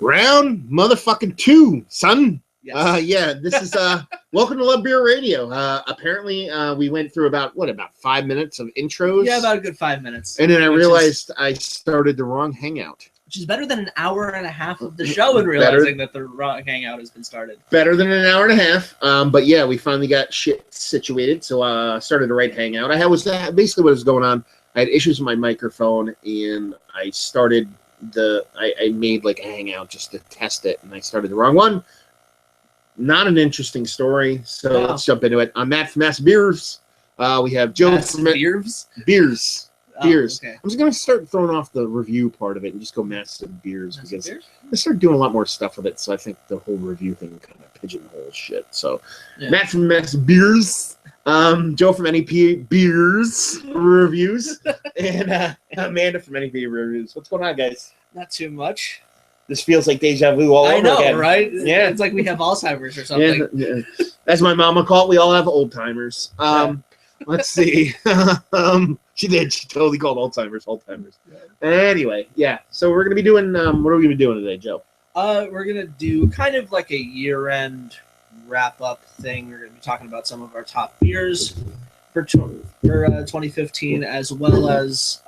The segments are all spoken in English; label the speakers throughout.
Speaker 1: Round motherfucking 2, son.
Speaker 2: Yes.
Speaker 1: This is welcome to Love Beer Radio. Apparently, we went through about 5 minutes of intros.
Speaker 2: Yeah, about a good 5 minutes.
Speaker 1: And then I realized I started the wrong hangout.
Speaker 2: Which is better than an hour and a half of the show and realizing that the wrong hangout has been started.
Speaker 1: Better than an hour and a half. But yeah, we finally got shit situated. So started the right hangout. Basically what was going on. I had issues with my microphone, and I started I made like a hangout just to test it, and I started the wrong one. Not an interesting story, so let's jump into it. I'm Matt from Mass Beers. We have Joe from
Speaker 2: Beers.
Speaker 1: Okay. I'm just gonna start throwing off the review part of it and just go Massive Beers because I started doing a lot more stuff with it. So I think the whole review thing kind of pigeonholes shit. So Matt from Massive Beers, Joe from NEP Beers Reviews, and Amanda from NEP Reviews. What's going on, guys?
Speaker 2: Not too much.
Speaker 1: This feels like deja vu all over again.
Speaker 2: Right?
Speaker 1: Yeah,
Speaker 2: it's like we have Alzheimer's or something.
Speaker 1: Yeah. As my mama called it, we all have old timers. Let's see. She did. She totally called Alzheimer's. Yeah. Anyway, yeah. So we're gonna be doing. What are we gonna be doing today, Joe?
Speaker 2: We're gonna do kind of like a year-end wrap-up thing. We're gonna be talking about some of our top beers for 2015, as well as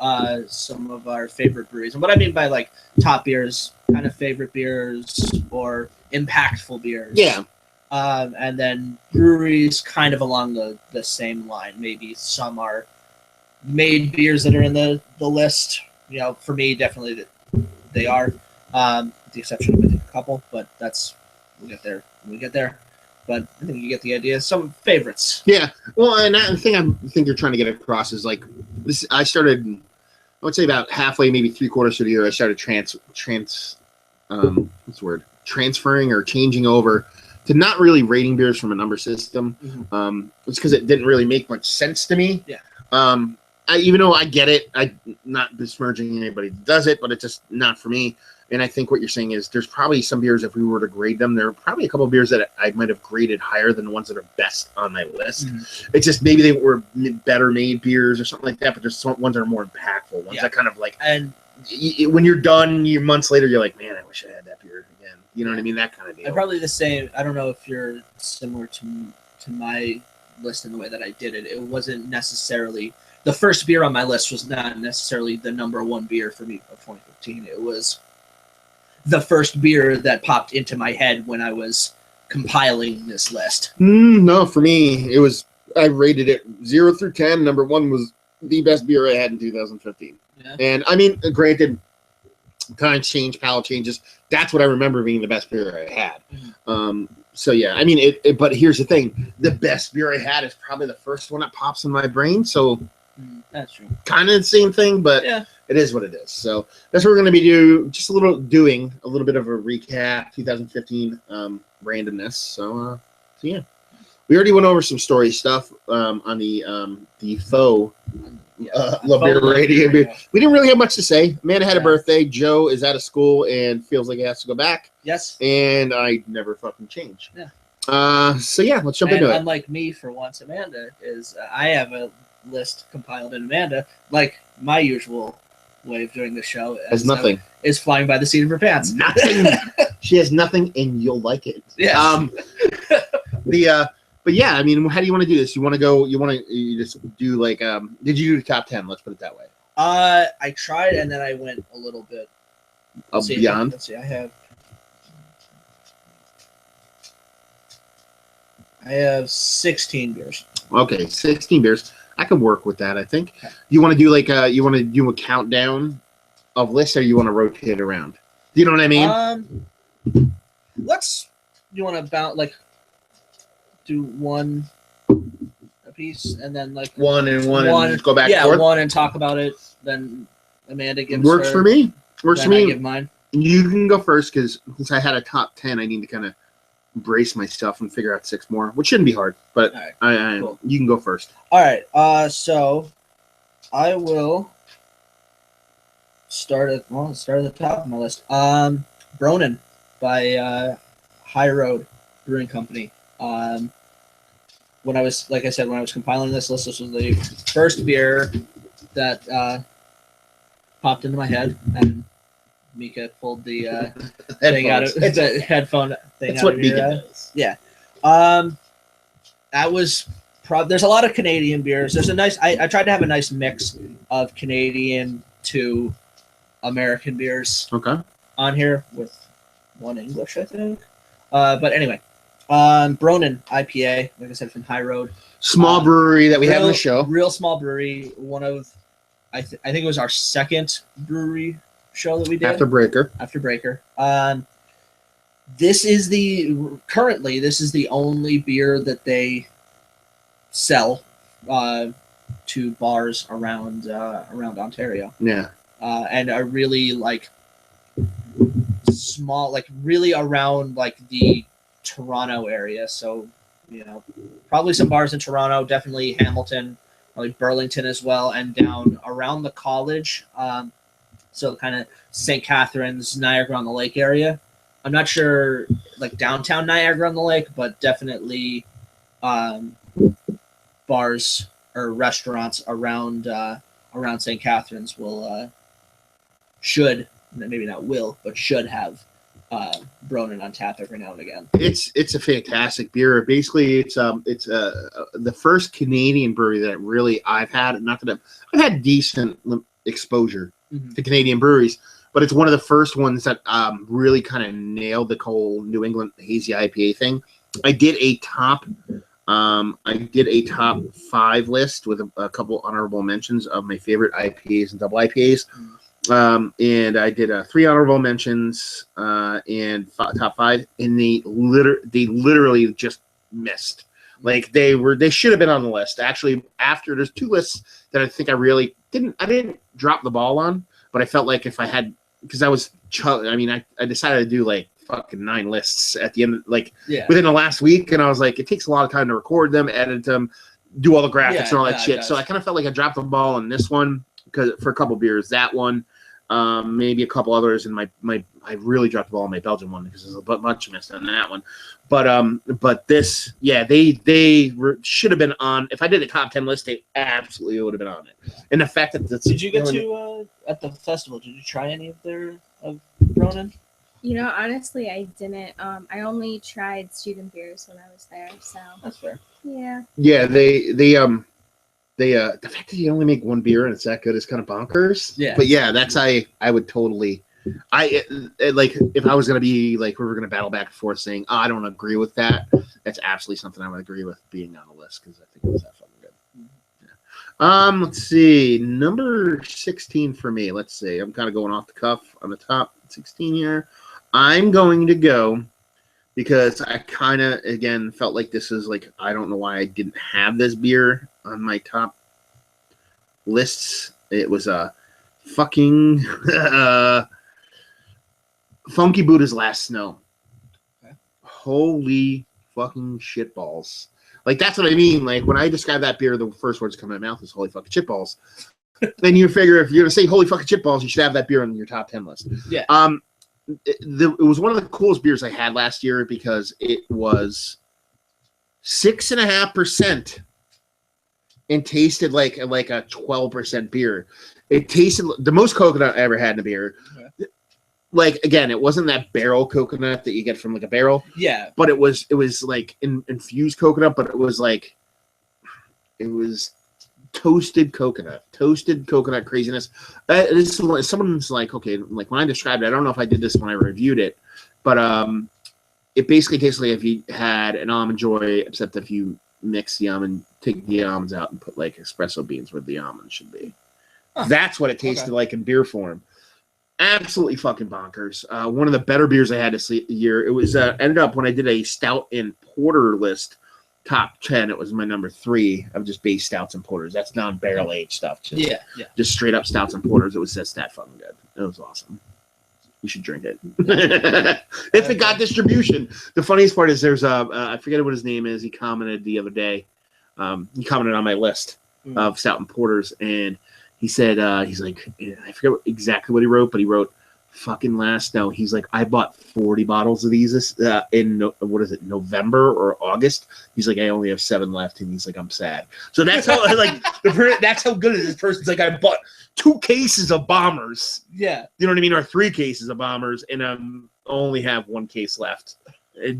Speaker 2: some of our favorite breweries. And what I mean by like top beers, kind of favorite beers or impactful beers.
Speaker 1: Yeah.
Speaker 2: And then breweries kind of along the same line. Maybe some are made beers that are in the list. You know, for me, definitely they are. With the exception of I think a couple, but we'll get there when we get there. But I think you get the idea. Some favorites.
Speaker 1: Yeah. Well, and the thing I think you're trying to get across is like this. I started, I would say about halfway, maybe 3/4 of the year. I started transferring or changing over to not really rating beers from a number system. Mm-hmm. It's because it didn't really make much sense to me.
Speaker 2: Yeah.
Speaker 1: Even though I get it, I'm not besmirching anybody that does it, but it's just not for me. And I think what you're saying is there's probably some beers, if we were to grade them, there are probably a couple of beers that I might have graded higher than the ones that are best on my list. Mm-hmm. It's just maybe they were better made beers or something like that, but there's some ones that are more impactful. Ones that kind of like, and when you're done, months later, you're like, man, I wish I had that beer again. You know what I mean? That kind of deal.
Speaker 2: I'm probably the same. I don't know if you're similar to my list in the way that I did it. It wasn't necessarily the first beer on my list was not necessarily the number one beer for me of 2015. It was the first beer that popped into my head when I was compiling this list.
Speaker 1: No, for me, I rated it 0 through 10. Number 1 was the best beer I had in 2015. Yeah. And I mean, granted, kind of palate changes. That's what I remember being the best beer I had. Mm-hmm. So yeah, I mean, but here's the thing: the best beer I had is probably the first one that pops in my brain. So
Speaker 2: that's true.
Speaker 1: Kind of the same thing, but yeah. It is what it is. So that's what we're going to be doing a little bit of a recap 2015 randomness. So yeah, we already went over some story stuff on the faux Love Beer Radio. We didn't really have much to say. Amanda had a birthday. Joe is out of school and feels like he has to go back.
Speaker 2: Yes.
Speaker 1: And I never fucking change.
Speaker 2: Yeah.
Speaker 1: So yeah, let's jump into it.
Speaker 2: Unlike me, for once, Amanda is. I have a list compiled, and Amanda, like my usual way of doing the show,
Speaker 1: has nothing.
Speaker 2: Is flying by the seat of her pants.
Speaker 1: Nothing. She has nothing, and you'll like it.
Speaker 2: Yeah.
Speaker 1: But yeah, I mean, how do you want to do this? You just do like, did you do the top 10? Let's put it that way.
Speaker 2: I tried, and then I went a little bit
Speaker 1: beyond.
Speaker 2: Let's see, I have 16 beers.
Speaker 1: Okay, 16 beers. I can work with that, I think. Okay. You want to do like you want to do a countdown of lists, or you want to rotate around? Do you know what I mean?
Speaker 2: You want to do one a piece, and then like
Speaker 1: one and just go back and forth?
Speaker 2: Yeah, one and talk about it. Then Amanda gives
Speaker 1: Works for me. Works for me.
Speaker 2: I give mine.
Speaker 1: You can go first because since I had a top 10, I need to kind of brace myself and figure out 6 more, which shouldn't be hard. But right, cool. You can go first.
Speaker 2: All right. So I will start at the top of my list. Bronin by High Road Brewing Company. When I was compiling this list, this was the first beer that popped into my head, and Mika pulled the thing out of the headphone thing.
Speaker 1: That's
Speaker 2: out
Speaker 1: what
Speaker 2: of
Speaker 1: Mika
Speaker 2: your,
Speaker 1: does.
Speaker 2: Yeah. That was there's a lot of Canadian beers. There's a nice. I tried to have a nice mix of Canadian to American beers on here with one English, I think. But anyway, Bronin IPA, like I said, from High Road.
Speaker 1: Small brewery that we have on the show.
Speaker 2: Real small brewery. One of, I think it was our second brewery show that we did
Speaker 1: After Breaker.
Speaker 2: This is the only beer that they sell to bars around Ontario.
Speaker 1: Yeah.
Speaker 2: And are really like small, like really around like the Toronto area. So, probably some bars in Toronto, definitely Hamilton, probably Burlington as well, and down around the college. So kind of St. Catharines, Niagara on the Lake area. I'm not sure like downtown Niagara on the Lake, but definitely bars or restaurants around St. Catharines should have Bronin on tap every now and again.
Speaker 1: It's a fantastic beer. Basically, it's the first Canadian brewery that really I've had. Not that I've had decent exposure to Canadian breweries, but it's one of the first ones that really kind of nailed the whole New England hazy IPA thing. I did a top 5 list with a couple honorable mentions of my favorite IPAs and double IPAs. And I did 3 honorable mentions and top 5, and they literally just missed. Like they should have been on the list. Actually, after there's 2 lists that I think I really didn't drop the ball on, but I felt like if I had, because I decided to do like fucking 9 lists at the end, within the last week, and I was like, it takes a lot of time to record them, edit them, do all the graphics and all that shit. So I kind of felt like I dropped the ball on this one because for a couple beers, that one. Maybe a couple others, and I really dropped the ball on my Belgian one because there's a bunch missed on that one. But this, they should have been on. If I did a top 10 list, they absolutely would have been on it. And the fact that
Speaker 2: did you get to at the festival? Did you try any of Bronin?
Speaker 3: Honestly, I didn't. I only tried student beers when I was there, so
Speaker 2: that's fair.
Speaker 3: Yeah.
Speaker 1: Yeah, the fact that you only make one beer and it's that good is kind of bonkers.
Speaker 2: Yeah.
Speaker 1: But yeah, that's I would totally. Like if I was gonna be like we were gonna battle back and forth saying I don't agree with that. That's absolutely something I would agree with being on the list because I think it was that fucking good. Yeah. Let's see, number 16 for me. Let's see, I'm kind of going off the cuff on the top 16 here. I'm going to go because I kind of again felt like this is like I don't know why I didn't have this beer on my top lists. It was a fucking Funky Buddha's Last Snow. Okay. Holy fucking shitballs. Like, that's what I mean. Like, when I describe that beer, the first words coming out of my mouth is holy fucking shitballs. Then you figure if you're going to say holy fucking shitballs, you should have that beer on your top 10 list.
Speaker 2: Yeah.
Speaker 1: It was one of the coolest beers I had last year because it was 6.5% and tasted like a 12% beer. It tasted the most coconut I ever had in a beer. Okay. Like, again, it wasn't that barrel coconut that you get from like a barrel.
Speaker 2: Yeah.
Speaker 1: But it was like infused coconut, but it was toasted coconut craziness. Someone's like, okay, like when I described it, I don't know if I did this when I reviewed it, but it basically tastes like if you had an almond joy, except if you mix the almond, take the almonds out and put like espresso beans where the almonds should be. Huh. That's what it tasted like in beer form. Absolutely fucking bonkers. One of the better beers I had this year. It was ended up when I did a stout and porter list, top 10. It was my number 3 of just base stouts and porters. That's non-barrel aged stuff. Just straight up stouts and porters. It was just that fucking good. It was awesome. You should drink it if it got distribution. The funniest part is there's I forget what his name is. He commented the other day. He commented on my list of stout and porters, and he said he's like, I forget exactly what he wrote, but he wrote fucking last. No, he's like, I bought 40 bottles of these in November or August. He's like, I only have 7 left, and he's like, I'm sad. So that's how that's how good this person's like. I bought 2 cases of Bombers.
Speaker 2: Yeah,
Speaker 1: You know what I mean, or 3 cases of Bombers, and only have 1 case left.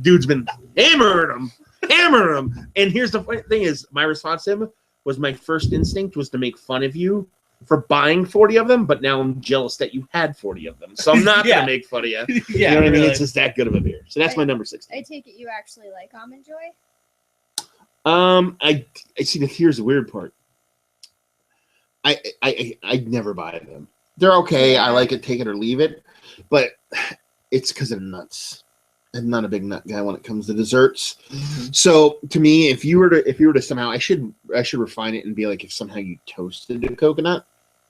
Speaker 1: Dude's been hammering them. And here's the funny thing: is my response to him was, my first instinct was to make fun of you for buying 40 of them, but now I'm jealous that you had 40 of them. So I'm not going to make fun of you.
Speaker 2: yeah.
Speaker 1: You know what I mean?
Speaker 2: Really.
Speaker 1: It's just that good of a beer. So that's my number 16.
Speaker 3: I take it you actually like Almond Joy?
Speaker 1: I see. Here's the weird part. I never buy them. They're okay. I like it, take it or leave it, but it's because of nuts. I'm not a big nut guy when it comes to desserts.
Speaker 2: Mm-hmm.
Speaker 1: So to me, if you were to somehow, I should refine it and be like, if somehow you toasted a coconut,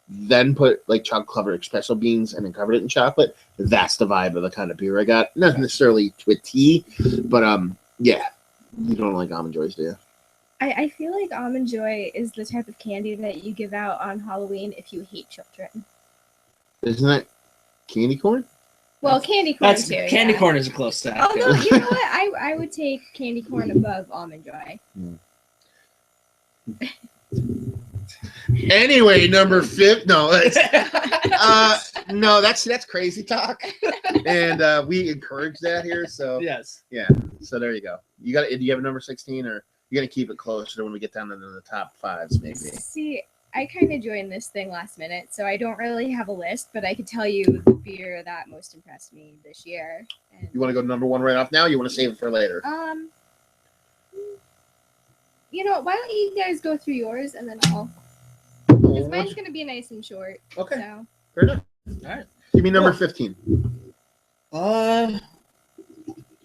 Speaker 1: then put like chocolate covered espresso beans and then covered it in chocolate. That's the vibe of the kind of beer I got. Not necessarily to a tea, but yeah. You don't like Almond Joys, do you?
Speaker 3: I feel like Almond Joy is the type of candy that you give out on Halloween if you hate children.
Speaker 1: Isn't that candy corn?
Speaker 3: Well, candy corn too.
Speaker 2: Candy corn is a close second.
Speaker 3: Although, you know what? I would take candy corn above Almond Joy.
Speaker 1: Anyway, number 5. No, no, that's crazy talk, and we encourage that here. So
Speaker 2: yes,
Speaker 1: yeah. So there you go. Do you have a number 16, or you're gonna keep it closer to when we get down to the top 5s, maybe?
Speaker 3: See, I kind of joined this thing last minute, so I don't really have a list, but I could tell you the beer that most impressed me this year. And,
Speaker 1: You want to go to number 1 right off now? Or you want to save it for later?
Speaker 3: You know, why don't you guys go through yours and then I'll. Because mine's gonna be nice and short.
Speaker 1: Okay.
Speaker 3: So.
Speaker 1: Fair enough.
Speaker 2: all right.
Speaker 1: Give me number 15.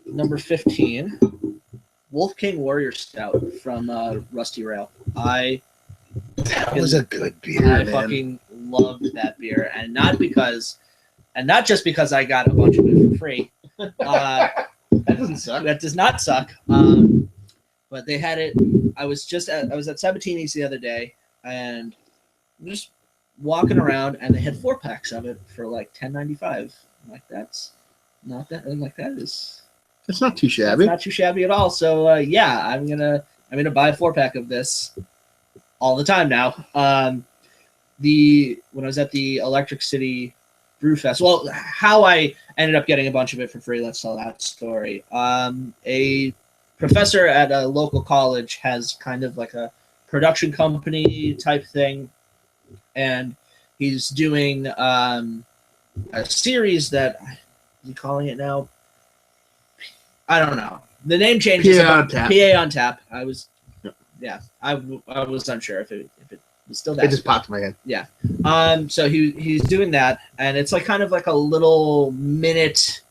Speaker 2: Number 15, Wolf King Warrior Stout from Rusty Rail.
Speaker 1: That was a good beer,
Speaker 2: I
Speaker 1: man.
Speaker 2: fucking loved that beer, and not just because I got a bunch of it for free.
Speaker 1: That doesn't suck.
Speaker 2: That does not suck. But they had it. I was at Sabatini's the other day, and just walking around, and they had 4-packs of it for like $10.95. Like that's not that. Like that is.
Speaker 1: It's not too shabby.
Speaker 2: It's not too shabby at all. So yeah, I'm gonna buy a 4-pack of this all the time now. When I was at the Electric City Brew Fest, well, how I ended up getting a bunch of it for free. Let's tell that story. A professor at a local college has kind of like a production company type thing, and he's doing a series that you calling it now. I don't know. The name changes.
Speaker 1: PA on Tap.
Speaker 2: PA on Tap. I was unsure if it was still that.
Speaker 1: It just popped in my head.
Speaker 2: Yeah. So he's doing that, and it's like kind of like a little minute,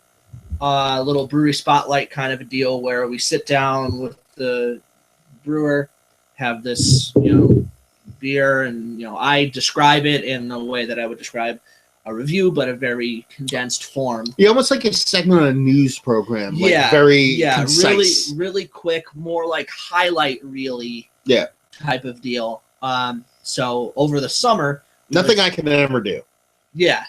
Speaker 2: little brewery spotlight kind of a deal where we sit down with the brewer, have this beer, and I describe it in the way that I would describe a review, but a very condensed form.
Speaker 1: Yeah, almost like a segment on a news program. Like
Speaker 2: Yeah,
Speaker 1: very concise.
Speaker 2: really quick, more like highlight really.
Speaker 1: Yeah.
Speaker 2: Type of deal. So over the summer,
Speaker 1: Nothing I can ever do.
Speaker 2: yeah.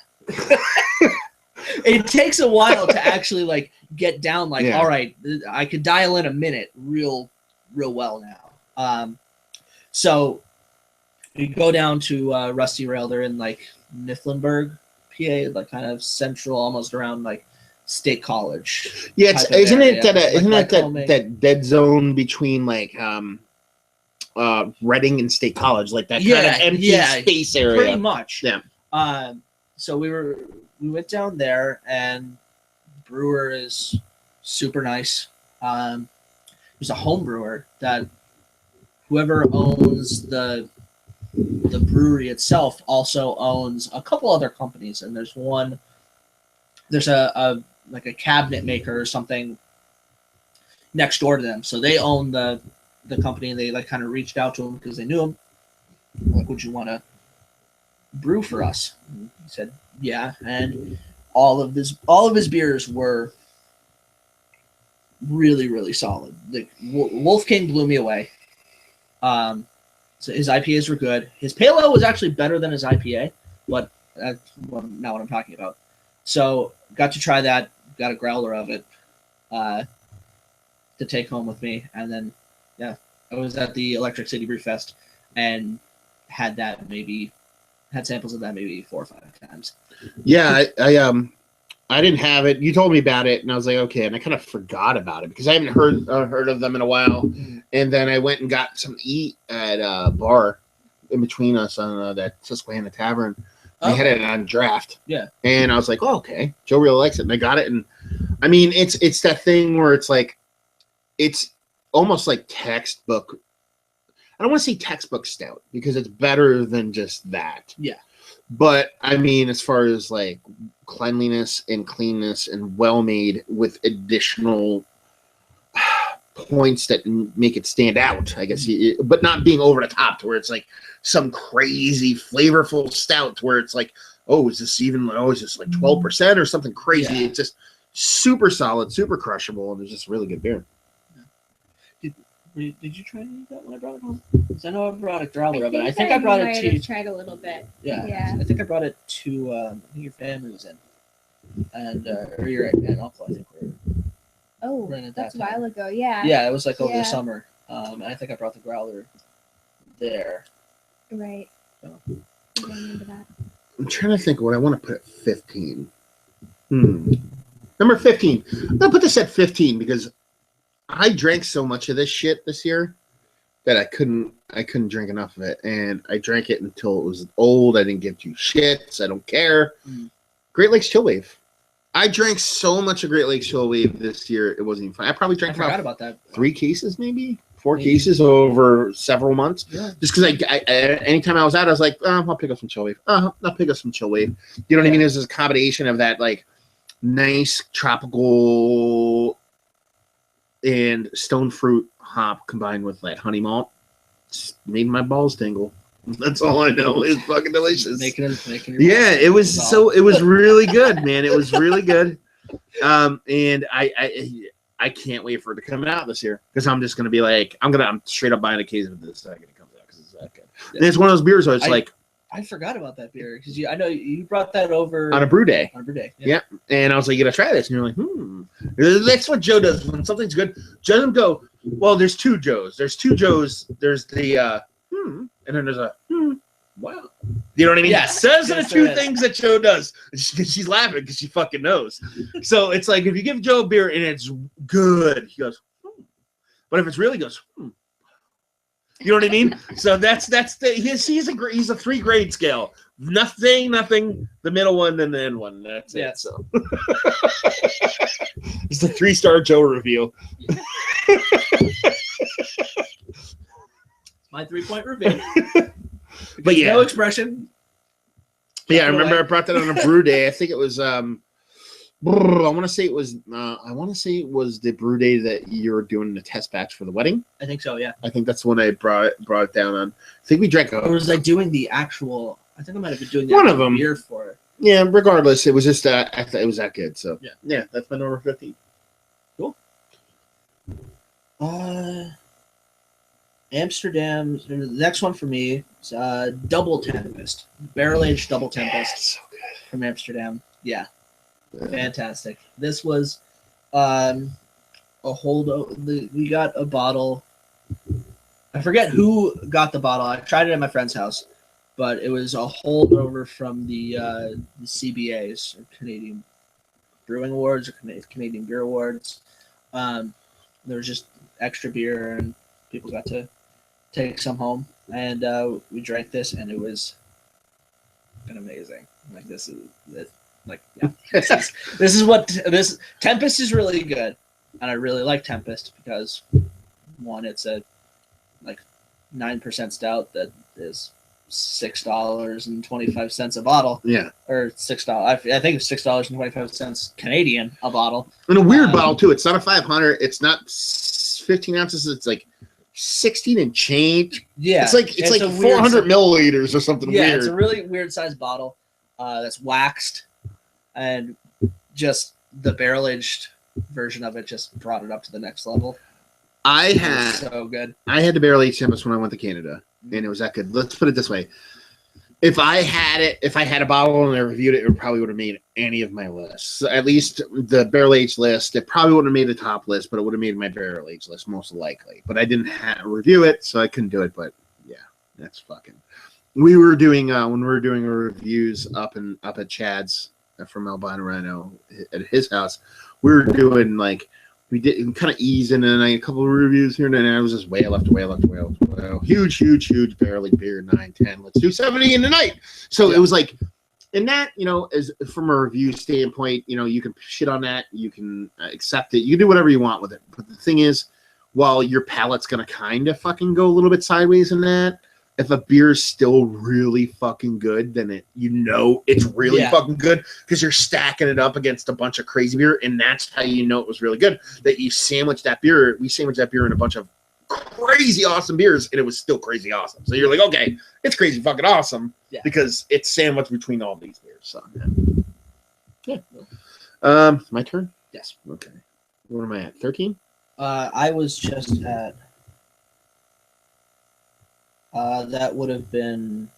Speaker 2: It takes a while to actually like get down. Like, all right, I could dial in a minute real well now. So we go down to Rusty Rail. They're in like Mifflinburg, PA, like kind of central, almost around like State College.
Speaker 1: Yeah, isn't it
Speaker 2: area.
Speaker 1: that dead zone between like Reading and State College, like that kind of empty space area?
Speaker 2: Pretty much.
Speaker 1: Yeah.
Speaker 2: So we went down there, and the brewer is super nice. He's a home brewer that whoever owns the brewery itself also owns a couple other companies, and there's a like a cabinet maker or something next door to them. So they own the company, and they like kind of reached out to him because they knew him. Like, would you want to brew for us? And he said, yeah. And all of his beers were really, really solid. Like Wolf King blew me away. So his IPAs were good. His Pale Ale was actually better than his IPA, but that's not what I'm talking about. So got to try that. Got a growler of it to take home with me, and then I was at the Electric City Brew Fest and had samples of that maybe 4 or 5 times.
Speaker 1: Yeah, I didn't have it. You told me about it, and I was like, okay. And I kind of forgot about it because I haven't heard of them in a while.
Speaker 2: Mm.
Speaker 1: And then I went and got some to eat at a bar in between us on that Susquehanna Tavern. They had it on draft.
Speaker 2: Yeah.
Speaker 1: And I was like, oh, okay. Joe really likes it, and I got it. And I mean, it's that thing where it's like, it's almost like textbook. I don't want to say textbook stout because it's better than just that.
Speaker 2: Yeah.
Speaker 1: But I mean, as far as like cleanliness and cleanness and well made with additional points that make it stand out, I guess, but not being over the top to where it's like some crazy flavorful stout where it's like, oh, is this like 12% or something crazy?
Speaker 2: Yeah.
Speaker 1: It's just super solid, super crushable, and it's just really good beer.
Speaker 2: Did you try any of that when I brought it home? Because I know I brought a growler of it. I think I brought it to you.
Speaker 3: Tried a little bit.
Speaker 2: Yeah. I think I brought it to I think your family was in, and or your aunt and uncle. I think were.
Speaker 3: Oh,
Speaker 2: at
Speaker 3: that's a
Speaker 2: that time.
Speaker 3: while ago. Yeah.
Speaker 2: Yeah, it was like over the
Speaker 3: Yeah.
Speaker 2: summer. And I think I brought the growler there.
Speaker 3: Right.
Speaker 2: So.
Speaker 3: I remember that.
Speaker 1: I'm trying to think what I want to put at 15. Number 15. I'm gonna put this at 15 because I drank so much of this shit this year that I couldn't drink enough of it, and I drank it until it was old. I didn't give two shits. I don't care. Great Lakes Chill Wave. I drank so much of Great Lakes Chill Wave this year, it wasn't even fun. I probably
Speaker 2: I
Speaker 1: drank
Speaker 2: forgot about that.
Speaker 1: 3 cases, maybe 4 cases over several months.
Speaker 2: Yeah.
Speaker 1: Just because I anytime I was out, I was like, I'll pick up some Chill Wave. I'll pick up some Chill Wave. You know what I mean? It was a combination of that like nice tropical and stone fruit hop combined with that honey malt. Just made my balls tingle. That's all I know. It's fucking delicious.
Speaker 2: Making
Speaker 1: Yeah, it was it was really good, man. It was really good. And I can't wait for it to come out this year because I'm just gonna be like, I'm straight up buying a case of this the second it comes out because it's that good.
Speaker 2: Yeah.
Speaker 1: And it's one of those beers where it's like
Speaker 2: I forgot about that beer because I know you brought that over
Speaker 1: on a brew day.
Speaker 2: On a brew day.
Speaker 1: Yeah. And I was like, you gotta try this. And you're like, That's what Joe does. When something's good, Joe doesn't go, well, there's two Joes. There's two Joes. There's the and then there's a wow. You know what I mean?
Speaker 2: Yes.
Speaker 1: Those are the
Speaker 2: Yes,
Speaker 1: two
Speaker 2: there is.
Speaker 1: things that Joe does. She's laughing because she fucking knows. So it's like if you give Joe a beer and it's good, he goes, but if it's really goes, You know what I mean? So that's he's a 3 grade scale. Nothing, the middle one, then the end one. That's it. So it's the 3-star Joe review.
Speaker 2: My 3-point review.
Speaker 1: But yeah,
Speaker 2: no expression.
Speaker 1: Yeah, I remember I brought that on a brew day. I think it was I want to say it was the brew day that you were doing the test batch for the wedding.
Speaker 2: I think so, yeah.
Speaker 1: I think that's when I brought it down on. I think we drank
Speaker 2: Or was I doing the actual I think I might have been doing the
Speaker 1: one of them
Speaker 2: beer for it.
Speaker 1: Yeah, regardless, it was just I thought it was that good. So
Speaker 2: yeah,
Speaker 1: that's my number 15.
Speaker 2: Cool. Amsterdam. The next one for me is Double Tempest, barrel aged Double Tempest
Speaker 1: so good.
Speaker 2: from Amsterdam. Yeah, fantastic. This was a holdover. We got a bottle. I forget who got the bottle. I tried it at my friend's house, but it was a holdover from the CBAs, or Canadian Brewing Awards, or Canadian Beer Awards. There was just extra beer, and people got to take some home, and we drank this, and it was amazing. Like this Tempest is really good, and I really like Tempest because one, it's a 9% stout that is $6.25 a bottle.
Speaker 1: Yeah,
Speaker 2: or $6. I think it's $6.25 Canadian a bottle.
Speaker 1: And a weird bottle too. It's not a 500. It's not 15 ounces. It's like 16 and change.
Speaker 2: Yeah,
Speaker 1: it's like 400 milliliters or something weird.
Speaker 2: Yeah, it's a really weird sized bottle that's waxed, and just the barrel aged version of it just brought it up to the next level. So good.
Speaker 1: I had the barrel aged Tempest when I went to Canada, and it was that good. Let's put it this way: If I had a bottle and I reviewed it, it probably would have made any of my lists. At least the barrel age list. It probably wouldn't have made the top list, but it would have made my barrel age list most likely. But I didn't review it, so I couldn't do it. But yeah, that's fucking. We were doing when we were doing our reviews up at Chad's from Albino Rhino at his house. We were doing like we did kind of ease in and a couple of reviews here and there. I was just way left. Huge barrel aged beer 9-10. Let's do 70 in the night. So it was like, in that, as from a review standpoint, you can shit on that, you can accept it, you can do whatever you want with it. But the thing is, while your palate's gonna kind of fucking go a little bit sideways in that, if a beer is still really fucking good, then it's really fucking good because you're stacking it up against a bunch of crazy beer, and that's how you know it was really good. That you sandwich that beer. We sandwiched that beer in a bunch of crazy awesome beers, and it was still crazy awesome. So you're like, okay, it's crazy fucking awesome because it's sandwiched between all these beers. So my turn.
Speaker 2: Yes.
Speaker 1: Okay. What am I at? 13.
Speaker 2: I was just at. That would have been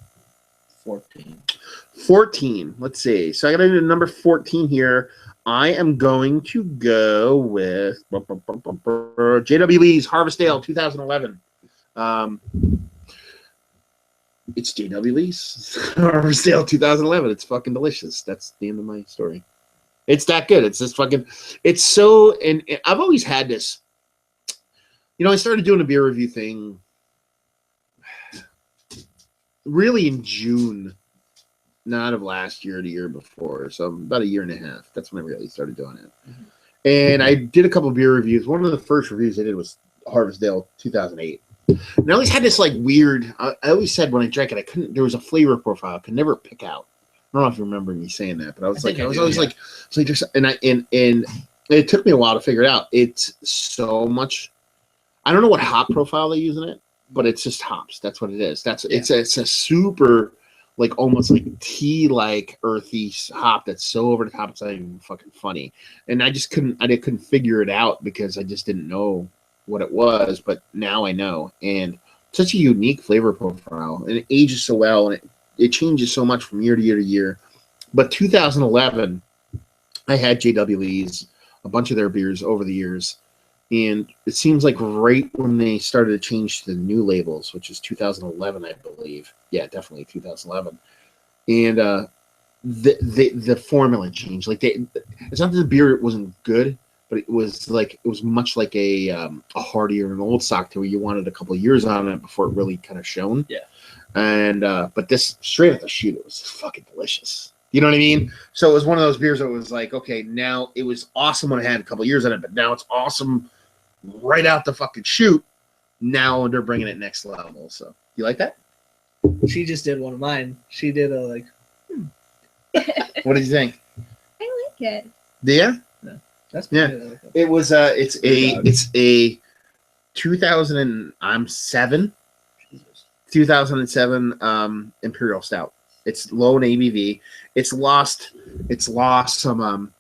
Speaker 2: 14.
Speaker 1: 14. Let's see. So I got to do number 14 here. I am going to go with J.W. Lee's Harvest Ale 2011. It's J.W. Lee's Harvest Ale 2011. It's fucking delicious. That's the end of my story. It's that good. It's just fucking. It's so. And I've always had this. I started doing a beer review thing. Really in June, not of last year, the year before, so about a year and a half. That's when I really started doing it. Mm-hmm. And I did a couple of beer reviews. One of the first reviews I did was Harvest Ale 2008. And I always had this like weird. I always said when I drank it, I couldn't. There was a flavor profile I could never pick out. I don't know if you remember me saying that, but I was and it took me a while to figure it out. It's so much. I don't know what hop profile they use in it, but it's just hops. That's what it is. It's a super like almost like tea-like earthy hop that's so over the top it's not even fucking funny. And I couldn't figure it out because I just didn't know what it was, but now I know. And such a unique flavor profile, and it ages so well, and it changes so much from year to year to year. But 2011, I had JWE's, a bunch of their beers over the years. And it seems like right when they started to change to the new labels, which is 2011, I believe. Yeah, definitely 2011. And the formula changed. Like it's not that the beer wasn't good, but it was much like a Hardy or an Old Stock to where you wanted a couple of years on it before it really kind of shone.
Speaker 2: Yeah.
Speaker 1: And but this straight at the shoot, it was fucking delicious. You know what I mean? So it was one of those beers that was like, okay, now it was awesome when it had a couple of years on it, but now it's awesome right out the fucking chute. Now they're bringing it next level. So you like that?
Speaker 2: She just did one of mine. She did a like.
Speaker 1: What did you think?
Speaker 3: I like it.
Speaker 1: Yeah.
Speaker 2: That's
Speaker 1: good. It was it's a 2007 Imperial Stout. It's low in ABV. It's lost some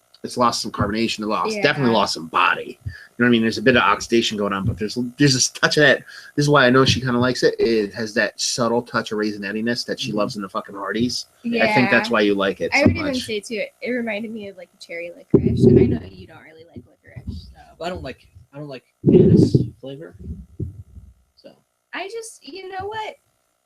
Speaker 1: carbonation. Definitely lost some body. You know what I mean? There's a bit of oxidation going on, but there's this touch of that. This is why I know she kind of likes it. It has that subtle touch of raisinettiness that she loves in the fucking Hardies.
Speaker 3: Yeah.
Speaker 1: I think that's why you like it.
Speaker 3: I would even say too, it reminded me of like a cherry licorice. And I know you don't really like licorice, so.
Speaker 2: I don't like anise flavor. So
Speaker 3: I just, you know what?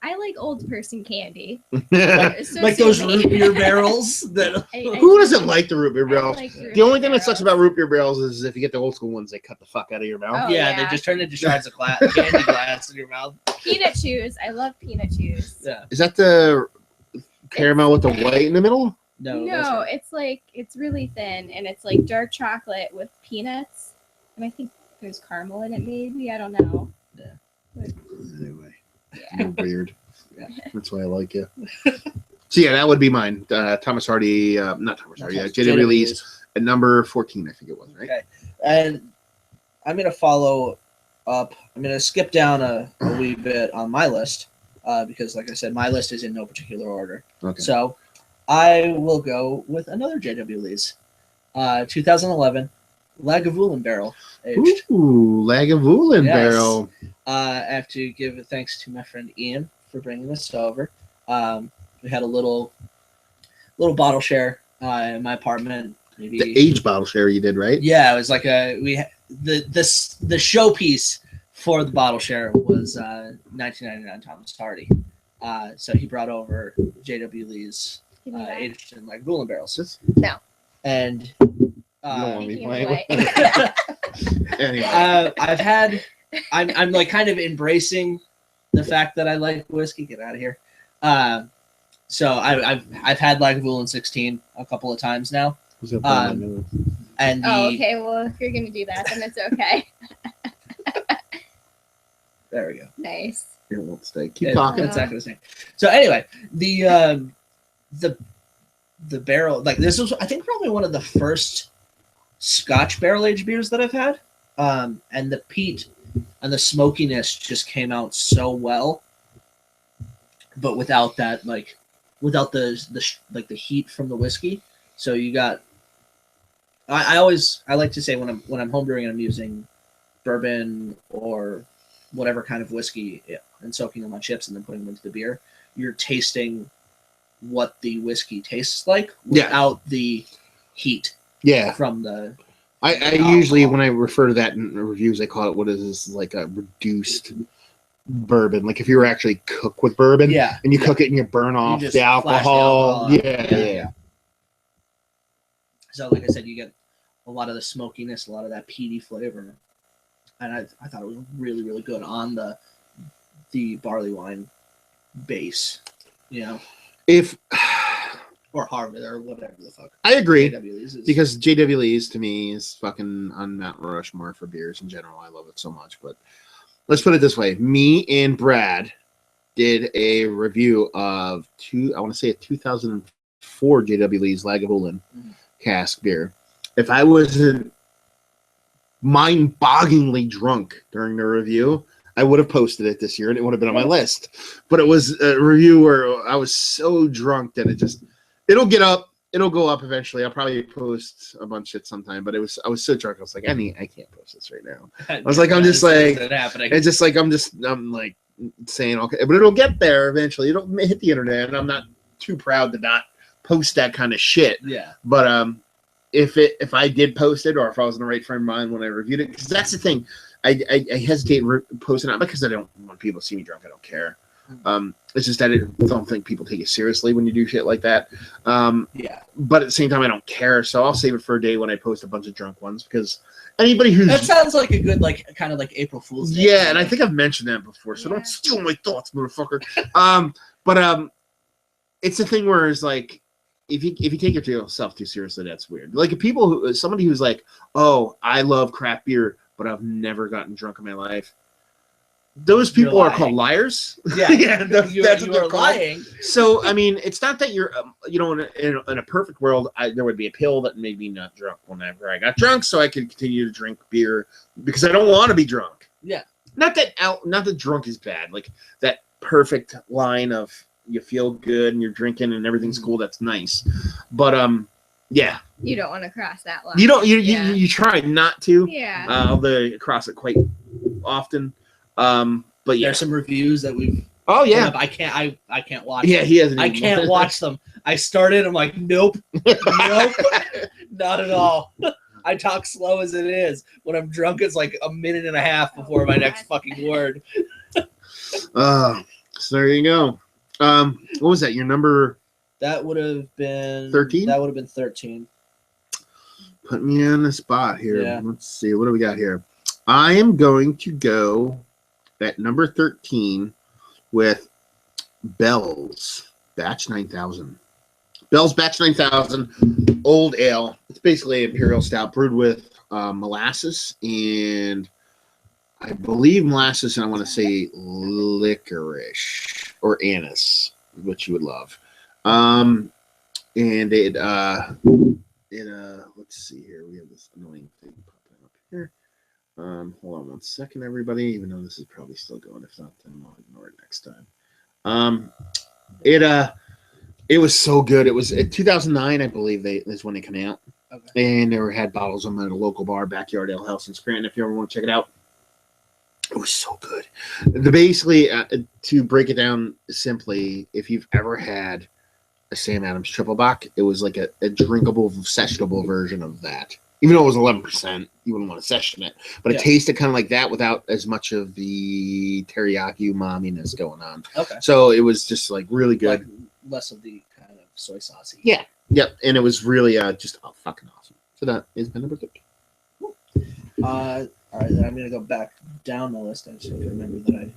Speaker 3: I like old person candy.
Speaker 2: like those root beer barrels.
Speaker 1: Who doesn't like the root beer barrels? The only thing that sucks about root beer barrels is if you get the old school ones, they cut the fuck out of your mouth.
Speaker 2: Oh, yeah, they just turn into shards of candy glass in your mouth.
Speaker 3: Peanut chews. I love peanut chews.
Speaker 2: Yeah.
Speaker 1: Is that the caramel with the white in the middle?
Speaker 3: No, it's really thin, and it's like dark chocolate with peanuts, and I think there's caramel in it. Maybe, I don't know.
Speaker 2: Yeah.
Speaker 1: But, anyway. Yeah. Weird. Yeah. That's why I like you. So yeah, that would be mine. Thomas Hardy, not Thomas Hardy. JW Lee's at number 14, I think it was, right?
Speaker 2: Okay. And I'm gonna follow up. I'm gonna skip down a wee bit on my list because, like I said, my list is in no particular order.
Speaker 1: Okay.
Speaker 2: So I will go with another JW Lee's, 2011 Lagavulin barrel aged.
Speaker 1: Ooh, Lagavulin barrel.
Speaker 2: I have to give thanks to my friend Ian for bringing this over. We had a little bottle share in my apartment. Maybe
Speaker 1: The age bottle share you did, right?
Speaker 2: yeah, it was like the showpiece for the bottle share was 1999 Thomas Hardy. So he brought over J.W. Lee's
Speaker 3: Give me that.
Speaker 2: aged in like Ruling barrels.
Speaker 3: No.
Speaker 2: And
Speaker 1: You don't want me
Speaker 3: Taking
Speaker 1: playing
Speaker 3: away.
Speaker 1: Anyway.
Speaker 2: I'm like kind of embracing the fact that I like whiskey. Get out of here. So I've had Lagavulin 16 a couple of times now. And
Speaker 3: Oh, okay. Well, if you're gonna do that, then it's okay.
Speaker 2: there we go.
Speaker 3: Nice.
Speaker 1: It won't stay. Keep talking.
Speaker 2: It's not gonna stay. So anyway, the barrel, like this was I think probably one of the first Scotch barrel aged beers that I've had. And the peat and the smokiness just came out so well, but without that without the heat from the whiskey. So you got. I like to say when I'm homebrewing and I'm using bourbon or whatever kind of whiskey and soaking them on chips and then putting them into the beer, you're tasting what the whiskey tastes like without the heat.
Speaker 1: Yeah.
Speaker 2: From the.
Speaker 1: I usually, when I refer to that in reviews, I call it what is this, like a reduced bourbon. Like if you were actually cook with bourbon, and you cook it and you burn off the alcohol. Yeah.
Speaker 2: So, like I said, you get a lot of the smokiness, a lot of that peaty flavor, and I thought it was really, really good on the barley wine base,
Speaker 1: If
Speaker 2: or Harvard or whatever the fuck.
Speaker 1: I agree,
Speaker 2: JW
Speaker 1: because JW Lee's to me is fucking on Mount Rushmore for beers in general. I love it so much. But let's put it this way: me and Brad did a review of I want to say a 2004 JW Lee's Lagavulin cask beer. If I wasn't mind-bogglingly drunk during the review, I would have posted it this year and it would have been on my list. But it was a review where I was so drunk that it'll get up, it'll go up eventually. I'll probably post a bunch of it sometime. But I was so drunk, I was like, I can't post this right now. I was like, I'm like saying okay, but it'll get there eventually. It'll hit the internet, and I'm not too proud to not post that kind of shit.
Speaker 2: Yeah.
Speaker 1: But if I did post it, or if I was in the right frame of mind when I reviewed it, because that's the thing, I hesitate posting it, not because I don't want people to see me drunk. I don't care. It's just that I don't think people take it seriously when you do shit like that. But at the same time, I don't care, so I'll save it for a day when I post a bunch of drunk ones, because anybody who's
Speaker 2: that sounds like a good kind of like April Fool's Day.
Speaker 1: Yeah, and I think I've mentioned that before, so don't steal my thoughts, motherfucker. But it's a thing where it's like, if you take yourself too seriously, that's weird. Like somebody who's like, oh, I love craft beer, but I've never gotten drunk in my life. Those people are called liars.
Speaker 2: Yeah,
Speaker 1: yeah, that's what they're
Speaker 2: lying.
Speaker 1: So I mean, it's not that you're, in a perfect world, there would be a pill that made me not drunk whenever I got drunk, so I could continue to drink beer because I don't want to be drunk.
Speaker 2: Yeah,
Speaker 1: not that drunk is bad. Like that perfect line of you feel good and you're drinking and everything's cool. That's nice, but yeah.
Speaker 3: You don't want to cross that line.
Speaker 1: You don't. You try not to.
Speaker 3: Yeah.
Speaker 1: Although you cross it quite often. But yeah,
Speaker 2: there's some reviews that we've.
Speaker 1: Oh yeah.
Speaker 2: I can't watch.
Speaker 1: Yeah,
Speaker 2: them.
Speaker 1: he hasn't.
Speaker 2: I can't watch them. I started. I'm like, nope, not at all. I talk slow as it is. When I'm drunk, it's like a minute and a half before my next fucking word.
Speaker 1: So there you go. What was that? Your number?
Speaker 2: That would have been
Speaker 1: 13.
Speaker 2: That would have been 13.
Speaker 1: Put me on the spot here.
Speaker 2: Yeah.
Speaker 1: Let's see. What do we got here? I am going to go at number 13 with Bell's Batch 9000. Bell's Batch 9000 Old Ale. It's basically imperial stout brewed with molasses and I believe molasses, and I want to say licorice or anise, which you would love. And let's see here. We have this annoying thing popping up here. Hold on one second, everybody. Even though this is probably still going, if not, then I'll ignore it next time. It was so good. It was in 2009, I believe. Is when they came out, and they had bottles of them at a local bar, Backyard Ale House in Scranton. If you ever want to check it out, It was so good. Basically, to break it down simply, if you've ever had a Sam Adams triple bock, it was like a drinkable, sessionable version of that. Even though it was 11%, you wouldn't want to session it. But it tasted kind of like that without as much of the teriyaki umaminess going on.
Speaker 2: Okay.
Speaker 1: So it was just like really good.
Speaker 2: Like less of the kind of soy saucy.
Speaker 1: Yeah. Yep. And it was really just fucking awesome. So that is my number 3.
Speaker 2: All right, then I'm gonna go back down the list. I just have to remember that I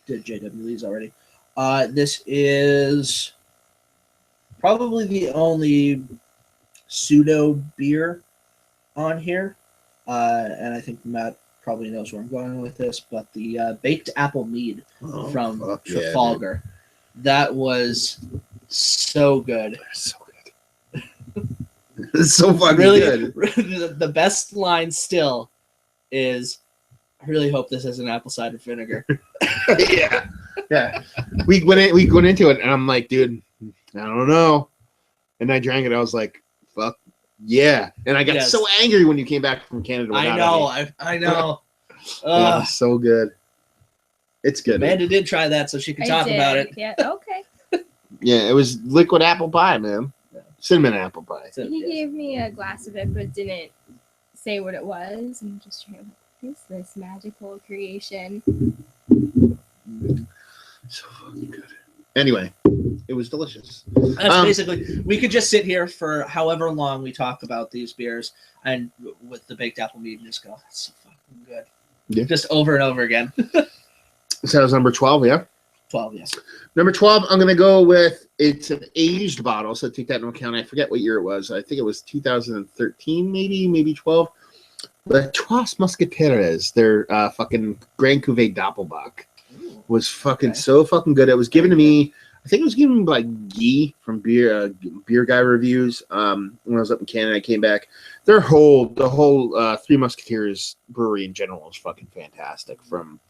Speaker 2: did JW Lee's already. This is probably the only pseudo beer on here, and I think Matt probably knows where I'm going with this. But the baked apple mead from Trafalgar, that was so good.
Speaker 1: So good. It's so fucking good.
Speaker 2: The best line still is, I really hope this has an apple cider vinegar. yeah.
Speaker 1: We went into it, and I'm like, dude, I don't know. And I drank it. I was like, fuck yeah. And I got so angry when you came back from Canada.
Speaker 2: I know. I know.
Speaker 1: So good. It's good.
Speaker 2: Amanda did try that, so she could talk about it.
Speaker 3: Yeah. Okay.
Speaker 1: Yeah, it was liquid apple pie, man. Cinnamon apple pie.
Speaker 3: He gave me a glass of it, but didn't say what it was. I'm just trying to. What is this magical creation?
Speaker 1: So fucking good. Anyway, it was delicious.
Speaker 2: That's basically, we could just sit here for however long we talk about these beers and with the baked apple mead and just go, that's so fucking good.
Speaker 1: Yeah.
Speaker 2: Just over and over again.
Speaker 1: So that was number 12, yeah?
Speaker 2: 12, yes.
Speaker 1: Number 12, I'm going to go with, it's an aged bottle, so take that into account. I forget what year it was. I think it was 2013, maybe 12. The Trois Musketeers, their fucking Grand Cuvée Doppelbock, was fucking so fucking good. It was given to me, I think it was given by Guy from Beer Guy Reviews when I was up in Canada. I came back. The whole Three Musketeers brewery in general is fucking fantastic. From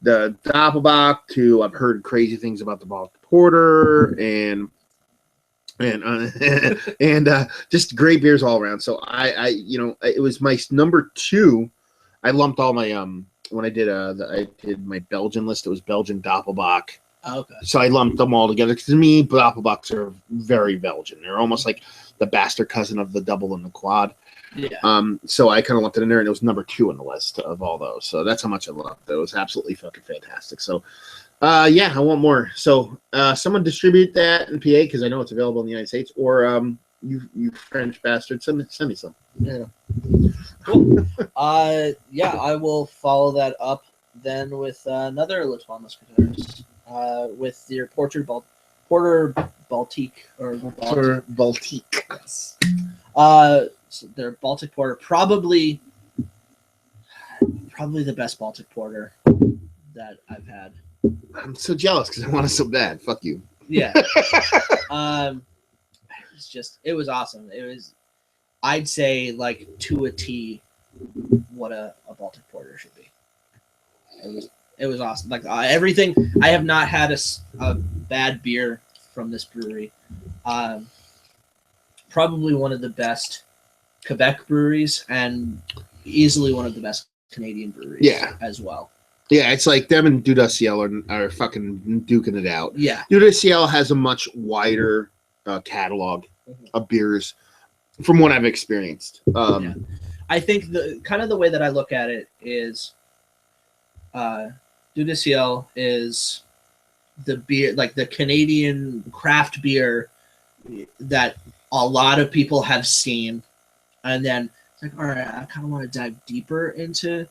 Speaker 1: the Doppelbock to, I've heard crazy things about the Baltic Porter and just great beers all around. So I it was my number 2. I lumped all my when I did my Belgian list. It was Belgian Doppelbock.
Speaker 2: Oh, okay.
Speaker 1: So I lumped them all together because to me, Doppelbocks are very Belgian. They're almost like the bastard cousin of the double and the quad.
Speaker 2: Yeah.
Speaker 1: So I kind of lumped it in there, and it was number 2 on the list of all those. So that's how much I loved it. It was absolutely fucking fantastic. So, yeah, I want more. So someone distribute that in PA because I know it's available in the United States, or you French bastard, send me some. Yeah.
Speaker 2: Cool. Yeah, I will follow that up then with another Les Trois Musketeers, with your Porter Baltique or
Speaker 1: Baltique.
Speaker 2: Yes. So their Baltic Porter, probably the best Baltic Porter that I've had.
Speaker 1: I'm so jealous because I want it so bad. Fuck you.
Speaker 2: Yeah. It was awesome. It was, I'd say, like, to a T what a Baltic Porter should be. It was awesome. Like, everything. I have not had a bad beer from this brewery. Probably one of the best Quebec breweries and easily one of the best Canadian breweries as well.
Speaker 1: Yeah, it's like them and Dieu du Ciel are fucking duking it out.
Speaker 2: Yeah.
Speaker 1: Dieu du Ciel has a much wider catalog of beers from what I've experienced.
Speaker 2: I think the way that I look at it is Dieu du Ciel is the beer, like the Canadian craft beer that a lot of people have seen, and then it's like, all right, I kind of want to dive deeper into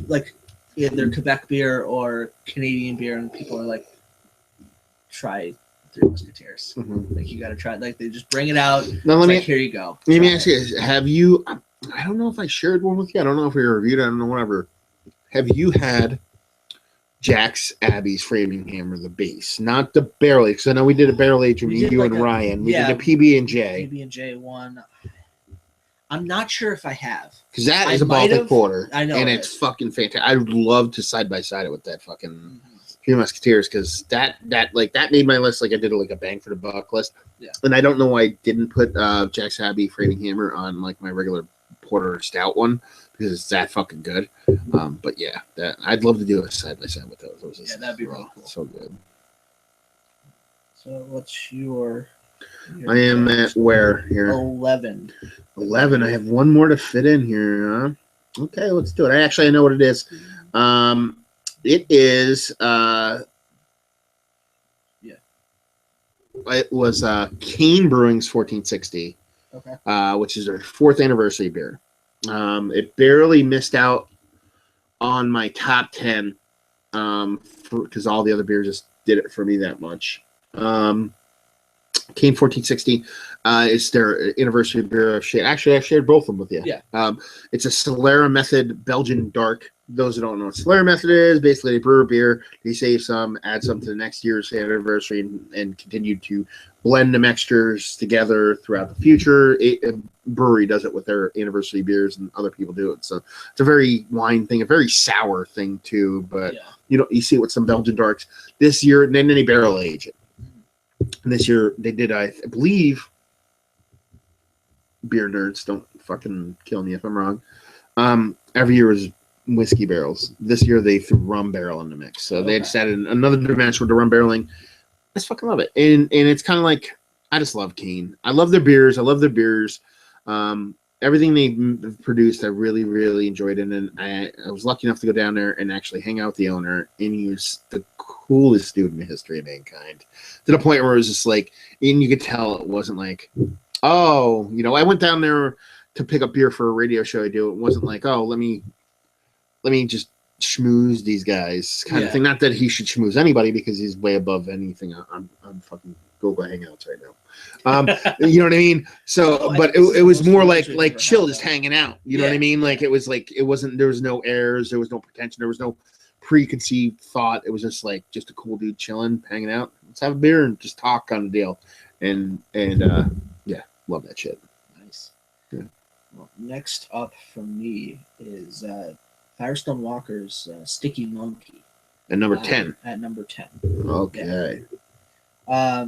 Speaker 2: like either Quebec beer or Canadian beer, and people are like, try Three Musketeers. Like, you got to try it. Like, they just bring it out.
Speaker 1: Now,
Speaker 2: here you go.
Speaker 1: Let me ask you: have you? I don't know if I shared one with you. I don't know if we reviewed it. I don't know. Whatever. Have you had Jack's Abbey's Framing Hammer, the base, not the barrel age? Because I know we did a barrel age review, you and Ryan. We did a PB&J.
Speaker 2: PB&J one. I'm not sure if I have.
Speaker 1: Because that is a Baltic Porter.
Speaker 2: I know.
Speaker 1: And it's fucking fantastic. I'd love to side by side it with that fucking Three Musketeers, because that made my list. Like, I did like a bang for the buck list.
Speaker 2: Yeah.
Speaker 1: And I don't know why I didn't put Jack's Abbey Framing Hammer on like my regular porter or stout one because it's that fucking good. But yeah, I'd love to do a side by side with those.
Speaker 2: Yeah, that'd be really cool.
Speaker 1: So good.
Speaker 2: So what's your
Speaker 1: I am at where here?
Speaker 2: 11.
Speaker 1: 11. I have one more to fit in here. Huh? Okay, let's do it. I know what it is. It is. It was Kane Brewing's 1460.
Speaker 2: Okay.
Speaker 1: Which is their 4th anniversary beer. It barely missed out on my top 10 because all the other beers just did it for me that much. Kane 1460 is their anniversary beer. Actually, I shared both of them with you.
Speaker 2: Yeah.
Speaker 1: It's a Solera Method Belgian Dark. Those who don't know what Solera Method is, basically they brew a beer, they save some, add some to the next year's anniversary, and continue to blend the mixtures together throughout the future. A brewery does it with their anniversary beers, and other people do it. So it's a very wine thing, a very sour thing too. But you see it with some Belgian Darks this year, and then they barrel age it. And this year they did, I believe, beer nerds, don't fucking kill me if I'm wrong. Every year was whiskey barrels. This year they threw rum barrel in the mix. So they just added another dimension with the rum barreling. I just fucking love it. And it's kind of like, I just love Kane. I love their beers. Everything they produced, I really, really enjoyed it. And I was lucky enough to go down there and actually hang out with the owner. And he was the coolest dude in the history of mankind. To the point where it was just like, and you could tell it wasn't like, oh, I went down there to pick up beer for a radio show I do. It wasn't like, oh, let me just schmooze these guys kind of thing. Not that he should schmooze anybody because he's way above anything I'm fucking go hangouts right now. You know what I mean? So, but it was more like chill, just hanging out. You know what I mean? Like it wasn't, there was no airs, there was no pretension, there was no preconceived thought. It was just like just a cool dude chilling, hanging out. Let's have a beer and just talk kind of deal. And yeah, love that shit.
Speaker 2: Nice.
Speaker 1: Yeah.
Speaker 2: Well, next up from me is Firestone Walker's Sticky Monkey.
Speaker 1: At number 10.
Speaker 2: At number 10.
Speaker 1: Okay.
Speaker 2: Yeah.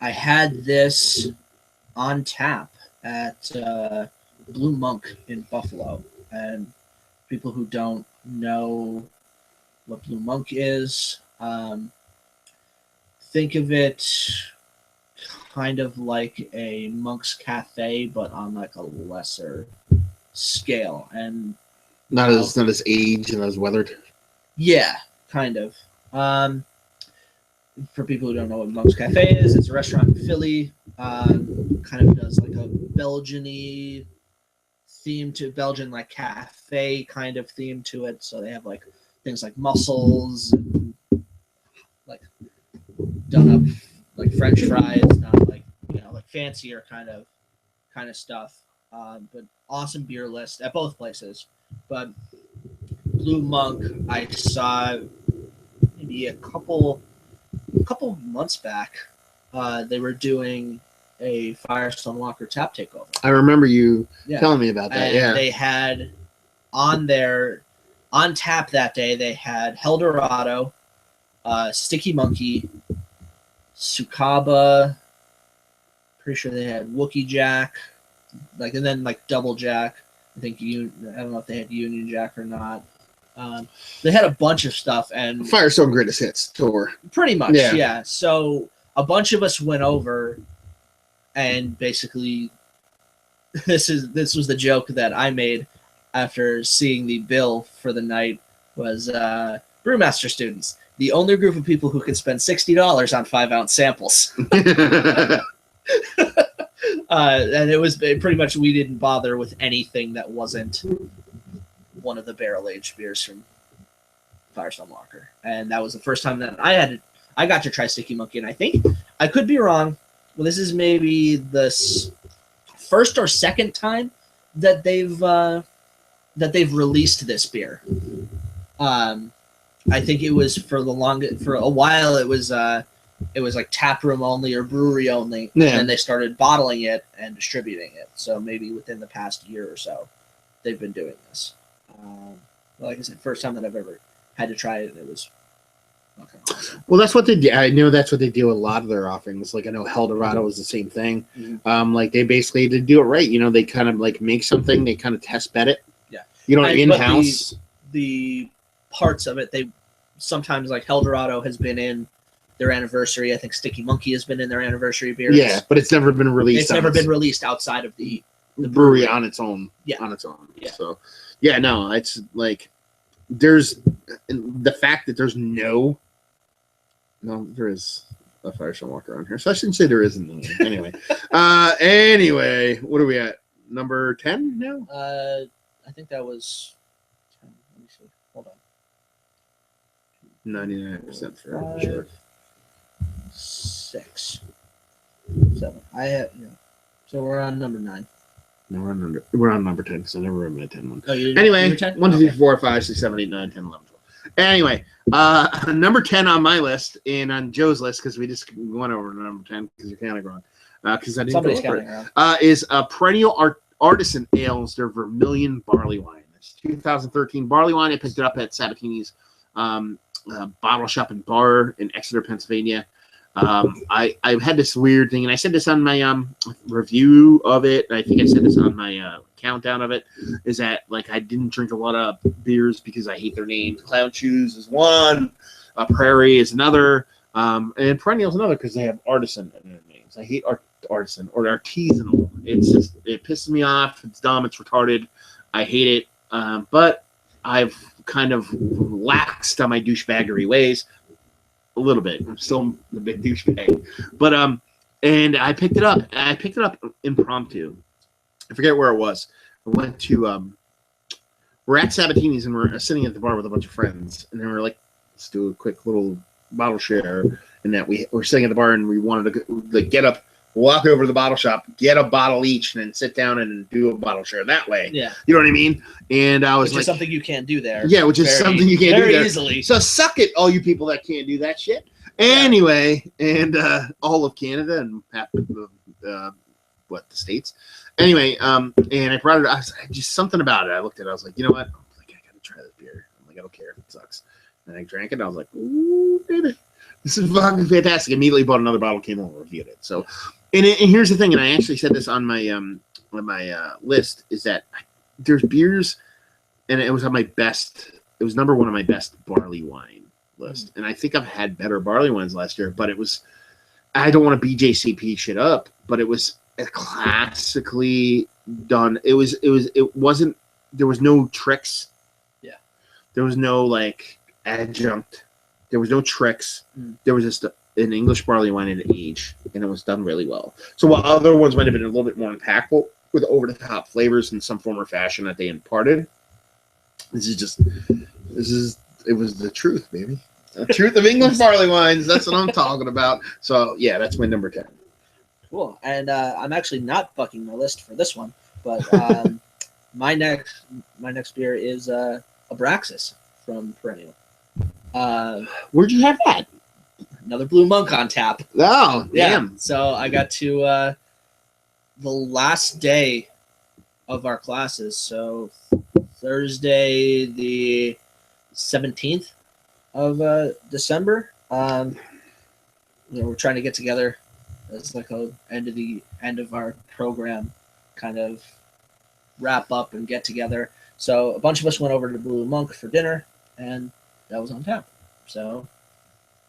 Speaker 2: I had this on tap at Blue Monk in Buffalo. And people who don't know what Blue Monk is, think of it kind of like a Monk's Cafe, but on like a lesser scale. And
Speaker 1: not as aged and as weathered.
Speaker 2: Yeah, kind of. For people who don't know what Monk's Cafe is, it's a restaurant in Philly. Kind of does like a Belgian-y theme to Belgian, like cafe kind of theme to it. So they have like things like mussels and like done up like French fries, not like like fancier kind of stuff. But awesome beer list at both places. But Blue Monk, I saw maybe a couple months back. They were doing a Firestone Walker tap takeover.
Speaker 1: I remember you telling me about that.
Speaker 2: And they had on tap that day. They had Eldorado, Sticky Monkey, Sukaba. Pretty sure they had Wookie Jack, and then Double Jack. I think I don't know if they had Union Jack or not. They had a bunch of stuff, and
Speaker 1: Firestone Greatest Hits tour.
Speaker 2: Pretty much, yeah. So a bunch of us went over, and basically, this was the joke that I made after seeing the bill for the night was Brewmaster students, the only group of people who can spend $60 on 5-ounce samples. And it was pretty much, we didn't bother with anything that wasn't one of the barrel-aged beers from Firestone Walker. And that was the first time that I got to try Sticky Monkey, and I think, I could be wrong, well, this is maybe the first or second time that they've released this beer. I think it was for a while it was like tap room only or brewery only, and they started bottling it and distributing it. So maybe within the past year or so, they've been doing this. Like I said, first time that I've ever had to try it, and it was fucking awesome.
Speaker 1: Well, that's what they do. I know that's what they do with a lot of their offerings. Like I know Eldorado is the same thing.
Speaker 2: Mhm.
Speaker 1: Like they basically to do it right. You know, they kind of like make something, they kind of test bed it.
Speaker 2: Yeah.
Speaker 1: You know,
Speaker 2: But
Speaker 1: in-house.
Speaker 2: the parts of it, they sometimes like Eldorado has been in their anniversary. I think Sticky Monkey has been in their anniversary beers.
Speaker 1: Yeah, but it's never been released.
Speaker 2: It's never been released outside of the
Speaker 1: brewery on its own.
Speaker 2: Yeah.
Speaker 1: On its own.
Speaker 2: Yeah.
Speaker 1: So, yeah, no, it's like there's the fact that there's no, there is a Firestone Walker on here, so I shouldn't say there isn't. Anyway, anyway, what are we at? Number 10 now?
Speaker 2: I think that was 10. Let me see. Hold on.
Speaker 1: 99% for
Speaker 2: 5,
Speaker 1: sure.
Speaker 2: 6, 7. I have So we're on number 9.
Speaker 1: No, we're on number 10 because I never remember my 10 one.
Speaker 2: Oh, you
Speaker 1: Anyway,
Speaker 2: 10?
Speaker 1: 1, 2, 3,
Speaker 2: Okay.
Speaker 1: 4, 5, 6, 7, 8, 9, 10, 11, 12. Anyway, number 10 on my list and on Joe's list, because we just went over to number 10 because you're counting wrong. Because I didn't
Speaker 2: Somebody's
Speaker 1: go over it.
Speaker 2: counting wrong.
Speaker 1: Is a perennial artisan ales, their Vermilion barley wine. It's 2013 barley wine. I picked it up at Sabatini's bottle shop and bar in Exeter, Pennsylvania. I had this weird thing, and I said this on my review of it. I think I said this on my countdown of it. Is that like I didn't drink a lot of beers because I hate their names. Cloud Shoes is one, Prairie is another, and Perennial is another because they have artisan in their names. I hate artisan or artisanal. It's just it pisses me off. It's dumb. It's retarded. I hate it. But I've kind of laxed on my douchebaggery ways. A little bit. I'm still a big douchebag. But and I picked it up. I picked it up impromptu. I forget where it was. I went to we're at Sabatini's and we're sitting at the bar with a bunch of friends, and they were like, let's do a quick little bottle share. And that we were sitting at the bar and we wanted to like get up, walk over to the bottle shop, get a bottle each, and then sit down and do a bottle share that way.
Speaker 2: Yeah.
Speaker 1: You know what I mean? And I was
Speaker 2: Which
Speaker 1: like,
Speaker 2: is something you can't do there.
Speaker 1: yeah, which is something you can't do
Speaker 2: very
Speaker 1: there.
Speaker 2: easily.
Speaker 1: So suck it, all you people that can't do that shit. Anyway, and all of Canada and half of the States. Anyway, and I brought it. I was just something about it. I looked at it. I was like, you know what? I'm like, I gotta try this beer. I'm like, I don't care if it sucks. And I drank it. And I was like, ooh, baby, this is fucking fantastic. Immediately bought another bottle, came home, and reviewed it. So, and here's the thing. And I actually said this on my list is that there's beers, and it was on my best. It was number one on my best barley wine list. And I think I've had better barley wines last year, but it was. I don't want to BJCP shit up, but it was classically done. It wasn't. There was no tricks.
Speaker 2: Yeah.
Speaker 1: There was no like adjunct. There was no tricks. There was just an English barley wine in age, and it was done really well. So while other ones might have been a little bit more impactful with over-the-top flavors in some form or fashion that they imparted, it was the truth, baby. The truth of English barley wines. That's what I'm talking about. So yeah, that's my number 10.
Speaker 2: Cool. And I'm actually not fucking my list for this one, but my next beer is Abraxas from Perennial.
Speaker 1: Where'd you have that?
Speaker 2: Another Blue Monk on tap.
Speaker 1: Oh,
Speaker 2: Yeah.
Speaker 1: damn.
Speaker 2: So I got to the last day of our classes. So Thursday, the 17th of December. We're trying to get together. It's like a end of our program kind of wrap up and get together. So a bunch of us went over to Blue Monk for dinner, and that was on tap. So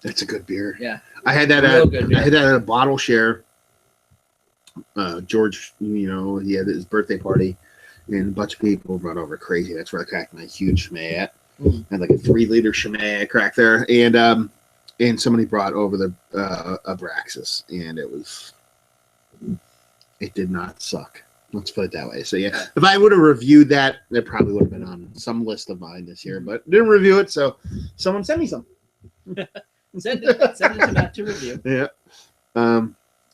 Speaker 1: That's a good beer.
Speaker 2: yeah,
Speaker 1: I had that
Speaker 2: Real good beer.
Speaker 1: I had that at a bottle share. George, he had his birthday party, and a bunch of people brought over crazy. That's where I cracked my huge Chimay at. I had like a 3-liter Chimay I cracked there, and somebody brought over the Abraxas, and it did not suck. Let's put it that way. So yeah, if I would have reviewed that, it probably would have been on some list of mine this year, but didn't review it. So someone send me some.
Speaker 2: send it to Matt to review.
Speaker 1: Yeah.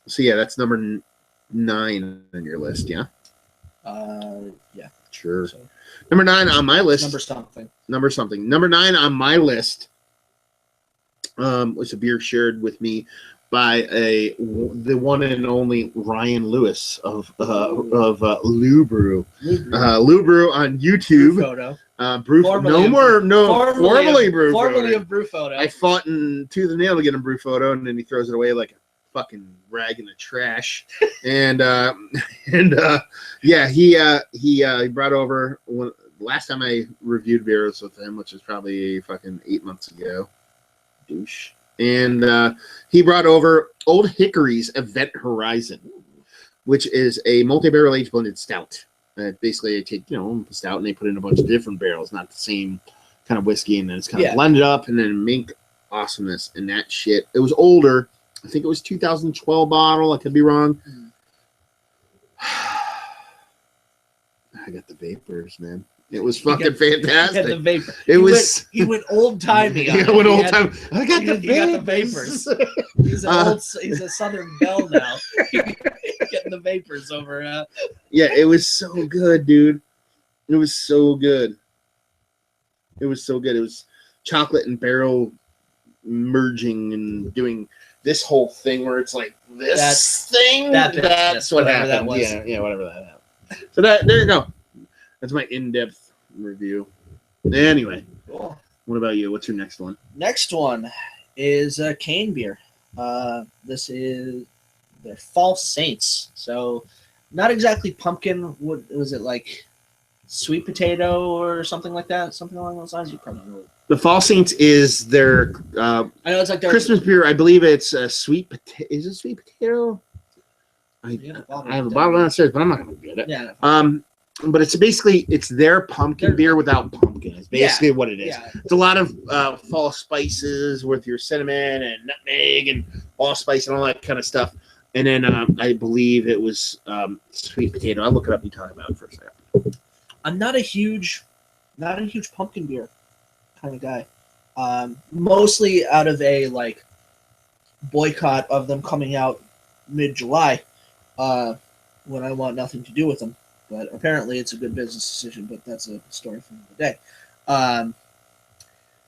Speaker 1: So yeah, that's number 9 on your list. Yeah.
Speaker 2: Yeah.
Speaker 1: Sure.
Speaker 2: So,
Speaker 1: Number 9 on my list.
Speaker 2: number something.
Speaker 1: Number 9 on my list was a beer shared with me by the one and only Ryan Lewis of Lou Brew. Lou Brew on YouTube.
Speaker 2: Photo.
Speaker 1: Formerly brew
Speaker 2: formerly
Speaker 1: photo.
Speaker 2: of brew photo.
Speaker 1: I fought tooth and nail to get him brew photo, and then he throws it away like a fucking rag in the trash. and yeah, he brought over last time I reviewed beers with him, which was probably fucking 8 months ago. Douche. And he brought over Old Hickory's Event Horizon, which is a multi-barrel aged blended stout. Basically, they take the stout and they put in a bunch of different barrels, not the same kind of whiskey, and then it's kind of blended up and then make awesomeness and that shit. It was older. I think it was 2012 bottle. I could be wrong. I got the vapors, man. It was fucking fantastic.
Speaker 2: The vapor.
Speaker 1: He
Speaker 2: went old timey.
Speaker 1: I got the
Speaker 2: vapors. He's a Southern Belle now. Getting the vapors over.
Speaker 1: Yeah, it was so good, dude. It was so good. It was chocolate and barrel merging and doing this whole thing where it's like this thing. That's what happened. That was. Yeah, whatever that happened. So there you go. That's my in-depth review. Anyway,
Speaker 2: cool.
Speaker 1: What about you? What's your next one?
Speaker 2: Next one is a cane beer. This is their False Saints. So not exactly pumpkin. What was it, like sweet potato or something like that? Something along those lines. You probably know.
Speaker 1: The False Saints is their
Speaker 2: I know it's like their
Speaker 1: Christmas beer. I believe it's a sweet potato. Is it sweet potato? I have a bottle downstairs, but I'm not going to get it.
Speaker 2: Yeah.
Speaker 1: But it's basically their pumpkin beer without pumpkin. It's basically what it is.
Speaker 2: Yeah.
Speaker 1: It's a lot of fall spices with your cinnamon and nutmeg and allspice and all that kind of stuff. And then I believe it was sweet potato. I'll look it up and talk about it for a second.
Speaker 2: I'm not a huge pumpkin beer kind of guy. Mostly out of a like boycott of them coming out mid-July when I want nothing to do with them. But apparently it's a good business decision, but that's a story for another day.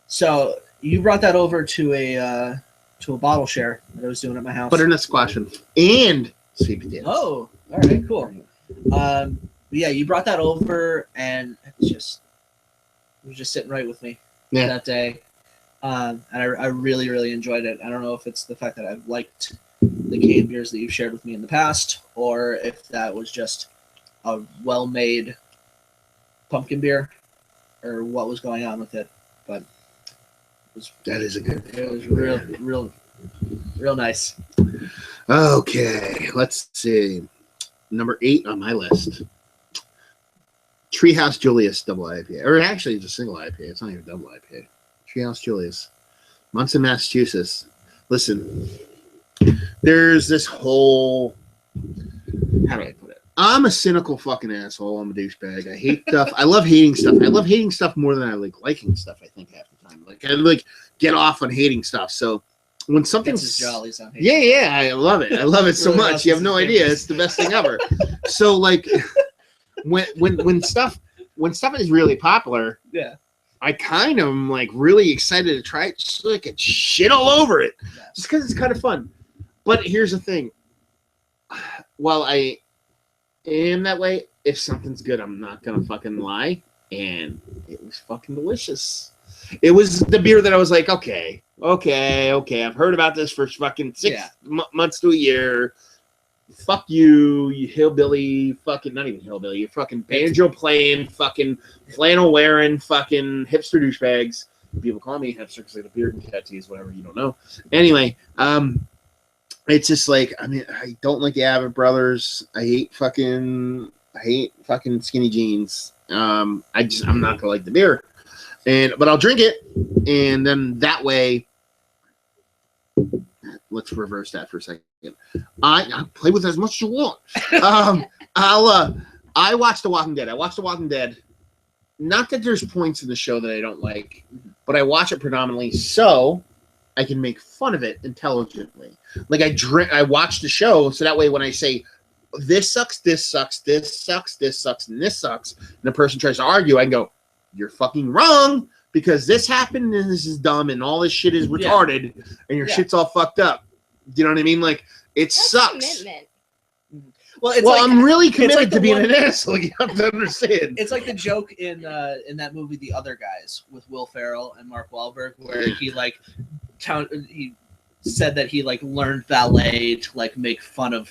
Speaker 2: So you brought that over to a bottle share that I was doing at my house.
Speaker 1: Butternut squash and sweet potatoes.
Speaker 2: Oh, all right, cool. Yeah, you brought that over, and it was just sitting right with me that day. And I really, really enjoyed it. I don't know if it's the fact that I've liked the canned beers that you've shared with me in the past, or if that was just a well-made pumpkin beer, or what was going on with it. But
Speaker 1: that is a good.
Speaker 2: It was real nice.
Speaker 1: Okay, let's see. Number 8 on my list. Treehouse Julius double IPA, or actually it's a single IPA. It's not even a double IPA. Treehouse Julius, Munson, Massachusetts. Listen, there's this whole. How do I put it? I'm a cynical fucking asshole. I'm a douchebag. I hate stuff. I love hating stuff. I love hating stuff more than I like liking stuff. I think half the time, like I get off on hating stuff. So when something's
Speaker 2: jollies on hating.
Speaker 1: Yeah, I love it. I love it so much. You have no idea. It's the best thing ever. So like when stuff is really popular, I kind of am like really excited to try it, just so I can shit all over it, just because it's kind of fun. But here's the thing: while I am that way, if something's good, I'm not gonna fucking lie, and it was fucking delicious. It was the beer that I was like, okay, I've heard about this for fucking 6 months to a year. Fuck you, you hillbilly, fucking, not even hillbilly, you fucking banjo playing, fucking flannel wearing, fucking hipster douchebags. People call me hipster because I have a beard and tattoos, whatever, you don't know. Anyway, it's just like, I mean, I don't like the Abbott Brothers. I hate fucking skinny jeans. I'm not gonna like the beer, but I'll drink it, and then that way. Let's reverse that for a second. I play with it as much as you want. I watched The Walking Dead. Not that there's points in the show that I don't like, but I watch it predominantly so I can make fun of it intelligently. Like I watch the show so that way when I say this sucks, this sucks, this sucks, this sucks, and this sucks, and the person tries to argue, I can go, you're fucking wrong because this happened and this is dumb and all this shit is retarded and your shit's all fucked up. Do you know what I mean? Like it sucks.
Speaker 3: Commitment.
Speaker 2: Well, it's
Speaker 1: Well,
Speaker 2: like,
Speaker 1: I'm really committed
Speaker 2: like
Speaker 1: to
Speaker 2: the
Speaker 1: being
Speaker 2: one-
Speaker 1: an asshole. You have to understand.
Speaker 2: it's like the joke in that movie, The Other Guys, with Will Ferrell and Mark Wahlberg, where he said that he like learned ballet to like make fun of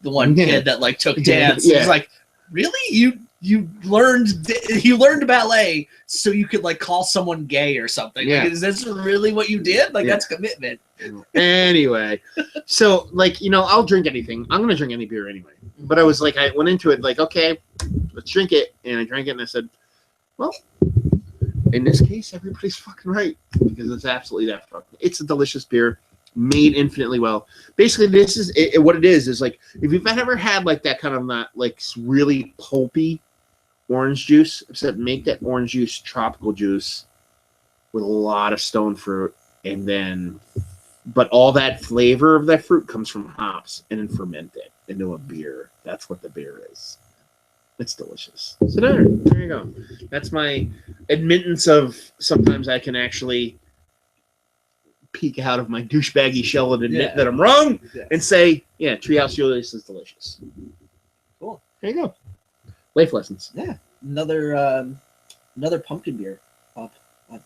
Speaker 2: the one kid that like took dance.
Speaker 1: Yeah.
Speaker 2: He's like, really? You learned ballet so you could like call someone gay or something?
Speaker 1: Yeah.
Speaker 2: Like, is this really what you did? Like,
Speaker 1: Yeah.
Speaker 2: that's commitment.
Speaker 1: Anyway, so like, I'll drink anything. I'm gonna drink any beer anyway. But I was like, I went into it like, okay, let's drink it, and I drank it, and I said, well, in this case, everybody's fucking right, because it's absolutely that fucking. It's a delicious beer, made infinitely well. Basically, this is what it is like, if you've ever had like that kind of not like really pulpy orange juice, except make that orange juice tropical juice with a lot of stone fruit, and then but all that flavor of that fruit comes from hops, and then ferment it into a beer. That's what the beer is. It's delicious. So there you go. That's my admittance of sometimes I can actually peek out of my douchebaggy shell and admit that I'm wrong and say, yeah, Treehouse Julius is delicious.
Speaker 2: Cool.
Speaker 1: There you go. Life lessons.
Speaker 2: Yeah. Another pumpkin beer up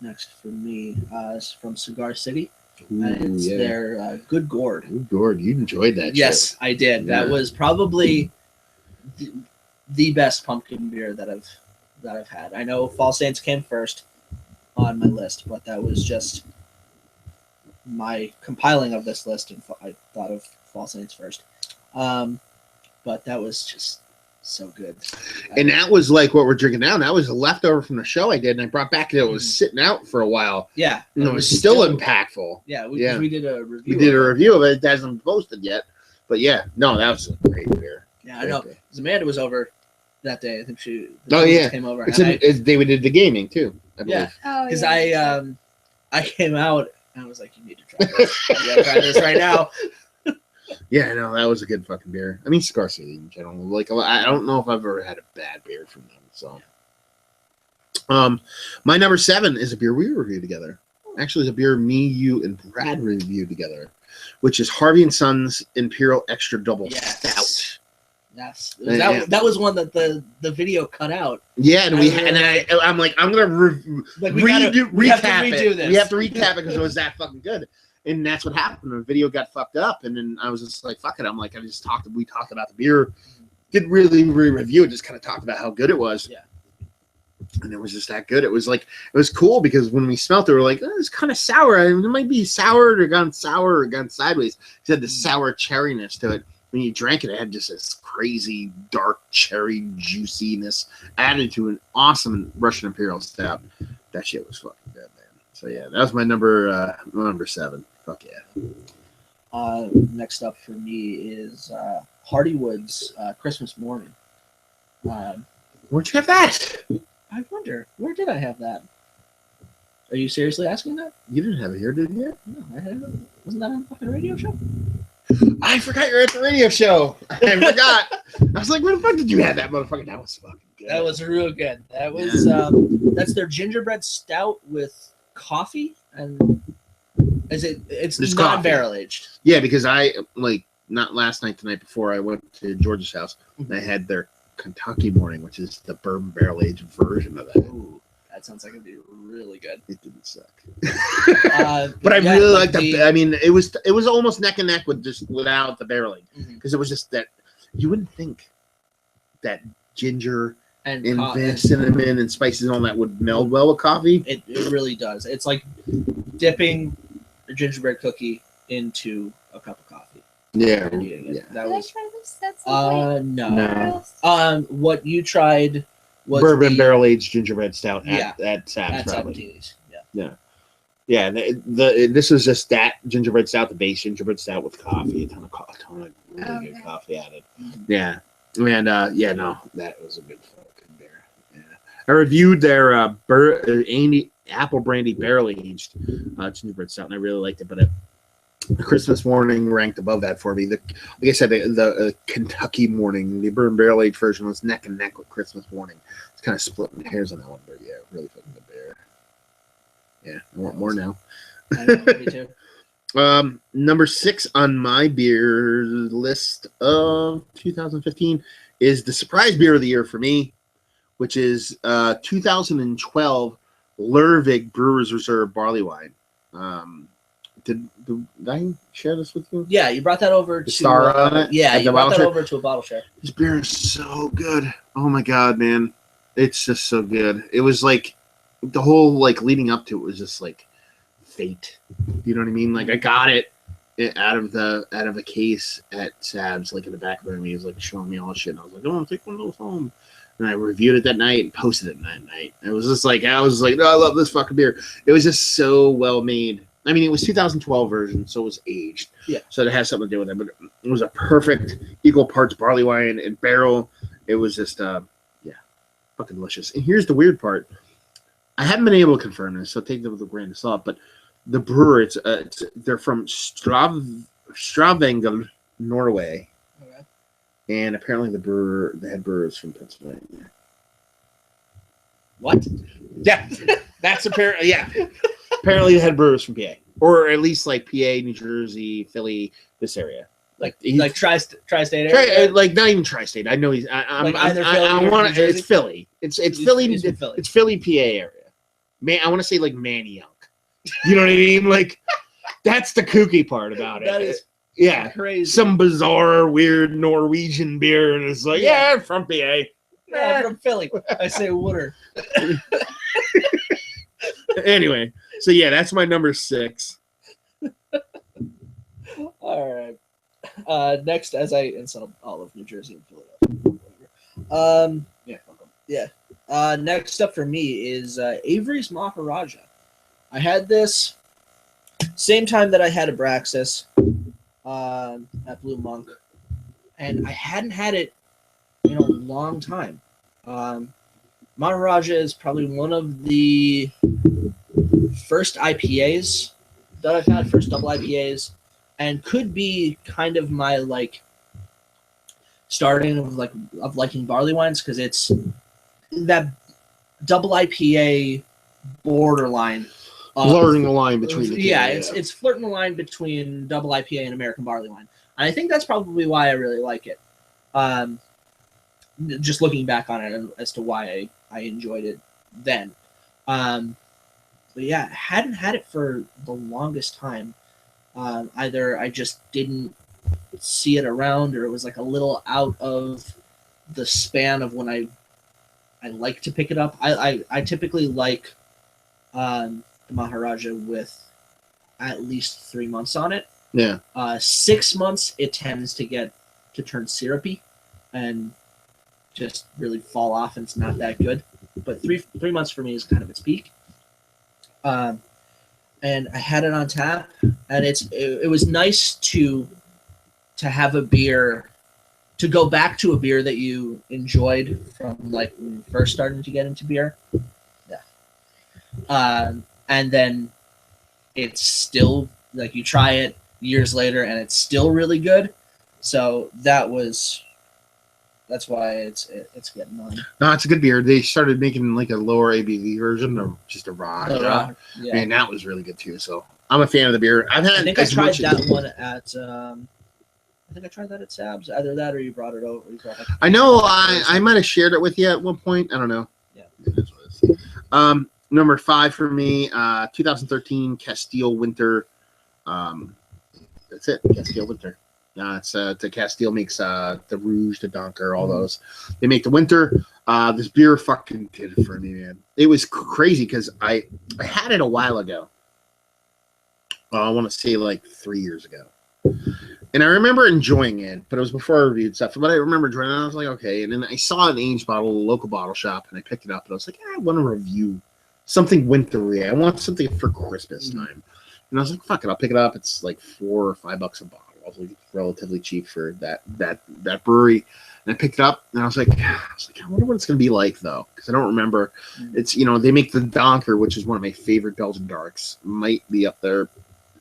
Speaker 2: next for me is from Cigar City. And it's their Good Gourd.
Speaker 1: Good Gourd. You enjoyed that.
Speaker 2: Yes,
Speaker 1: shit.
Speaker 2: I did.
Speaker 1: Yeah.
Speaker 2: That was probably the best pumpkin beer that I've had. I know Fall Saints came first on my list, but that was just my compiling of this list, and I thought of Fall Saints first. But that was just so good.
Speaker 1: And that was like what we're drinking now. That was a leftover from the show I did, and I brought back, and it was sitting out for a while.
Speaker 2: Yeah.
Speaker 1: And it was still impactful.
Speaker 2: Yeah, we did a review.
Speaker 1: We did a review of it. It hasn't posted yet. But yeah, no, that was a great beer.
Speaker 2: Yeah, I know. Because Amanda was over that day. I think she came over.
Speaker 1: They did the gaming too, I believe.
Speaker 2: Yeah.
Speaker 3: Oh,
Speaker 2: Because
Speaker 3: yeah.
Speaker 2: I came out and I was like, you need to try this. You gotta try this right now.
Speaker 1: Yeah, no, that was a good fucking beer. I mean, Cigar City in general. Like, I don't know if I've ever had a bad beer from them. So, my number 7 is a beer we reviewed together. Actually, it's a beer me, you, and Brad reviewed together, which is Harvey and Sons Imperial Extra Double Stout.
Speaker 2: Yes, that was one that the video cut out.
Speaker 1: Yeah, and I'm like, I'm gonna recap it.
Speaker 2: This.
Speaker 1: We have to recap it because it was that fucking good. And that's what happened. The video got fucked up, and then I was just like, "Fuck it." I'm like, we talked about the beer, didn't really review it, just kind of talked about how good it was.
Speaker 2: Yeah.
Speaker 1: And it was just that good. It was cool because when we smelt it, we were like, it's kind of sour. It might be soured or gone sour or gone sideways. It had this sour cherryness to it. When you drank it, it had just this crazy dark cherry juiciness added to an awesome Russian Imperial Stout. That shit was fucking good, man. So yeah, that was my number 7. Fuck yeah.
Speaker 2: Next up for me is Hardywood's Christmas Morning.
Speaker 1: Where'd you have that?
Speaker 2: I wonder, where did I have that? Are you seriously asking that?
Speaker 1: You didn't have it here, did you?
Speaker 2: No, I haven't. Wasn't that on the fucking radio show?
Speaker 1: I forgot you're at the radio show. I forgot. I was like, where the fuck did you have that motherfucker? That was fucking good.
Speaker 2: That was real good. That was that's their gingerbread stout with coffee, and it's not barrel aged.
Speaker 1: Yeah, because I not last night, the night before, I went to George's house and I had their Kentucky Morning, which is the bourbon barrel aged version of that.
Speaker 2: Ooh, that sounds like it'd be really good.
Speaker 1: It didn't suck.
Speaker 2: But
Speaker 1: I really liked the. I mean, it was almost neck and neck with just without the barreling, because it was just that you wouldn't think that ginger and cinnamon and spices and all that would meld well with coffee.
Speaker 2: It really does. It's like dipping a gingerbread cookie into a cup of coffee.
Speaker 1: Yeah,
Speaker 2: And eating it.
Speaker 1: yeah.
Speaker 2: That
Speaker 3: Did I
Speaker 2: was
Speaker 3: try this? That's
Speaker 2: no. What you tried was
Speaker 1: bourbon barrel aged gingerbread stout at
Speaker 2: at
Speaker 1: Sam's probably.
Speaker 2: Sabatini's.
Speaker 1: Yeah, this was just that gingerbread stout, the base gingerbread stout with coffee, a ton of really good coffee added. Yeah, and no, that was a good fucking beer. Yeah, I reviewed their apple brandy barrel aged gingerbread stout, and I really liked it. But the Christmas Morning ranked above that for me. Like I said, the Kentucky Morning, the bourbon barrel aged version was neck and neck with Christmas Morning. It's kind of splitting hairs on that one, but yeah, really fucking good beer. Yeah, I want more now.
Speaker 2: I know, me too.
Speaker 1: Number 6 on my beer list of 2015 is the surprise beer of the year for me, which is 2012 Lervig Brewers Reserve Barley Wine. Did I share this with you?
Speaker 2: Yeah, you brought that over
Speaker 1: The
Speaker 2: to
Speaker 1: star on it?
Speaker 2: Yeah,
Speaker 1: At
Speaker 2: you
Speaker 1: the
Speaker 2: brought that
Speaker 1: bottle
Speaker 2: over to a bottle share.
Speaker 1: This beer is so good. Oh my god, man. It's just so good. It was like the whole like leading up to it was just like fate. You know what I mean? Like I got it out of the case at Sab's, like in the back room. He was like showing me all the shit, and I was like, "Oh, take one of those home." And I reviewed it that night and posted it that night. It was just like I was like, "Oh, I love this fucking beer." It was just so well made. I mean, it was 2012 version, so it was aged.
Speaker 2: Yeah.
Speaker 1: So it has something to do with it, but it was a perfect equal parts barley wine and barrel. It was just, fucking delicious. And here's the weird part. I haven't been able to confirm this, so take it with a grain of salt. But the brewer, they're from Stavanger, Norway,
Speaker 2: Okay.
Speaker 1: and apparently the head brewer is from Pennsylvania.
Speaker 2: What?
Speaker 1: Yeah, that's apparently Apparently the head brewer is from PA, or at least like PA, New Jersey, Philly, this area.
Speaker 2: Like tri-state area?
Speaker 1: Like not even tri-state. I know he's. I want to. It's Philly. It's Philly.
Speaker 2: He's from Philly.
Speaker 1: It's Philly, PA area. Man, I want to say like Manayunk. You know what I mean? Like that's the kooky part about it.
Speaker 2: That is
Speaker 1: crazy. Some bizarre, weird Norwegian beer, and it's like, I'm from PA.
Speaker 2: Yeah, I'm from Philly. I say water.
Speaker 1: Anyway, so yeah, that's my number 6.
Speaker 2: All right. Next, instead of all of New Jersey and Philadelphia. Next up for me is Avery's Maharaja. I had this same time that I had Abraxas at Blue Monk, and I hadn't had it in a long time. Maharaja is probably one of the first IPAs that I've had, first double IPAs, and could be kind of my like starting of liking barley wines, because it's that double IPA borderline.
Speaker 1: Flirting the line between the two.
Speaker 2: It's flirting the line between double IPA and American barley wine. And I think that's probably why I really like it. Just looking back on it as to why I enjoyed it then. But yeah, hadn't had it for the longest time. Either I just didn't see it around, or it was like a little out of the span of when I like to pick it up. I typically like the Maharaja with at least 3 months on it.
Speaker 1: Yeah.
Speaker 2: 6 months it tends to turn syrupy and just really fall off, and it's not that good. But 3 months for me is kind of its peak. And I had it on tap, and it was nice to have a beer, to go back to a beer that you enjoyed from like when you first started to get into beer. Yeah. And then it's still like you try it years later and it's still really good. So that's why it's getting on.
Speaker 1: No, it's a good beer. They started making like a lower ABV version of just a raw.
Speaker 2: Yeah.
Speaker 1: And that was really good too. So I'm a fan of the beer. I
Speaker 2: think I tried that one at I think I tried that at Sab's. Either that or you brought it over.
Speaker 1: I know I might have shared it with you at one point. I don't know.
Speaker 2: Yeah.
Speaker 1: That's what it is. Number 5 for me, 2013 Castile Winter. That's it, Castile Winter. It's the Castile makes the Rouge, the Donker, all those. They make the Winter. This beer fucking did it for me, man. It was crazy because I had it a while ago. I want to say like 3 years ago. And I remember enjoying it, but it was before I reviewed stuff. But I remember enjoying it. I was like, okay. And then I saw an aged bottle, a local bottle shop, and I picked it up. And I was like, I want to review something wintry. I want something for Christmas time. And I was like, fuck it, I'll pick it up. It's like $4 or $5 a bottle. I was like, relatively cheap for that brewery. And I picked it up, and I was like, I wonder what it's going to be like, though, because I don't remember. It's, they make the Donker, which is one of my favorite Belgian darks. Might be up there,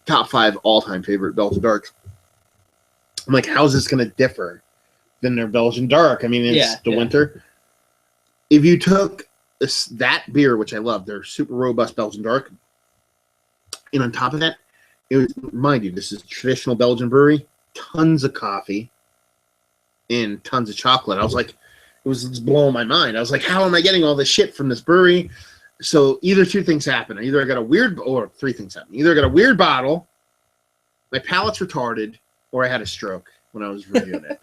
Speaker 1: top 5 all-time favorite Belgian darks. I'm like, how's this going to differ than their Belgian dark? I mean, it's winter. If you took that beer, which I love, their super robust Belgian dark, and on top of that, It was, mind you, this is a traditional Belgian brewery. Tons of coffee and tons of chocolate. I was like, it was just blowing my mind. I was like, how am I getting all this shit from this brewery? So either two things happen. Either I got a weird, or three things happen. Either I got a weird bottle, my palate's retarded, or I had a stroke when I was reviewing it.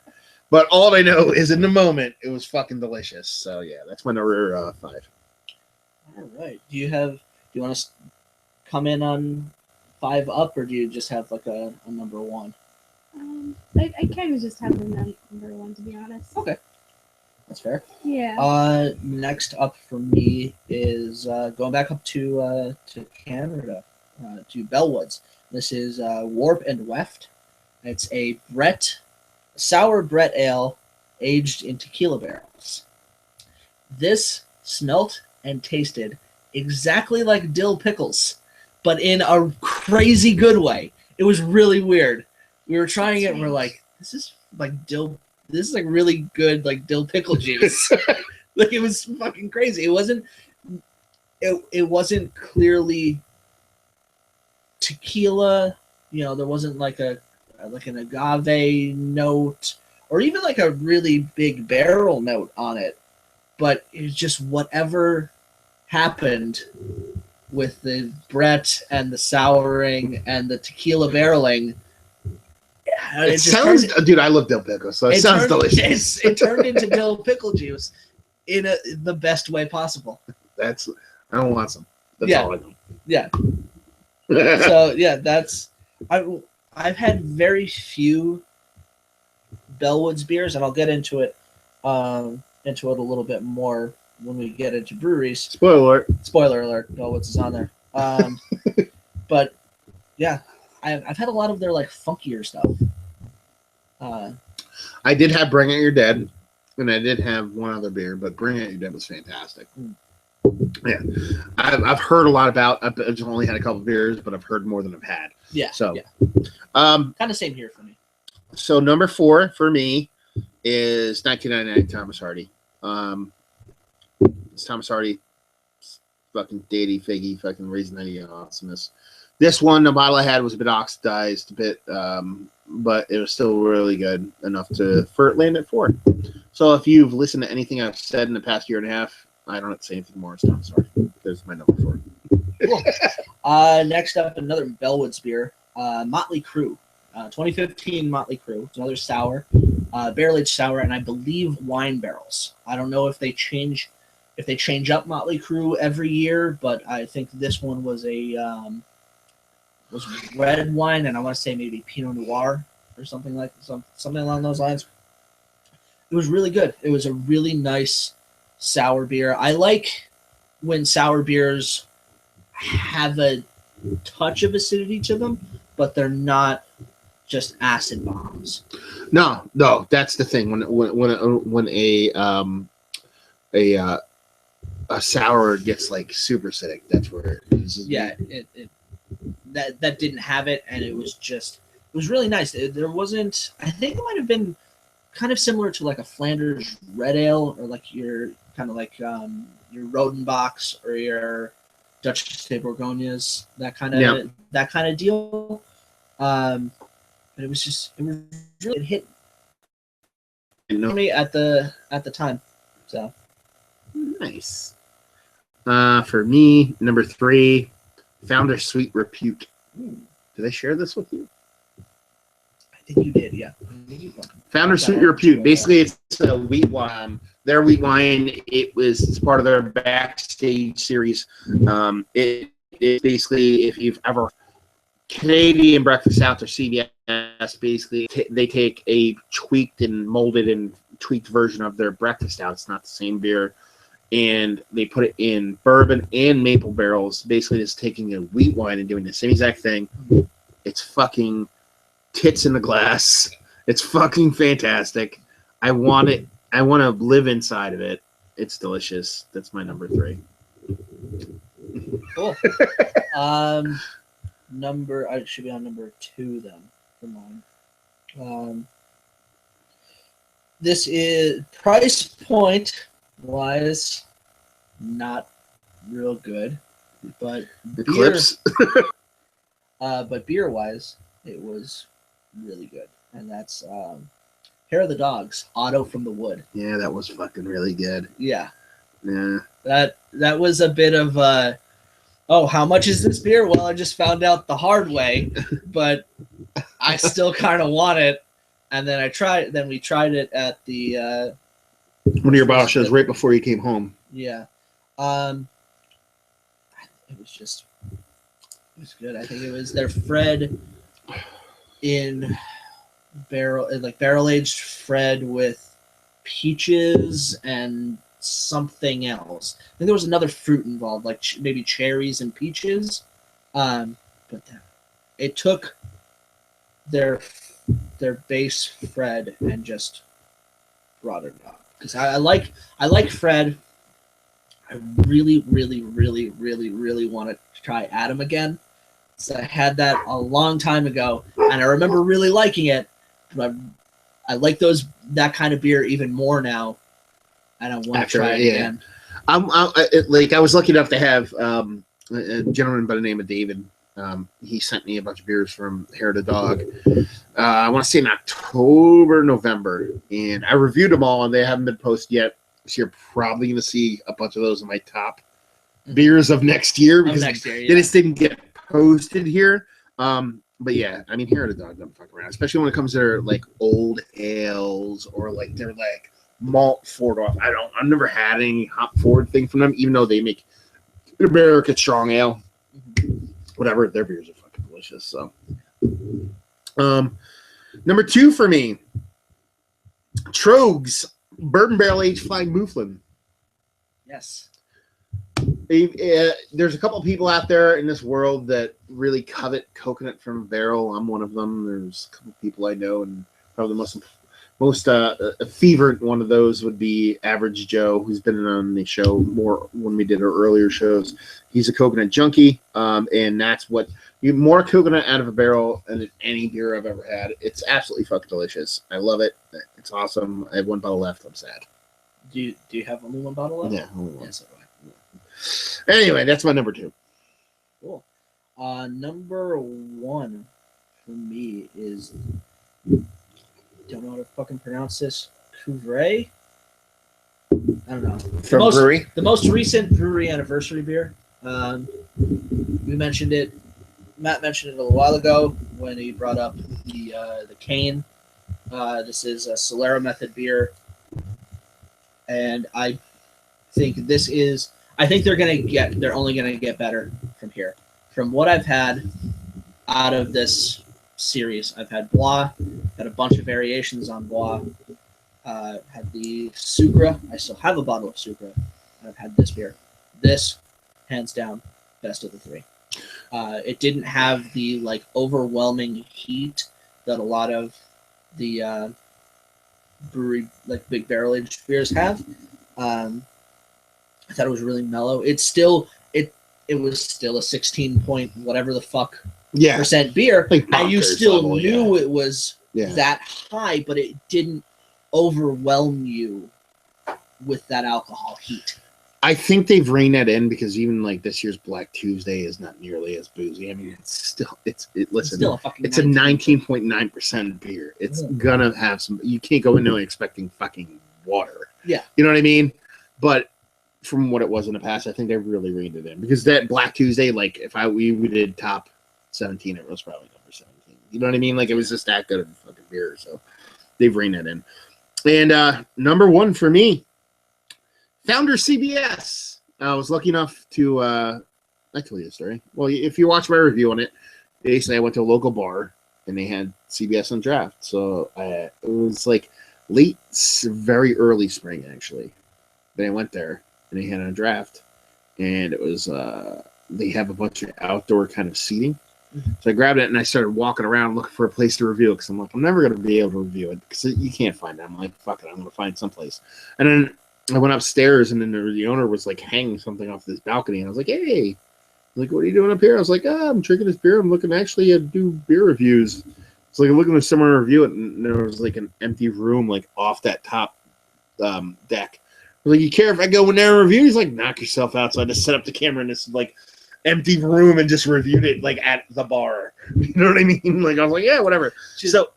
Speaker 1: But all I know is in the moment, it was fucking delicious. So yeah, that's my number 5.
Speaker 2: All right. Do you want to come in on 5 up, or do you just have like a number 1?
Speaker 3: I kind of just have the number 1, to be honest.
Speaker 2: Okay. That's fair.
Speaker 3: Yeah.
Speaker 2: Next up for me is going back up to Canada, to Bellwoods. This is Warp and Weft. It's a sour Brett ale aged in tequila barrels. This smelt and tasted exactly like dill pickles, but in a crazy good way. It was really weird. We were trying it and we're like, this is like dill. This is like really good, like dill pickle juice. Like, it was fucking crazy. It wasn't clearly tequila. You know, there wasn't like an agave note or even like a really big barrel note on it. But it's just whatever happened with the Brett and the souring and the tequila barreling.
Speaker 1: It sounds, dude, I love dill pickle, so it sounds delicious.
Speaker 2: It turned into dill pickle juice in the best way possible.
Speaker 1: I don't want some. That's all I know.
Speaker 2: Yeah. So yeah, I've had very few Bellwoods beers, and I'll get into it a little bit more when we get into breweries.
Speaker 1: Spoiler
Speaker 2: alert! Bellwoods is on there. But yeah, I've had a lot of their like funkier stuff.
Speaker 1: I did have Bring Out Your Dead, and I did have one other beer, but Bring Out Your Dead was fantastic. Yeah, I've heard a lot about. I've only had a couple of beers, but I've heard more than I've had.
Speaker 2: Yeah.
Speaker 1: So,
Speaker 2: yeah. Kind of same here for me.
Speaker 1: So number 4 for me is 1999 Thomas Hardy. It's Thomas Hardy, fucking deity figgy, fucking raisin awesomeness. This one, the bottle I had was a bit oxidized, but it was still really good enough for it land at 4. So if you've listened to anything I've said in the past year and a half, I don't have to say anything more. It's Thomas Hardy. There's my number 4.
Speaker 2: Cool. Next up, another Bellwoods beer, Motley Crue, 2015 Motley Crue. It's another sour, barrel aged sour, and I believe wine barrels. I don't know if they change up Motley Crue every year, but I think this one was was red wine, and I want to say maybe Pinot Noir or something along those lines. It was really good. It was a really nice sour beer. I like when sour beers have a touch of acidity to them, but they're not just acid bombs.
Speaker 1: No, that's the thing. When a sour gets like super acidic, that's where it is.
Speaker 2: Yeah, that didn't have it, and it was really nice. There wasn't. I think it might have been kind of similar to like a Flanders red ale, or like your kind of like your Rodenbachs or your Dutch de Bourgognes, that kind of deal. But it was really, it hit me at the time. So
Speaker 1: nice. For me, number 3, Founder Sweet Repute. Did I share this with you?
Speaker 2: I think you did, yeah.
Speaker 1: Founder Sweet Repute. Basically, it's a wheat wine. Their wheat wine. It's part of their backstage series. It basically, if you've ever Canadian breakfast stouts or CBS, basically they take a tweaked and molded and tweaked version of their breakfast stout. It's not the same beer, and they put it in bourbon and maple barrels. Basically, just taking a wheat wine and doing the same exact thing. It's fucking tits in the glass. It's fucking fantastic. I want it. I want to live inside of it. It's delicious. That's my number 3.
Speaker 2: Cool. I should be on number 2 then for mine. This is price point wise not real good, but
Speaker 1: Eclipse.
Speaker 2: But beer-wise, it was really good. And that's Hair of the Dogs, Auto from the Wood.
Speaker 1: Yeah, that was fucking really good.
Speaker 2: Yeah.
Speaker 1: Yeah.
Speaker 2: That was a bit of oh, how much is this beer? Well, I just found out the hard way, but I still kind of want it. And then we tried it at the
Speaker 1: one of your bottle shows right before you came home.
Speaker 2: Yeah. It was good. I think it was their Fred in barrel aged Fred with peaches and something else. I think there was another fruit involved, like maybe cherries and peaches. But it took their base Fred and just brought it up. Because I like Fred. I really, really, really, really, really want to try Adam again. So I had that a long time ago, and I remember really liking it. But I like that kind of beer even more now, and I want to try it again.
Speaker 1: I was lucky enough to have a gentleman by the name of David. He sent me a bunch of beers from Hair of the Dog. I want to say in October, November, and I reviewed them all, and they haven't been posted yet. So you're probably going to see a bunch of those in my top beers of next year because they just didn't get posted here. But yeah, I mean, Hair of the Dog doesn't fuck around, especially when it comes to their like old ales or like their like malt forward off. I've never had any hop forward thing from them, even though they make American strong ale. Whatever, their beers are fucking delicious. So, number 2 for me, Trogs Bourbon Barrel Aged Flying Mouflon.
Speaker 2: Yes.
Speaker 1: There's a couple of people out there in this world that really covet coconut from a barrel. I'm one of them. There's a couple of people I know, and probably the most favorite one of those would be Average Joe, who's been on the show more when we did our earlier shows. He's a coconut junkie, and that's what more coconut out of a barrel than any beer I've ever had. It's absolutely fucking delicious. I love it. It's awesome. I have one bottle left. I'm sad.
Speaker 2: Do you have only one bottle left?
Speaker 1: Yeah, only one.
Speaker 2: Yes,
Speaker 1: Anyway, that's my number 2.
Speaker 2: Cool. Number 1 for me is, don't know how to fucking pronounce this, Couvray? I don't know.
Speaker 1: From brewery?
Speaker 2: The most recent brewery anniversary beer. We mentioned it. Matt mentioned it a little while ago when he brought up the cane. This is a Solera method beer, and I think they're only gonna get better from here. From what I've had out of this series, I've had Bois, had a bunch of variations on Bois, had the Sucre. I still have a bottle of Sucre, and I've had this beer. This, hands down, best of the 3. It didn't have the like overwhelming heat that a lot of the brewery like big barrel aged beers have. I thought it was really mellow. It was still a 16 point whatever the fuck percent beer, and you still knew it was that high, but it didn't overwhelm you with that alcohol heat.
Speaker 1: I think they've reined that in because even like this year's Black Tuesday is not nearly as boozy. I mean, it's still a 19.9% beer. It's gonna have some. You can't go into it expecting fucking water.
Speaker 2: Yeah,
Speaker 1: you know what I mean. But from what it was in the past, I think they really reined it in because that Black Tuesday, like if we did top 17, it was probably number 17. You know what I mean? Like it was just that good of a fucking beer. So they've reined it in. And number 1 for me, Founder CBS. I was lucky enough to I tell you the story. Well, if you watch my review on it, basically I went to a local bar and they had CBS on draft. So it was like late, very early spring actually. But I went there and they had a draft, and it was they have a bunch of outdoor kind of seating. So I grabbed it and I started walking around looking for a place to review it because I'm like, I'm never going to be able to review it because you can't find it. I'm like, fuck it, I'm going to find someplace. And then I went upstairs and then the owner was like hanging something off this balcony. And I was like, hey, like, what are you doing up here? I was like, I'm drinking this beer. I'm looking actually to do beer reviews. It's like I'm looking for someone to review it, and there was like an empty room like off that top deck. I was like, you care if I go in there and review? He's like, knock yourself out. So I just set up the camera and this like empty room and just reviewed it like at the bar. You know what I mean? Like I was like, yeah, whatever. So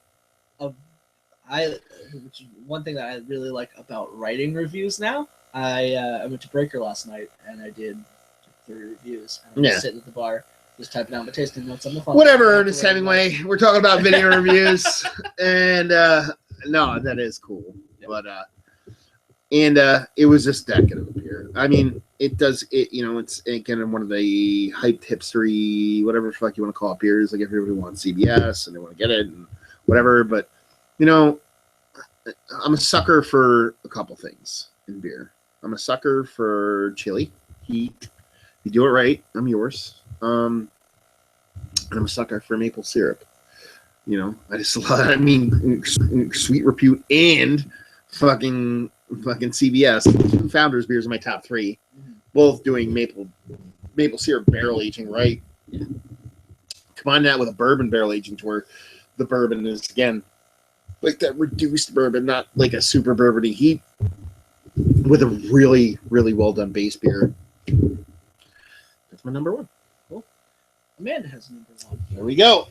Speaker 2: which is one thing that I really like about writing reviews now. I went to Breaker last night and I did 3 reviews. And I was sitting at the bar, just typing out my tasting notes on the phone.
Speaker 1: Whatever, Ernest Hemingway. We're talking about video reviews, and no, that is cool. Yep. But it was just decadent of beer. I mean, it does it. You know, it's again one of the hyped hipstery, whatever the fuck you want to call it, beers. Like everybody wants CBS and they want to get it and whatever. But you know, I'm a sucker for a couple things in beer. I'm a sucker for chili, heat. If you do it right, I'm yours. And I'm a sucker for maple syrup. You know, I just love. I mean, Sweet Repute and fucking CBS. Founders beers are my top 3, both doing maple syrup barrel aging right. Yeah. Combine that with a bourbon barrel aging, to where the bourbon is again like that reduced bourbon, not like a super bourbony heat, with a really, really well done base beer. That's my number 1.
Speaker 2: Cool. Amanda has number 1.
Speaker 1: There we go.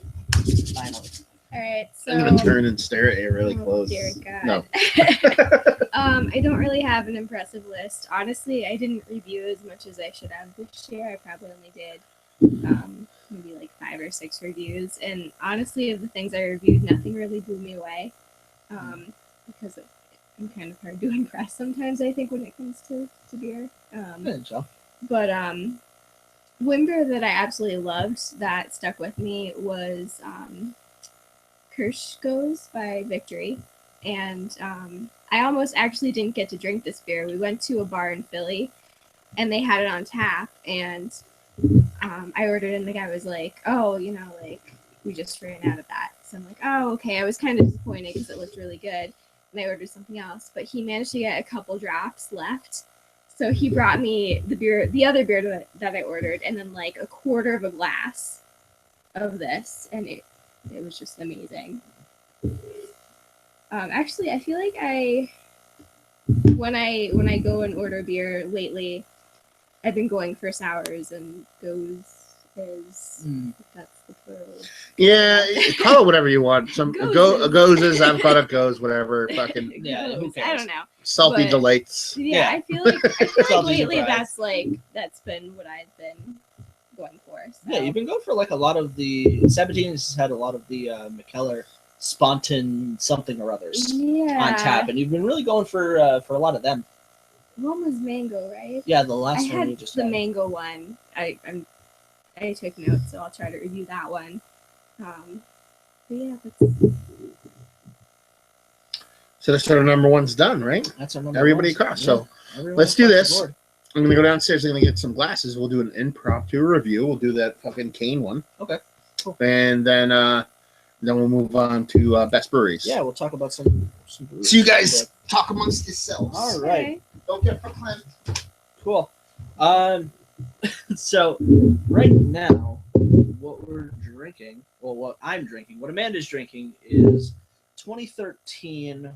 Speaker 2: Finally.
Speaker 3: All right, so
Speaker 1: I'm gonna turn and stare at you really close.
Speaker 3: Dear God.
Speaker 1: No.
Speaker 3: I don't really have an impressive list. Honestly, I didn't review as much as I should have this year. I probably only did maybe like 5 or 6 reviews. And honestly, of the things I reviewed, nothing really blew me away. Because I'm kind of hard to impress sometimes, I think, when it comes to beer. But one beer that I absolutely loved that stuck with me was Kirschgoes by Victory. And I almost actually didn't get to drink this beer. We went to a bar in Philly and they had it on tap, and I ordered it and the guy was like, oh, you know, like we just ran out of that. So I'm like, oh, okay. I was kind of disappointed because it looked really good. And I ordered something else, but he managed to get a couple drops left. So he brought me the other beer that I ordered, and then like a quarter of a glass of this, and it was just amazing. Actually, I feel like when I go and order beer lately, I've been going for sours and goes. That's the plural.
Speaker 1: Yeah, call it whatever you want. Gozes, avocado goes, whatever. Fucking
Speaker 2: yeah, who cares?
Speaker 3: I don't know.
Speaker 1: Salty delights.
Speaker 3: Yeah, I feel like lately that's been what I've been going for. So.
Speaker 2: Yeah, you've been going for like a lot of the 17 has had a lot of the McKellar Spontan something or others on tap, and you've been really going for a lot of them.
Speaker 3: One was mango, right?
Speaker 2: Yeah, the last one you
Speaker 3: just had. The mango one. I took notes, so I'll try to review that one. But yeah,
Speaker 1: so that's our number 1's done, right?
Speaker 2: That's our number.
Speaker 1: Everybody across. Yeah. So let's do this. I'm gonna go downstairs. I'm gonna get some glasses. We'll do an impromptu review. We'll do that fucking cane one.
Speaker 2: Okay. Cool.
Speaker 1: And then we'll move on to best breweries.
Speaker 2: Yeah, we'll talk about some breweries.
Speaker 1: So you guys talk amongst yourselves.
Speaker 2: All right.
Speaker 3: Okay.
Speaker 1: Don't get Brooklyn.
Speaker 2: Cool. So right now, what we're drinking, well, what I'm drinking, what Amanda's drinking is 2013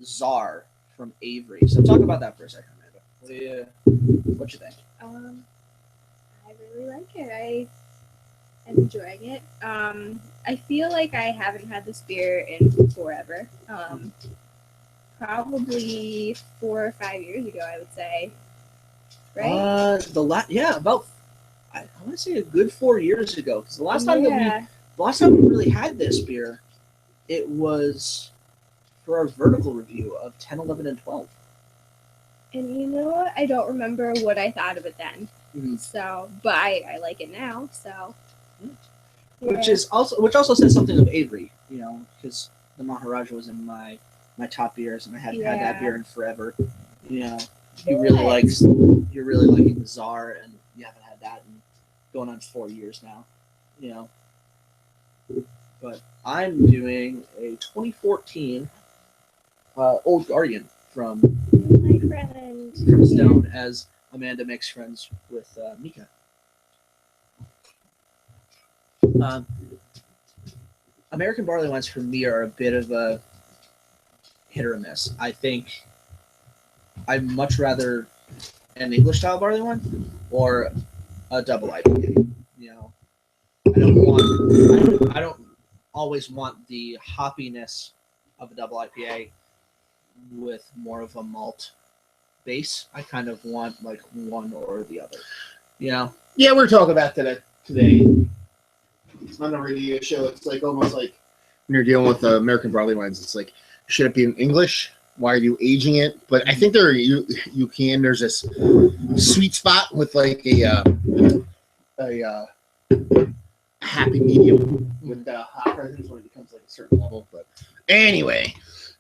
Speaker 2: Czar from Avery. So talk about that for a second, Amanda. What you think?
Speaker 3: I really like it. I'm enjoying it. I feel like I haven't had this beer in forever. Probably 4 or 5 years ago, I would say. Right?
Speaker 2: About I want to say a good 4 years ago. Because the last time we really had this beer, it was for our vertical review of 10, 11, and 12.
Speaker 3: And you know what? I don't remember what I thought of it then.
Speaker 2: Mm-hmm.
Speaker 3: So, but I like it now. So,
Speaker 2: which also says something of Avery, you know, because the Maharaja was in my top beers, and I hadn't had that beer in forever. You know, you're really liking the Czar, and you haven't had that in going on 4 years now. You know, but I'm doing a 2014 Old Guardian from Stone, as Amanda makes friends with Mika. American barley wines for me are a bit of a hit or miss. I think I'd much rather an English style barley wine or a double IPA. You know, I don't always want the hoppiness of a double IPA with more of a malt base. I kind of want like one or the other. You know?
Speaker 1: Yeah, we're talking about that today on the radio show. It's like almost like when you're dealing with American barley wines. It's like, should it be in English? Why are you aging it? But I think there's this sweet spot with like a happy medium with hot presence when it becomes like a certain level. But anyway,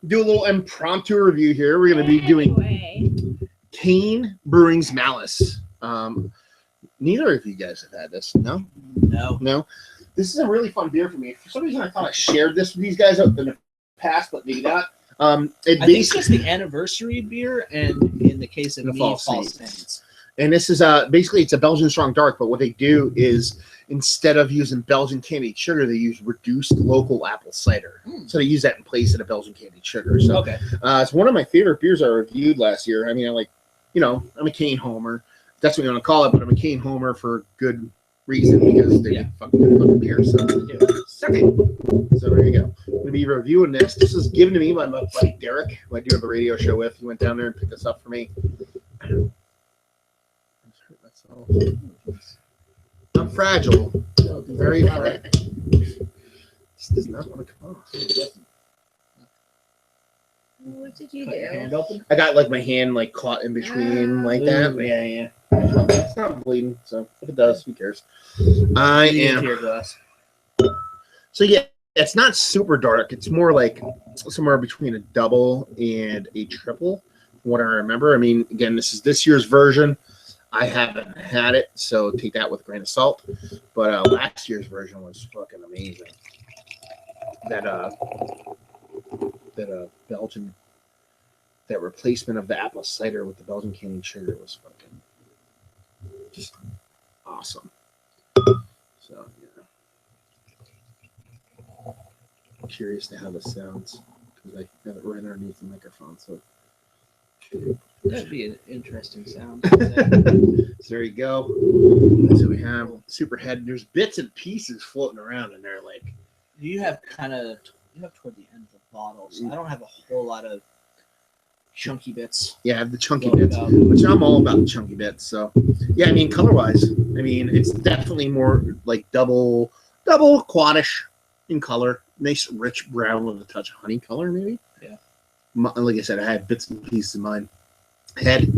Speaker 1: do a little impromptu review here. We're going to be doing Kane Brewing's Malice. Neither of you guys have had this, no? No. This is a really fun beer for me. For some reason, I thought I shared this with these guys in the past, but maybe not.
Speaker 2: I think it's just the anniversary beer, and in the case of
Speaker 1: Fall
Speaker 2: Saints.
Speaker 1: Saints. And this is basically it's a Belgian strong dark, but what they do is instead of using Belgian candied sugar, they use reduced local apple cider. So they use that in place of the Belgian candied sugar. So
Speaker 2: Okay.
Speaker 1: It's one of my favorite beers I reviewed last year. I mean, I'm a Kane homer. That's what you want to call it, but I'm a Kane homer for good reason because they make fucking beer. So So there you go. I'm going to be reviewing this. This is given to me by my buddy Derek, who I do have a radio show with. He went down there and picked this up for me. I'm fragile. Very fragile. This does not want to come off.
Speaker 3: What did you do?
Speaker 2: Hand open?
Speaker 1: I got like my hand like caught in between like that.
Speaker 2: Yeah.
Speaker 1: It's not bleeding, so if it does, who cares? I am.
Speaker 2: Tear glass.
Speaker 1: So yeah, it's not super dark. It's more like somewhere between a double and a triple, from what I remember. I mean, again, this is this year's version. I haven't had it, so take that with a grain of salt. But last year's version was fucking amazing. That Belgian, that replacement of the apple cider with the Belgian candied sugar was fucking just awesome. So yeah, I'm curious to how this sounds because I have it right underneath the microphone. So
Speaker 2: That'd be an interesting sound.
Speaker 1: so there you go. That's what we have. Superhead. There's bits and pieces floating around in there. Like
Speaker 2: You have toward the end of the bottle, so I don't have a whole lot of chunky bits.
Speaker 1: yeah, I have the chunky bits, which I'm all about the chunky bits. So yeah, I mean color wise, I mean it's definitely more like double quadish in color. Nice rich brown with a touch of honey color, maybe.
Speaker 2: Yeah.
Speaker 1: Like I said, I had bits and pieces in mine. I had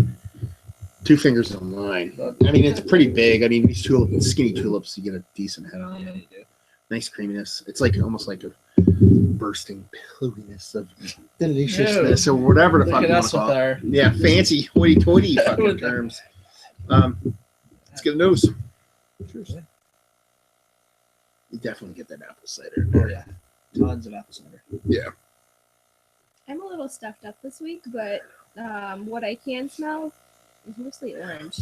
Speaker 1: 2 fingers on mine. I mean, it's pretty big. I mean, these skinny tulips, you get a decent head on them.
Speaker 2: You do.
Speaker 1: Nice creaminess. It's like almost like a bursting pillowiness of deliciousness or whatever the
Speaker 2: Look
Speaker 1: fuck
Speaker 2: at
Speaker 1: you want
Speaker 2: us
Speaker 1: to
Speaker 2: with
Speaker 1: call it.
Speaker 2: our
Speaker 1: Yeah, fancy hoity-toity fucking terms. Let's get a nose. Cheers. You definitely get that apple cider.
Speaker 2: Oh yeah, tons of apple cider.
Speaker 1: Yeah.
Speaker 3: I'm a little stuffed up this week, but what I can smell is mostly orange.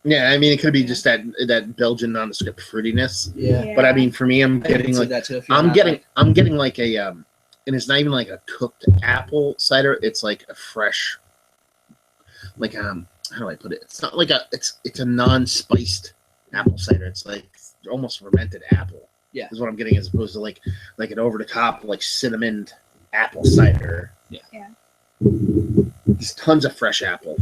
Speaker 1: Yeah, I mean, it could be just that Belgian nondescript fruitiness.
Speaker 2: Yeah.
Speaker 1: But I mean, for me, I'm
Speaker 2: I can
Speaker 1: getting
Speaker 2: see
Speaker 1: like
Speaker 2: that too, if you're
Speaker 1: I'm
Speaker 2: not,
Speaker 1: getting like a and it's not even like a cooked apple cider. It's like a fresh, like how do I put it? It's not like it's a non-spiced apple cider. It's like almost fermented apple.
Speaker 2: Yeah,
Speaker 1: is what I'm getting as opposed to like an over the top like cinnamon apple cider.
Speaker 3: Yeah.
Speaker 1: There's tons of fresh apple.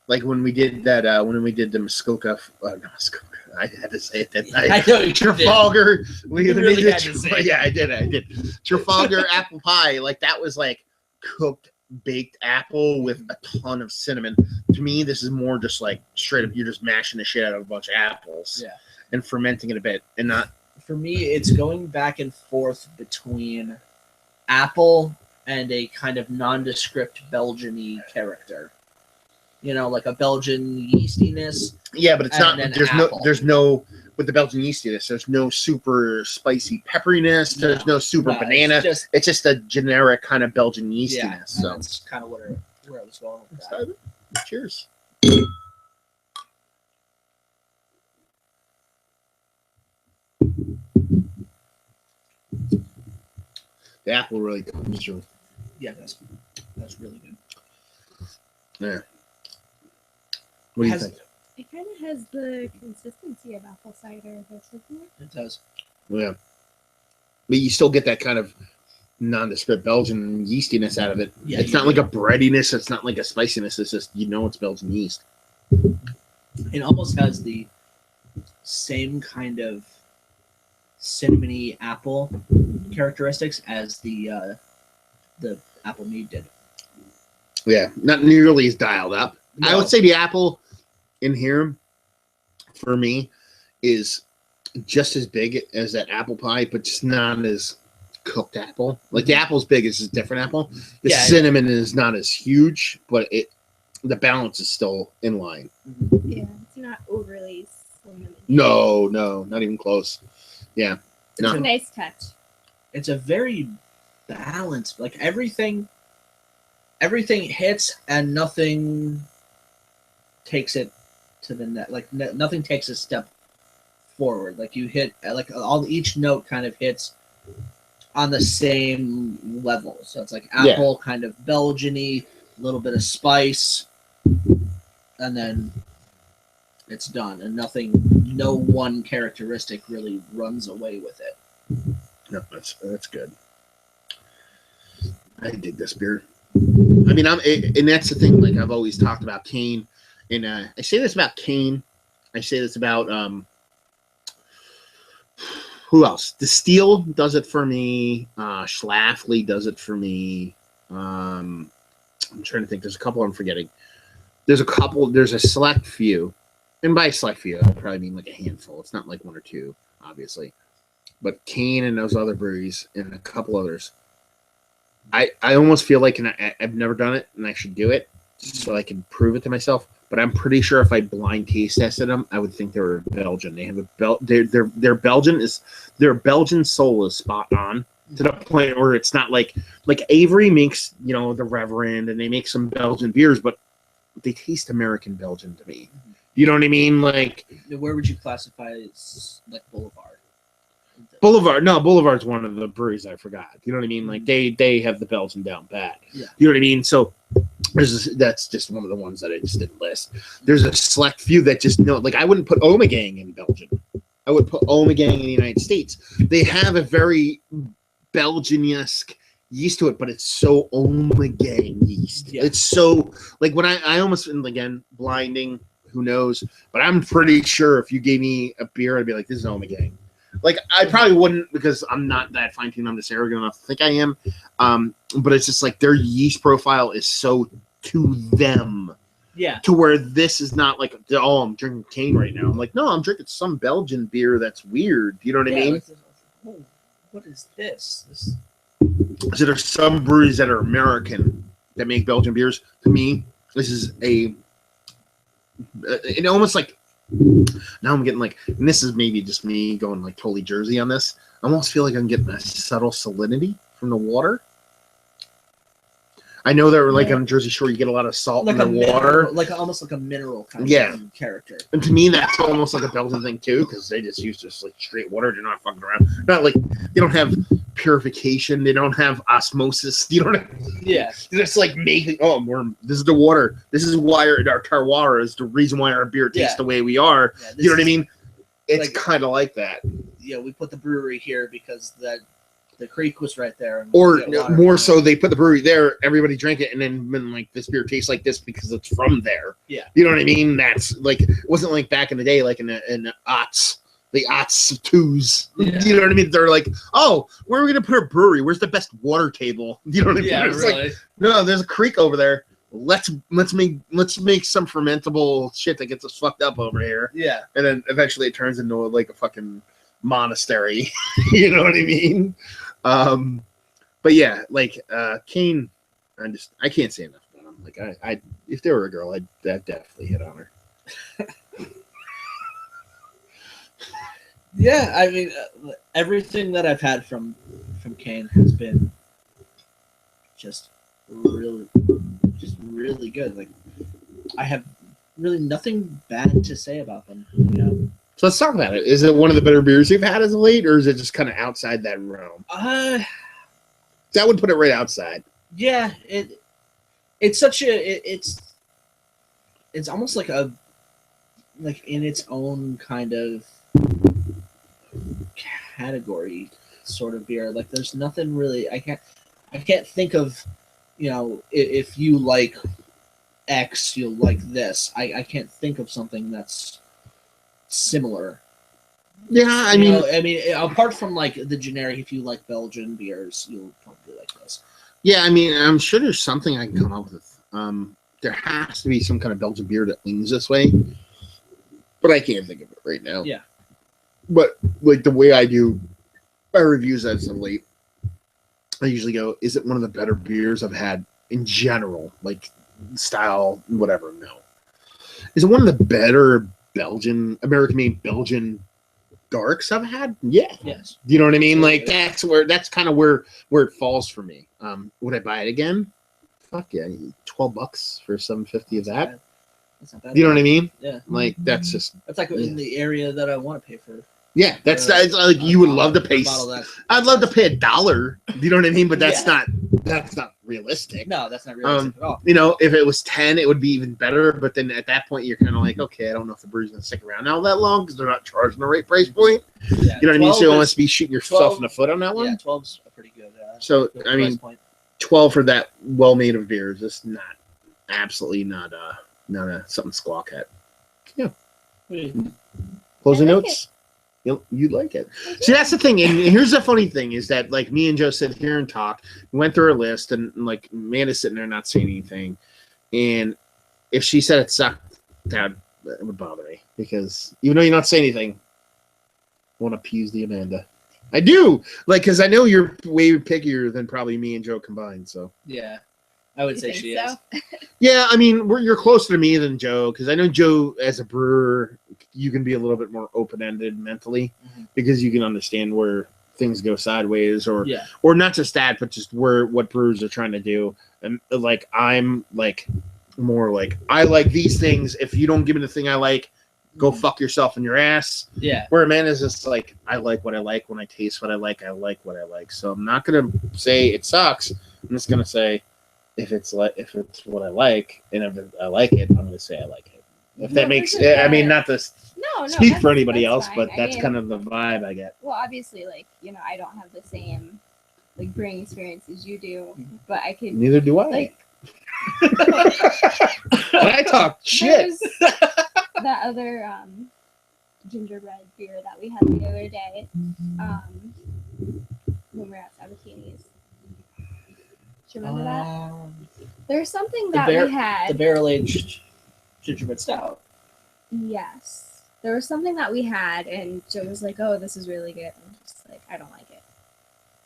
Speaker 1: Like when we did that, the Muskoka, not Muskoka, I had to say it that night.
Speaker 2: I know you
Speaker 1: Trafalgar.
Speaker 2: You really had to say it.
Speaker 1: Yeah, I did. Trafalgar apple pie. Like that was like cooked baked apple with a ton of cinnamon. To me, this is more just like straight up. You're just mashing the shit out of a bunch of apples, and fermenting it a bit, and not.
Speaker 2: For me, it's going back and forth between apple and a kind of nondescript Belgian-y character. You know, like a Belgian yeastiness.
Speaker 1: Yeah, but it's not.
Speaker 2: Apple.
Speaker 1: There's no with the Belgian yeastiness. There's no super spicy pepperiness. There's no super banana. It's just a generic kind of Belgian yeastiness.
Speaker 2: Yeah,
Speaker 1: so
Speaker 2: that's kind of where I was going with that.
Speaker 1: Cheers. The apple really comes through.
Speaker 2: Yeah, that's really good.
Speaker 1: Yeah. What do you think?
Speaker 3: It kind of has the consistency of apple cider, doesn't it?
Speaker 2: It does.
Speaker 1: Yeah, but you still get that kind of nondescript Belgian yeastiness out of it.
Speaker 2: Yeah,
Speaker 1: It's
Speaker 2: you
Speaker 1: not
Speaker 2: do.
Speaker 1: like a breadiness. It's not like a spiciness. It's just it's Belgian yeast.
Speaker 2: It almost has the same kind of cinnamony apple characteristics as the apple mead did.
Speaker 1: Yeah, not nearly as dialed up. I
Speaker 2: No.
Speaker 1: would say the apple in here for me is just as big as that apple pie, but just not as cooked apple. Like the apple's big, it's a different apple. The
Speaker 2: Yeah,
Speaker 1: cinnamon is not as huge, but the balance is still in line.
Speaker 3: Yeah, it's not overly cinnamon.
Speaker 1: No, not even close. Yeah,
Speaker 3: It's
Speaker 1: no.
Speaker 3: a nice touch.
Speaker 2: It's a very balanced, like everything hits and nothing takes it to the net. Like nothing takes a step forward. Like you hit, like each note kind of hits on the same level. So it's like apple, kind of Belgian-y, a little bit of spice, and then it's done. And no one characteristic really runs away with it.
Speaker 1: No, that's good. I dig this beer. I mean, and that's the thing. Like I've always talked about Kane, and I say this about Kane. I say this about who else? The Steel does it for me. Schlafly does it for me. I'm trying to think. There's a couple I'm forgetting. There's a select few, and by select few, I probably mean like a handful. It's not like one or two, obviously. But Kane and those other breweries and a couple others, I almost feel like, and I've never done it, and I should do it so I can prove it to myself. But I'm pretty sure if I blind taste tested them, I would think they were Belgian. They have their Belgian soul is spot on to the point where it's not like Avery makes the Reverend, and they make some Belgian beers, but they taste American Belgian to me. You know what I mean? Like,
Speaker 2: where would you classify as like Boulevard?
Speaker 1: No, Boulevard's one of the breweries I forgot. You know what I mean? Like they have the Belgian down pat.
Speaker 2: Yeah.
Speaker 1: You know what I mean? So that's just one of the ones that I just didn't list. There's a select few that just like I wouldn't put Omegang in Belgium. I would put Omegang in the United States. They have a very Belgian-esque yeast to it, but it's so Omegang yeast.
Speaker 2: Yeah.
Speaker 1: It's so like when I almost, and again, blinding, who knows? But I'm pretty sure if you gave me a beer, I'd be like, this is Omegang. Like, I probably wouldn't because I'm not that fine-tuned. I'm just arrogant enough to think I am. But it's just like their yeast profile is so to them.
Speaker 2: Yeah.
Speaker 1: To where this is not like, oh, I'm drinking Kane right now. I'm like, no, I'm drinking some Belgian beer that's weird. You know what I mean?
Speaker 2: Like, oh, what is this?
Speaker 1: So there's some breweries that are American that make Belgian beers. To me, this is it almost like, now I'm getting like, and this is maybe just me going like totally Jersey on this. I almost feel like I'm getting a subtle salinity from the water. I know that like on Jersey Shore, you get a lot of salt
Speaker 2: Like
Speaker 1: in the water.
Speaker 2: Almost like a mineral kind of character.
Speaker 1: And to me, that's almost like a Belgian thing too, because they just use just like straight water. They're not fucking around. Not like they don't have purification. They don't have osmosis. You don't have, it's like making. This is the water. This is why our terroir is the reason why our beer tastes the way we are. Yeah, you know what I mean? It's like, kind of like that.
Speaker 2: Yeah, we put the brewery here because the creek was right there.
Speaker 1: Or more so, they put the brewery there, everybody drank it, and then been like, this beer tastes like this because it's from there.
Speaker 2: Yeah.
Speaker 1: You know what I mean? That's like, it wasn't like back in the day, like in the aughts, the aughts twos. Yeah. You know what I mean? They're like, oh, where are we going to put our brewery? Where's the best water table? You know what I mean?
Speaker 2: Yeah,
Speaker 1: it's
Speaker 2: really.
Speaker 1: Like, no, there's a creek over there. Let's make some fermentable shit that gets us fucked up over here.
Speaker 2: Yeah.
Speaker 1: And then eventually it turns into like a fucking monastery. You know what I mean? But yeah, like Kane, I can't say enough about him. Like I if there were a girl, I'd definitely hit on her.
Speaker 2: Yeah, I mean, everything that I've had from Kane has been just really good. Like, I have really nothing bad to say about them. You know.
Speaker 1: So let's talk about it. Is it one of the better beers you've had as of late, or is it just kind of outside that realm? That would put it right outside.
Speaker 2: Yeah, it's such a it's almost like like in its own kind of category sort of beer. Like there's nothing really I can't think of, if you like X, you'll like this. I can't think of something that's similar.
Speaker 1: Yeah, I mean,
Speaker 2: apart from like the generic, if you like Belgian beers, you'll probably like this.
Speaker 1: yeah, I mean, I'm sure there's something I can come up with. There has to be some kind of Belgian beer that leans this way, but I can't think of it right now.
Speaker 2: Yeah.
Speaker 1: But like the way I do my reviews as of late, I usually go, is it one of the better beers I've had in general, like style, whatever? No. Is it one of the better American-made Belgian darks I've had? Yeah.
Speaker 2: Yes.
Speaker 1: You know what I mean? Like that's kind of where it falls for me. Would I buy it again? Fuck yeah, $12 for $7.50 of that.
Speaker 2: That's not bad.
Speaker 1: You know what I mean?
Speaker 2: Yeah.
Speaker 1: Like that's
Speaker 2: like in the area that I want to pay for.
Speaker 1: Yeah, that's like you would love to pay. I'd love to pay $1. You know what I mean? But that's not realistic.
Speaker 2: No, that's not realistic at all.
Speaker 1: If it was 10, it would be even better. But then at that point, you're kind of like, okay, I don't know if the brewery's gonna stick around all that long because they're not charging the right price point.
Speaker 2: Yeah,
Speaker 1: you know what I mean? So you almost be shooting yourself in the foot on that one.
Speaker 2: Yeah, 12's a pretty good.
Speaker 1: So
Speaker 2: good
Speaker 1: I mean,
Speaker 2: point.
Speaker 1: 12 for that well-made of beer is just absolutely not something to squawk at. Yeah. Closing notes. You'd like it. See, that's the thing. And here's the funny thing is that, like, me and Joe sit here and talk. We went through our list, and, like, Amanda's sitting there not saying anything. And if she said it sucked, that would bother me. Because even though you're not saying anything, I want to appease the Amanda. I do. Like, because I know you're way pickier than probably me and Joe combined, so.
Speaker 2: Yeah. I would say she is.
Speaker 1: Yeah, I mean, you're closer to me than Joe, because I know Joe, as a brewer, you can be a little bit more open-ended mentally, because you can understand where things go sideways, or not just that, but just what brewers are trying to do. And like, I'm like more like, I like these things. If you don't give me the thing I like, go fuck yourself in your ass.
Speaker 2: Yeah.
Speaker 1: Where Amanda's just like, I like what I like. When I taste what I like what I like. So I'm not gonna say it sucks. I'm just gonna say, if it's what I like, and if I like it, I'm going to say I like it. If that makes, I mean, not to speak for anybody else,
Speaker 3: fine.
Speaker 1: but that's kind of the vibe I get.
Speaker 3: Well, obviously, like, I don't have the same like brewing experience as you do, but I could.
Speaker 1: Neither do I.
Speaker 3: Like,
Speaker 1: I talk shit.
Speaker 3: That other gingerbread beer that we had the other day, when we were at Sabatini's. Do you remember that? There's something that we had.
Speaker 2: The barrel-aged gingerbread stout.
Speaker 3: Yes. There was something that we had, and Joe was like, oh, this is really good. And I'm just like, I don't like it.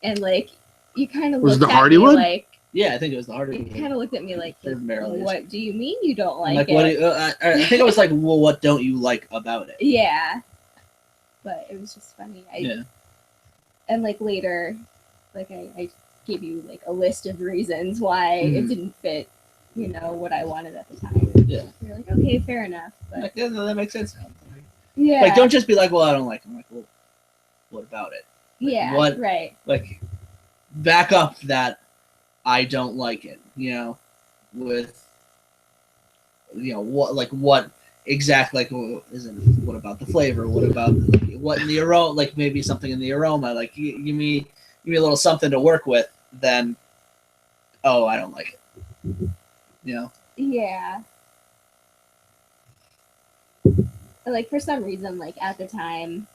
Speaker 3: And, like, you kind of looked at me like...
Speaker 2: Yeah, I think it was the Hardywood.
Speaker 3: You kind of looked at me like, what do you mean you don't like it?
Speaker 2: I think I was like, well, what don't you like about it?
Speaker 3: Yeah. But it was just funny. And, like, later, like, I gave you like a list of reasons why it didn't fit, what I wanted at the time.
Speaker 2: Yeah.
Speaker 3: You're like, okay, fair enough. But
Speaker 2: like, that makes sense.
Speaker 3: Yeah.
Speaker 2: Like, don't just be like, well, I don't like it. I'm like, well, what about it? Like,
Speaker 3: yeah. Right.
Speaker 2: Like, back up that I don't like it. With what exactly, like, what about the flavor? What about what in the aroma? Like, maybe something in the aroma. Like, give me a little something to work with. Then, I don't like it.
Speaker 3: Yeah. Like, for some reason, like, at the time,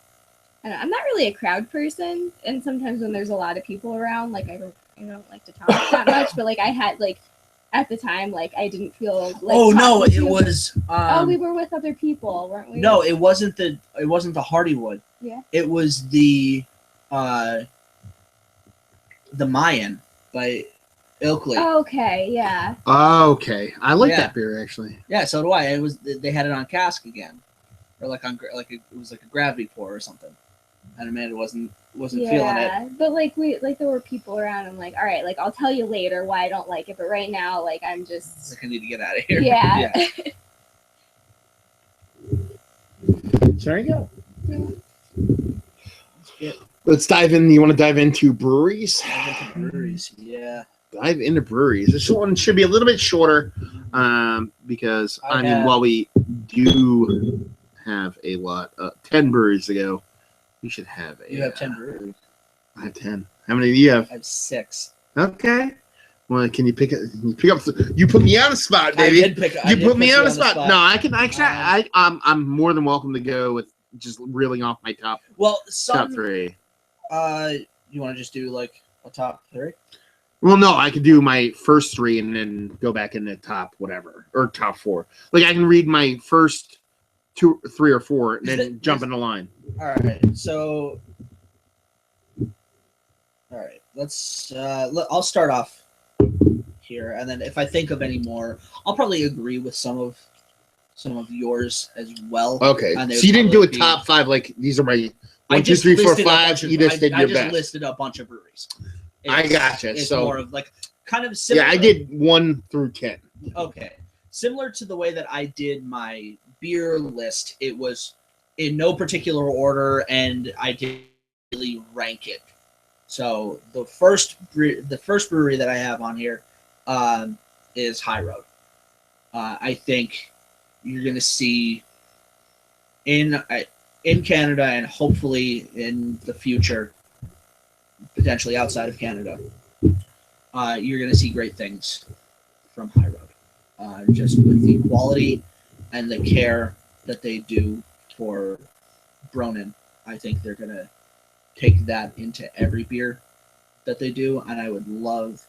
Speaker 3: I'm not really a crowd person, and sometimes when there's a lot of people around, like, I don't like to talk that much, but like, I had like, at the time, like, I didn't feel like.
Speaker 2: Oh no, it was.
Speaker 3: We were with other people, weren't we?
Speaker 2: No, it wasn't the Hardywood.
Speaker 3: Yeah.
Speaker 2: It was the Mayan by Ilkley.
Speaker 3: Okay, yeah.
Speaker 1: Okay, I like that beer actually.
Speaker 2: Yeah, so do I. They had it on cask again, or like it was like a gravity pour or something, and Amanda wasn't feeling it.
Speaker 3: Yeah, but like there were people around. I'm like, all right, like I'll tell you later why I don't like it, but right now, like I'm just.
Speaker 2: Like I need to get out of here.
Speaker 3: Yeah.
Speaker 1: There you go. Yeah. Let's dive in. You want to dive into breweries?
Speaker 2: Yeah.
Speaker 1: Dive into breweries. This one should be a little bit shorter, because while we do have a lot. 10 breweries to go. You should have a.
Speaker 2: You have 10 breweries.
Speaker 1: I have 10. How many do you have?
Speaker 2: I have 6.
Speaker 1: Okay. Well, can you pick up? You put me on the spot, baby. You put me on the spot. No, I can. I'm more than welcome to go with just reeling off my top.
Speaker 2: Well,
Speaker 1: top 3.
Speaker 2: You want to just do like a top 3?
Speaker 1: Well, no, I could do my first 3 and then go back in the top whatever or top 4. Like I can read my first 2, 3, or 4, and then jump in the line.
Speaker 2: All right. So, all right. Let's. I'll start off here, and then if I think of any more, I'll probably agree with some of yours as well.
Speaker 1: Okay. So you didn't do a top 5 like these are my 1, 2, 3, 4, 5. You just did your best. I just listed a bunch of breweries. I gotcha.
Speaker 2: It's
Speaker 1: so
Speaker 2: more of like kind of similar.
Speaker 1: Yeah, I did 1 through 10.
Speaker 2: Okay. Similar to the way that I did my beer list, it was in no particular order, and I didn't really rank it. So the first brewery that I have on here is High Road. I think you're going to see in Canada and hopefully in the future, potentially outside of Canada, you're going to see great things from High Road. Just with the quality and the care that they do for Bronin, I think they're going to take that into every beer that they do, and I would love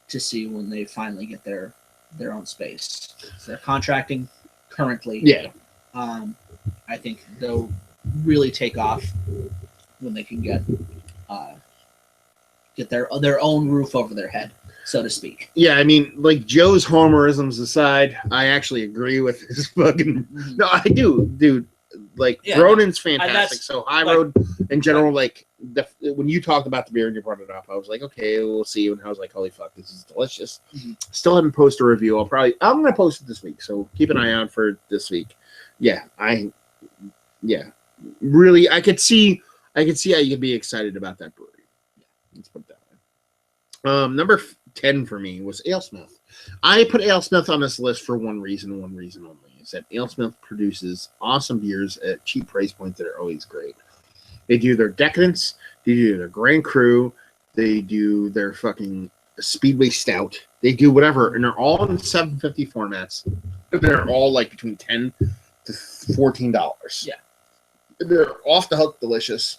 Speaker 2: to see when they finally get their own space. So they're contracting currently.
Speaker 1: Yeah.
Speaker 2: I think they'll really take off when they can get their own roof over their head, so to speak.
Speaker 1: Yeah, I mean, like Joe's homerisms aside, I actually agree with his fucking.
Speaker 2: Mm-hmm.
Speaker 1: No, I do, dude. Like Bronin's fantastic. So High Road in general, like when you talked about the beer and you brought it up, I was like, okay, we'll see. And I was like, holy fuck, this is delicious.
Speaker 2: Mm-hmm.
Speaker 1: Still haven't posted a review. I'm gonna post it this week, so keep an eye out for this week. Yeah, really, I could see how you could be excited about that brewery. Yeah, let's put it that way. Number 10 for me was AleSmith. I put AleSmith on this list for one reason only, is that AleSmith produces awesome beers at cheap price points that are always great. They do their Decadence, they do their Grand Cru, they do their fucking Speedway Stout, they do whatever, and they're all in 750 formats. They're all like between $10 to $14.
Speaker 2: Yeah.
Speaker 1: They're off the hook delicious.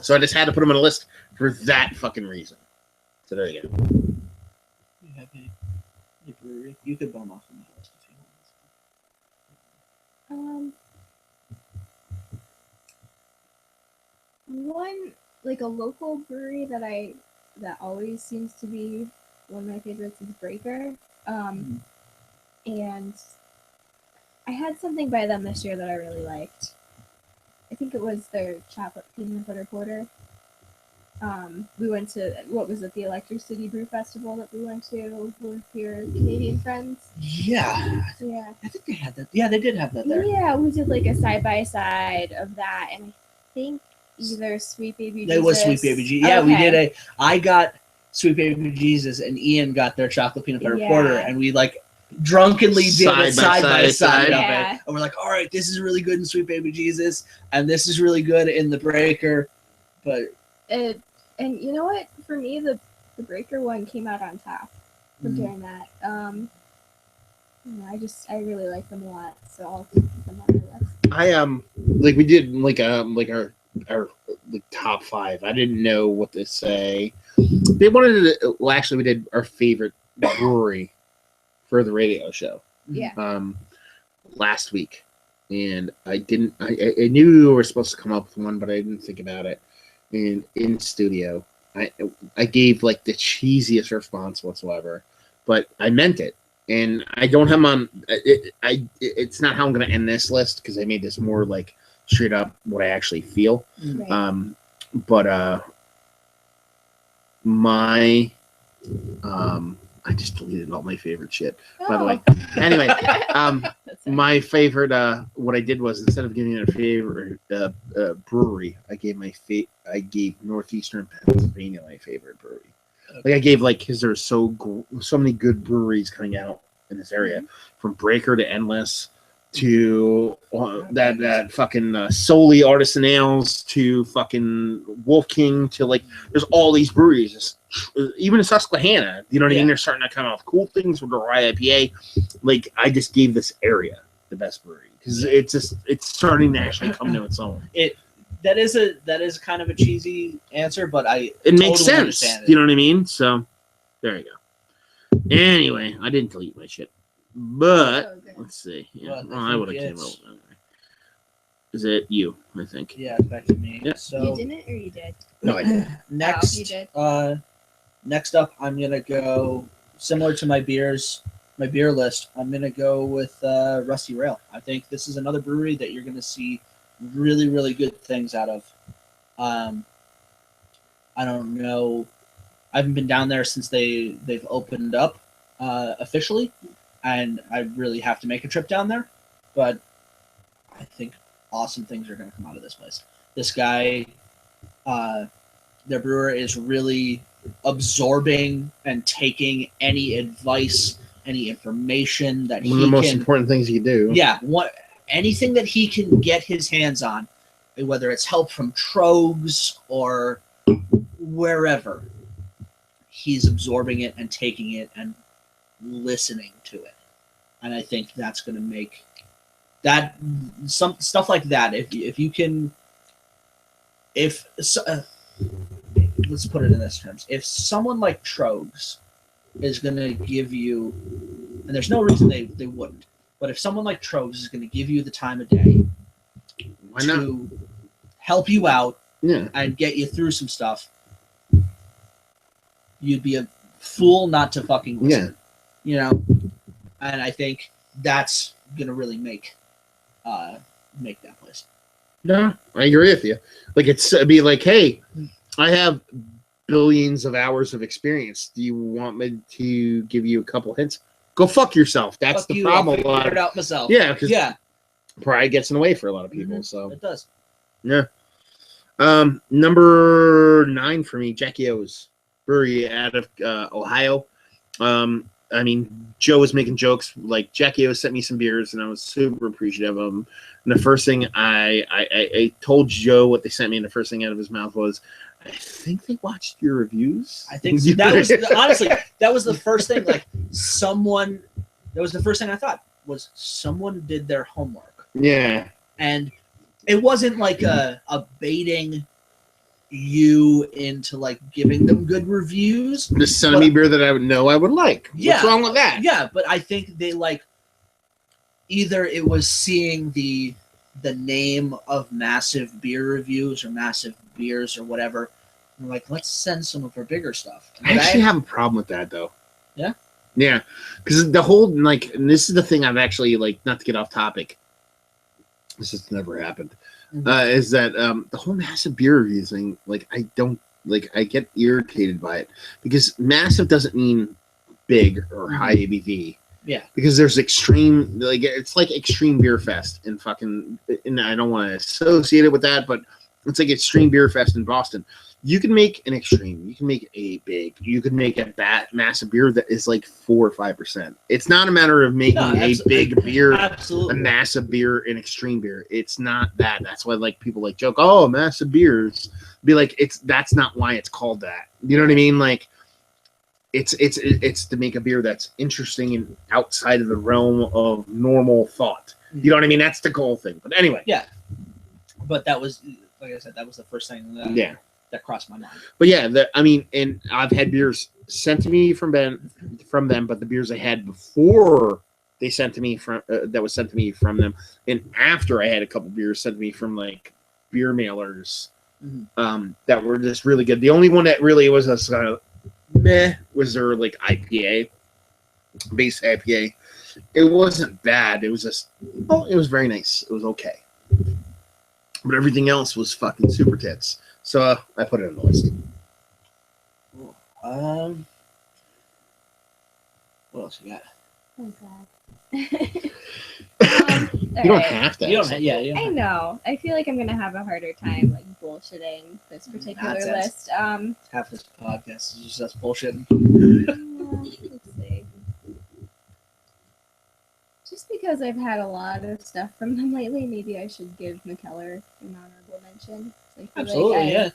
Speaker 1: So I just had to put them on a list for that fucking reason. So there you go.
Speaker 2: You have a brewery. You could bum off on the list if you want.
Speaker 3: One like a local brewery that always seems to be one of my favorites is Breaker. And I had something by them this year that I really liked. I think it was their chocolate peanut butter porter. We went to, the Electricity Brew Festival that we went to with your Canadian friends?
Speaker 2: Yeah.
Speaker 3: Yeah.
Speaker 2: I think they had that. Yeah, they did have that there.
Speaker 3: Yeah, we did like a side-by-side of that, and I think either Sweet Baby Jesus.
Speaker 2: It was Sweet Baby Jesus. Yeah, we did I got Sweet Baby Jesus, and Ian got their chocolate peanut butter porter, and we like drunkenly did it side by side of it. And we're like, all right, this is really good in Sweet Baby Jesus, and this is really good in the Breaker. But
Speaker 3: and you know what? For me, the Breaker one came out on top for doing that. I really like them a lot, so I'll keep them on my list.
Speaker 1: Like we did like our like top 5. I didn't know what to say. They wanted to. Well, actually, we did our favorite brewery for the radio show.
Speaker 3: Yeah.
Speaker 1: Last week, and I didn't. I knew we were supposed to come up with one, but I didn't think about it. And in studio, I gave like the cheesiest response whatsoever, but I meant it, and I don't have them on. It's not how I'm going to end this list because I made this more like straight up what I actually feel.
Speaker 3: Right.
Speaker 1: But my I just deleted all my favorite shit, by the way. Anyway, my favorite, what I did was instead of giving it a favorite brewery, I gave Northeastern Pennsylvania my favorite brewery. Like I gave because there's so many good breweries coming out in this area, from Breaker to Endless, to that fucking solely artisan ales to fucking Wolf King to like there's all these breweries, even in Susquehanna, you know what I mean? They're starting to come out with cool things with the rye IPA. Like I just gave this area the best brewery because it's starting to actually come to its own.
Speaker 2: That is kind of a cheesy answer, but
Speaker 1: it makes sense. You know what I mean? So there you go. Anyway, I didn't delete my shit. But let's see. Yeah, well, I would have came up with that. Is it you? I think.
Speaker 2: Yeah, back to me.
Speaker 1: Yeah.
Speaker 2: So
Speaker 3: you didn't, or you did?
Speaker 1: No, I did.
Speaker 2: Next,
Speaker 3: you did.
Speaker 2: Next up, I'm gonna go similar to my beer list. I'm gonna go with Rusty Rail. I think this is another brewery that you're gonna see really, really good things out of. I don't know. I haven't been down there since they've opened up officially. And I really have to make a trip down there, but I think awesome things are going to come out of this place. This guy, their brewer, is really absorbing and taking any advice, any information that
Speaker 1: one of the most important things you do.
Speaker 2: Yeah, anything that he can get his hands on, whether it's help from Trogs or wherever, he's absorbing it and taking it and listening to it. And I think that's going to make that some stuff like that. If you can, let's put it in this terms. If someone like Trogs is going to give you, and there's no reason they wouldn't, but if someone like Trogs is going to give you the time of day to help you out and get you through some stuff, you'd be a fool not to fucking listen. Yeah. You know, and I think that's gonna really make that place.
Speaker 1: No, I agree with you. Like it'd be like, hey, I have billions of hours of experience. Do you want me to give you a couple hints? Go fuck yourself. That's the problem.
Speaker 2: I'll figure it out myself.
Speaker 1: Yeah, because pride gets in the way for a lot of people. So
Speaker 2: it does.
Speaker 1: Yeah. Number 9 for me, Jackie O's Brewery out of Ohio. I mean, Joe was making jokes. Like, Jackie O sent me some beers, and I was super appreciative of them. And the first thing I told Joe what they sent me, and the first thing out of his mouth was, I think they watched your reviews.
Speaker 2: I think so. That was, honestly, that was the first thing. Like, that was the first thing I thought, was someone did their homework.
Speaker 1: Yeah.
Speaker 2: And it wasn't like a baiting you into like giving them good reviews.
Speaker 1: Just sending me beer that I would know I would like.
Speaker 2: Yeah,
Speaker 1: what's wrong with that?
Speaker 2: Yeah, but I think they like either it was seeing the name of massive beer reviews or massive beers or whatever. And like, let's send some of our bigger stuff.
Speaker 1: I actually have a problem with that though.
Speaker 2: Yeah?
Speaker 1: Yeah. Because the whole like, and this is the thing I've actually like, not to get off topic. This has never happened. Is that the whole massive beer review thing, like I don't like, I get irritated by it because massive doesn't mean big or high ABV.
Speaker 2: Yeah.
Speaker 1: Because there's extreme, like it's like Extreme Beer Fest in fucking, and I don't want to associate it with that, but it's like Extreme Beer Fest in Boston. You can make an extreme, you can make a big, you can make a massive beer that is like 4 or 5%. It's not a matter of making a big beer, a massive beer, an extreme beer. It's not that. That's why like people like joke, oh, massive beers. Be like, that's not why it's called that. You know what I mean? Like, it's to make a beer that's interesting and outside of the realm of normal thought. You know what I mean? That's the goal thing. But anyway.
Speaker 2: Yeah. But that was, like I said, that was the first thing that crossed my mind.
Speaker 1: But yeah, I mean, and I've had beers sent to me from them, but the beers I had before they sent to me that was sent to me from them, and after I had a couple beers sent to me from like beer mailers, that were just really good. The only one that really was a kind of meh was their like IPA, base IPA. It wasn't bad. It was just, it was very nice. It was okay, but everything else was fucking super tits. So I put it on the list.
Speaker 2: Cool. What else you got?
Speaker 3: Oh God.
Speaker 1: You don't have to.
Speaker 2: You don't. Yeah.
Speaker 3: I know. I feel like I'm gonna have a harder time like bullshitting this particular list.
Speaker 2: Half this podcast is just us bullshitting.
Speaker 3: Let's see. Just because I've had a lot of stuff from them lately, maybe I should give McKellar an honorable mention. I feel
Speaker 2: Absolutely, yeah.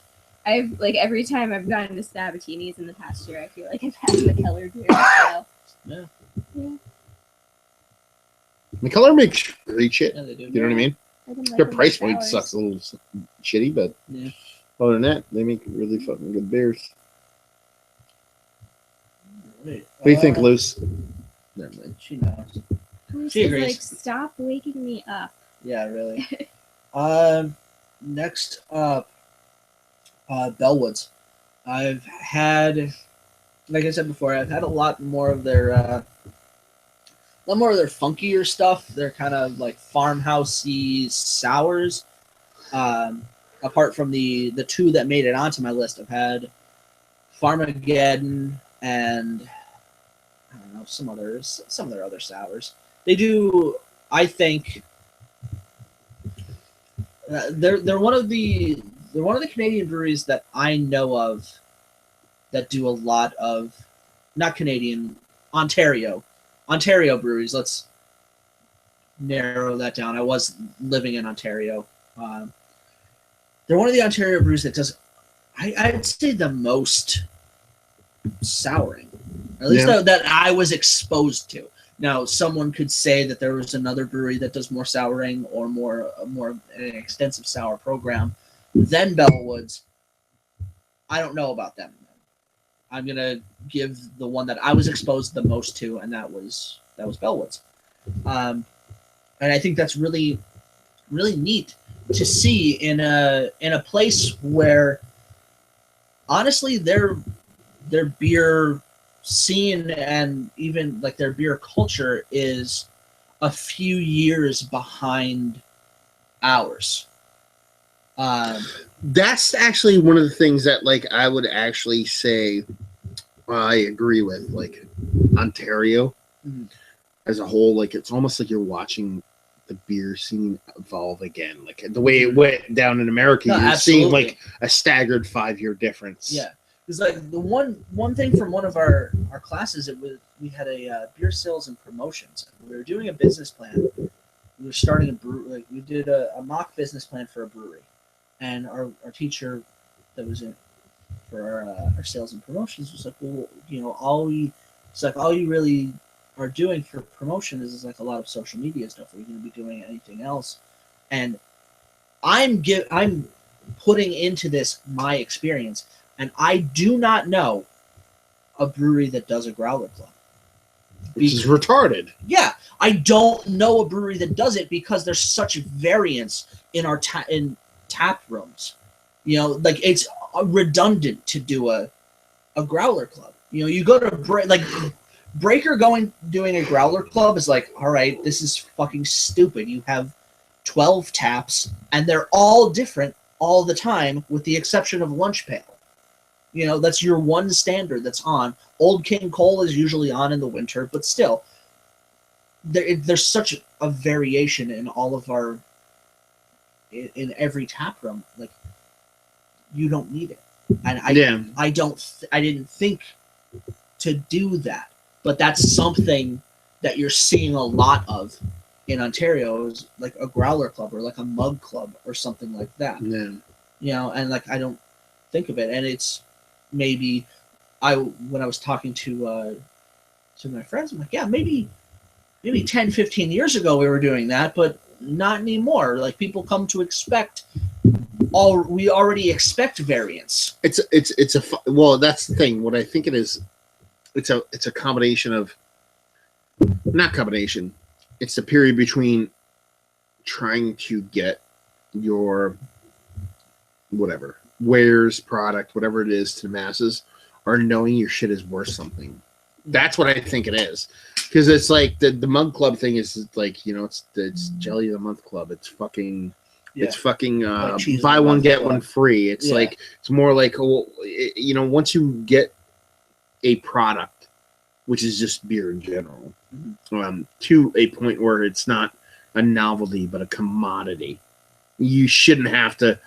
Speaker 3: I've like every time I've gone to Sabatini's in the past year, I feel like I've had McKellar beer. So
Speaker 2: Yeah.
Speaker 1: McKellar makes great shit.
Speaker 2: Yeah, they do.
Speaker 1: You know what I mean?
Speaker 3: I can like
Speaker 1: Their
Speaker 3: them
Speaker 1: price
Speaker 3: with
Speaker 1: point
Speaker 3: sours.
Speaker 1: sucks a little shitty, but
Speaker 2: Yeah.
Speaker 1: other than that, they make really fucking good beers.
Speaker 2: Right.
Speaker 1: What do you think, Luce? Never mind.
Speaker 2: She knows.
Speaker 3: Bruce
Speaker 2: She
Speaker 3: is
Speaker 2: agrees.
Speaker 3: like, stop waking me up.
Speaker 2: Yeah, really. Next up, Bellwoods. I've had, like I said before, I've had a lot more of their funkier stuff. They're kind of like farmhousey sours. Apart from the two that made it onto my list, I've had Farmageddon and I don't know some of their other sours. They do, I think. They're one of the Canadian breweries that I know of that do a lot of, not Canadian, Ontario breweries. Let's narrow that down. I was living in Ontario. They're one of the Ontario breweries that does, I'd say, the most souring, at least that I was exposed to. Now, someone could say that there was another brewery that does more souring or more an extensive sour program than Bellwoods. I don't know about them. I'm gonna give the one that I was exposed the most to, and that was Bellwoods. And I think that's really, really neat to see in a place where, honestly, their beer scene and even like their beer culture is a few years behind ours.
Speaker 1: That's actually one of the things that, like, I would actually say I agree with. Like, Ontario as a whole, like, it's almost like you're watching the beer scene evolve again. Like, the way it went down in America, you're seeing, like, a staggered 5-year difference.
Speaker 2: Yeah. It's like the one thing from one of our classes, we had a beer sales and promotions. We were doing a business plan. We were starting a brewery. Like, we did a mock business plan for a brewery, and our teacher that was in for our sales and promotions was like, well, you know, all you really are doing for promotion is like a lot of social media stuff. Are you going to be doing anything else? And I'm putting into this my experience. And I do not know a brewery that does a growler club.
Speaker 1: Which is retarded.
Speaker 2: Yeah, I don't know a brewery that does it because there's such variance in our tap rooms. You know, like, it's redundant to do a growler club. You know, you go to Breaker doing a growler club is like, all right, this is fucking stupid. You have 12 taps and they're all different all the time with the exception of Lunch Pail. You know, that's your one standard that's on. Old King Cole is usually on in the winter, but still, there's such a variation in all of in every tap room. Like, you don't need it, and I didn't think to do that, but that's something that you're seeing a lot of in Ontario, is like a growler club or like a mug club or something like that.
Speaker 1: Yeah.
Speaker 2: You know, and like, I don't think of it, and it's. Maybe when I was talking to my friends, I'm like, yeah, maybe 10, 15 years ago we were doing that, but not anymore. Like, people come to expect we already expect variance.
Speaker 1: Well, that's the thing. What I think it is, it's a combination of, not combination. It's the period between trying to get your whatever wares, product, whatever it is, to the masses, or knowing your shit is worth something. That's what I think it is, because it's like the mug club thing is like, you know, it's Jelly of the Month Club. It's fucking like buy one get one free. It's like, it's more like, you know, once you get a product, which is just beer in general, to a point where it's not a novelty but a commodity, you shouldn't have to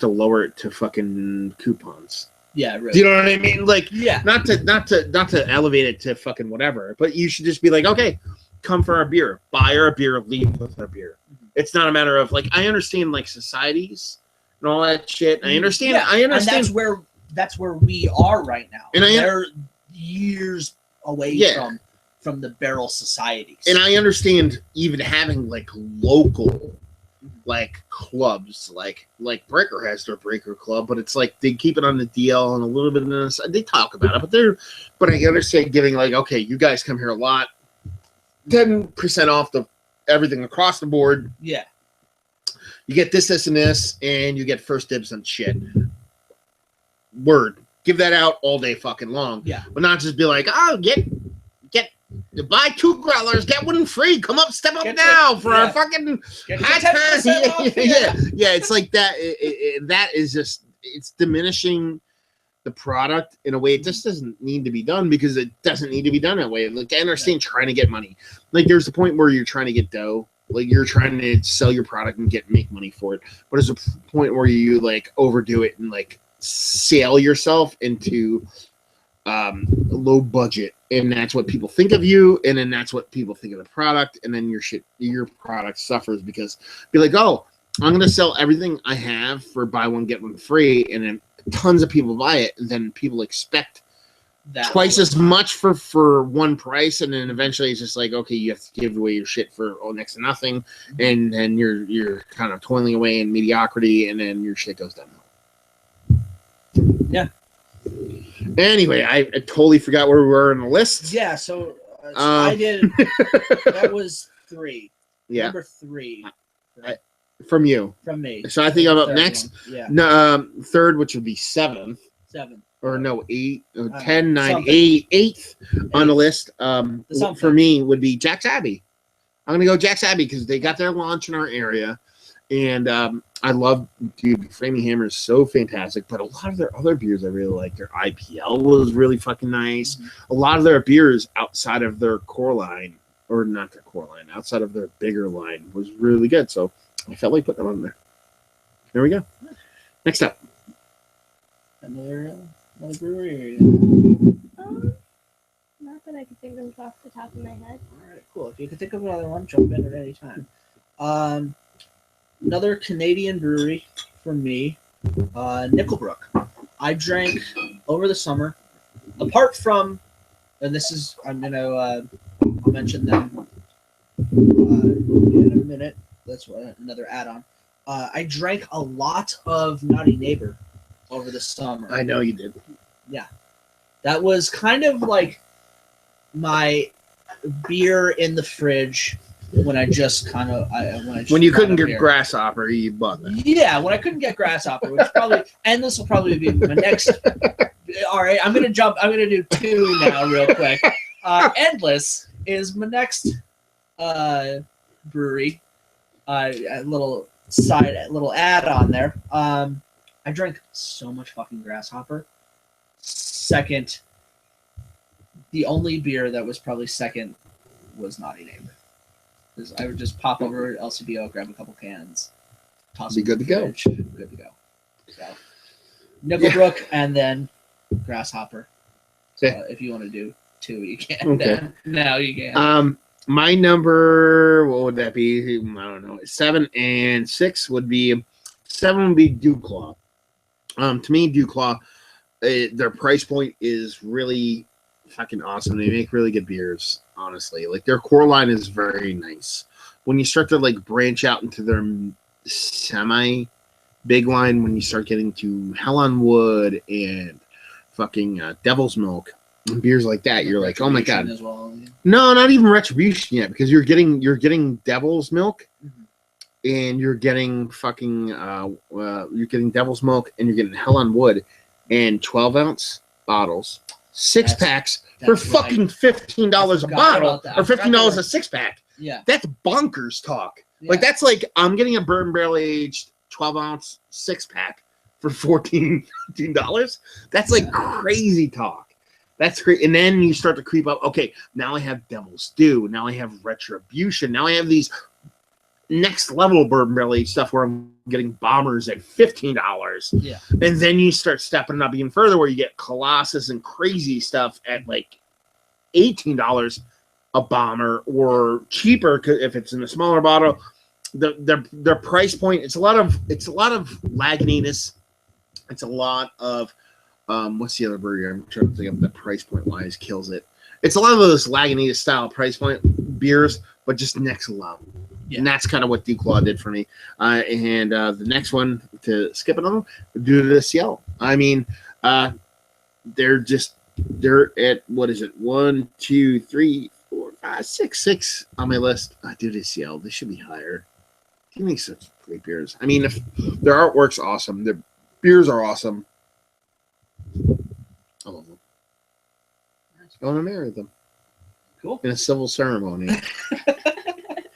Speaker 1: lower it to fucking coupons.
Speaker 2: Yeah, really.
Speaker 1: Do you know what I mean? Like,
Speaker 2: yeah,
Speaker 1: not to elevate it to fucking whatever, but you should just be like, okay, come for our beer, buy our beer, leave with our beer. It's not a matter of like I understand like societies and all that shit. I understand.
Speaker 2: Yeah,
Speaker 1: I understand.
Speaker 2: And that's where we are right now.
Speaker 1: And
Speaker 2: they're years away from the barrel societies.
Speaker 1: And I understand even having like local like clubs, like Breaker has their Breaker Club, but it's like they keep it on the DL and a little bit on the side. They talk about it, but I understand giving like, okay, you guys come here a lot, 10% off the everything across the board.
Speaker 2: Yeah.
Speaker 1: You get this, and this, and you get first dibs on shit. Word. Give that out all day fucking long.
Speaker 2: Yeah.
Speaker 1: But not just be like, oh, buy 2 growlers, get one free. Come up, step up now for our fucking high time. Yeah. It's like that. That is just, it's diminishing the product in a way it just doesn't need to be done because it doesn't need to be done that way. Like I understand trying to get money. Like there's a point where you're trying to get dough. Like you're trying to sell your product and make money for it. But there's a point where you like overdo it and like sell yourself into low budget, and that's what people think of you, and then that's what people think of the product, and then your product suffers because be like, oh, I'm gonna sell everything I have for buy one get one free, and then tons of people buy it, and then people expect that twice as much for one price, and then eventually it's just like, okay, you have to give away your shit for next to nothing, and then you're kind of toiling away in mediocrity, and then your shit goes downhill.
Speaker 2: Yeah.
Speaker 1: Anyway, I totally forgot where we were on the list.
Speaker 2: Yeah, so I did. That was 3.
Speaker 1: Yeah.
Speaker 2: Number 3.
Speaker 1: From you.
Speaker 2: From me.
Speaker 1: So I think I'm up next.
Speaker 2: One. Yeah.
Speaker 1: No, third, which would be 7th.
Speaker 2: 7.
Speaker 1: Or no, 8, 10, 9, 8, 8th on the list. For me would be Jack's Abbey. I'm gonna go Jack's Abbey because they got their launch in our area, and I love, dude, Framing Hammer is so fantastic. But a lot of their other beers I really like. Their IPL was really fucking nice. A lot of their beers outside of their core line, or not their core line, outside of their bigger line was really good. So I felt like putting them on there. There we go. Next up.
Speaker 2: Another brewery.
Speaker 3: Not that I can think of off the top of my head.
Speaker 2: All right, cool. If you can think of another one, jump in at any time. Another Canadian brewery for me, Nickelbrook. I drank over the summer, apart from, and this is, I'll mention them in a minute. That's another add-on. I drank a lot of Naughty Neighbor over the summer.
Speaker 1: I know you did.
Speaker 2: Yeah. That was kind of like my beer in the fridge when I just when
Speaker 1: you couldn't get Grasshopper, you bought that.
Speaker 2: Yeah, when I couldn't get Grasshopper, which probably, and this will probably be my next. All right, I'm gonna do 2 now real quick. Endless is my next brewery. A little add on there. I drank so much fucking Grasshopper. Second, the only beer that was probably second was Naughty Neighbor. Because I would just pop over LCBO, grab a couple cans, toss it.
Speaker 1: Good to go.
Speaker 2: Good to go. So, Nickelbrook and then Grasshopper. So if you want to do 2, you can.
Speaker 1: Okay.
Speaker 2: Now you can.
Speaker 1: My number, what would that be? I don't know. 7 and 6 would be 7 would be Dewclaw. To me, Dewclaw, their price point is really fucking awesome. They make really good beers, honestly. Like their core line is very nice. When you start to like branch out into their semi big line, when you start getting to Hell on Wood and fucking Devil's Milk and beers like that, you're like, oh my god.
Speaker 2: As well, yeah.
Speaker 1: No, not even Retribution yet, because you're getting Devil's Milk. And you're getting fucking you're getting Devil's Milk, and you're getting Hell on Wood, and 12-ounce bottles, 6-packs for fucking $15 a bottle, or $15 a 6-pack.
Speaker 2: Yeah,
Speaker 1: that's bonkers talk.
Speaker 2: Yeah.
Speaker 1: Like that's like I'm getting a bourbon barrel aged 12-ounce 6-pack for $14. That's like crazy talk. That's great. And then you start to creep up. Okay, now I have Devil's Due. Now I have Retribution. Now I have these next level bourbon barrel aged stuff where I'm getting bombers at $15.
Speaker 2: Yeah.
Speaker 1: And then you start stepping up even further where you get Colossus and crazy stuff at like $18. a bomber or cheaper if it's in a smaller bottle. Their price point. It's a lot of Lagunitas. It's a lot of what's the other brewery? I'm trying to think of the price point wise kills it. It's a lot of those Lagunitas style price point beers, but just next level. Yeah. And that's kind of what Duclaw did for me. And the next one, to skip it on, due to the Ciel. I mean, they're at, what is it? 1, 2, 3, 4, 5, 6 on my list. Due to Ciel. They should be higher. They make such great beers. I mean, if their artwork's awesome, their beers are awesome. I love them. I want to marry them.
Speaker 2: Cool.
Speaker 1: In a civil ceremony.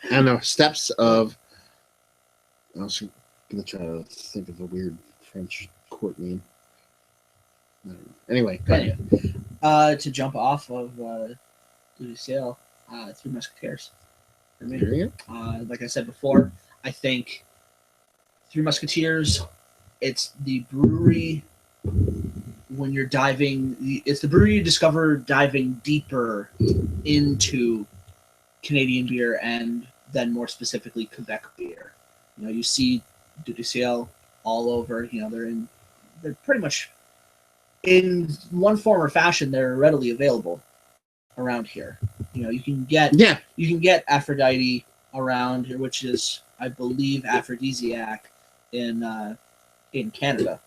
Speaker 1: And the steps of. I was going to try to think of a weird French court name. I don't know. Anyway.
Speaker 2: To jump off of Louis Sale, Three Musketeers. For me. Like I said before, I think Three Musketeers, it's the brewery when you're diving. It's the brewery you discover diving deeper into Canadian beer and then more specifically Quebec beer. You know, you see Dieu du Ciel all over. You know, they're pretty much in one form or fashion. They're readily available around here. You know, you can get Aphrodite around here, which is, I believe, aphrodisiac in Canada.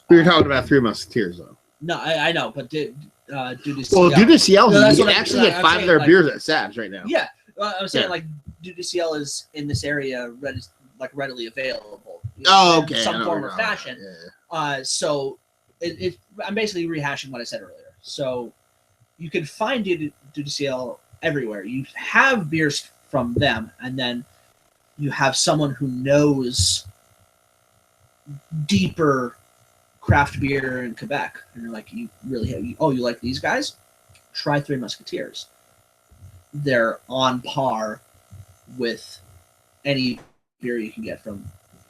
Speaker 1: We were talking about Three Musketeers, though.
Speaker 2: No, I know, but Dieu du Ciel.
Speaker 1: Well, Dieu du Ciel, you can actually get 5 of their beers at Sabs right now.
Speaker 2: Yeah, I'm saying like Dieu du Ciel is in this area readily available. You know,
Speaker 1: okay.
Speaker 2: In some form or fashion.
Speaker 1: Yeah.
Speaker 2: So I'm basically rehashing what I said earlier. So you can find Dieu du Ciel everywhere. You have beers from them, and then you have someone who knows deeper craft beer in Quebec, and you're like, you really have, you like these guys? Try Three Musketeers. They're on par with any beer you can get from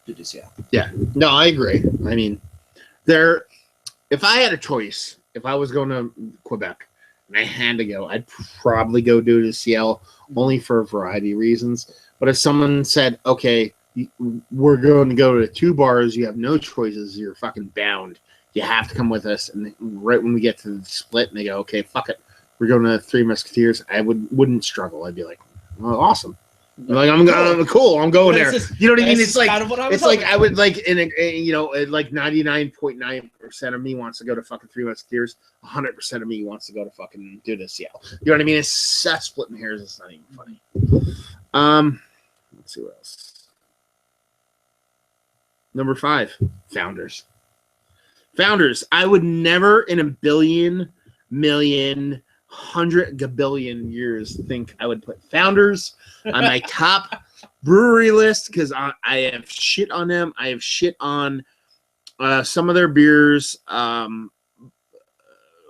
Speaker 2: Dieu du Ciel.
Speaker 1: Yeah, no, I agree. I mean, if I had a choice, if I was going to Quebec and I had to go, I'd probably go Dieu du Ciel, only for a variety of reasons. But if someone said, okay, we're going to go to 2 bars, you have no choices, you're fucking bound, you have to come with us, and right when we get to the split and they go, okay, fuck it, we're going to Three Musketeers, I wouldn't struggle. I'd be like, well, awesome. Like, I'm cool, I'm going there. You know what I mean? It's like kind of it's like I would like like 99.9% of me wants to go to fucking Three Musketeers, 100% of me wants to go to fucking Dieu du Ciel. You know what I mean? It's splitting hairs. It's not even funny. Let's see what else. Number 5, Founders. Founders. I would never in a billion, million, 100 gabillion years think I would put Founders on my top brewery list, because I have shit on them. I have shit on some of their beers.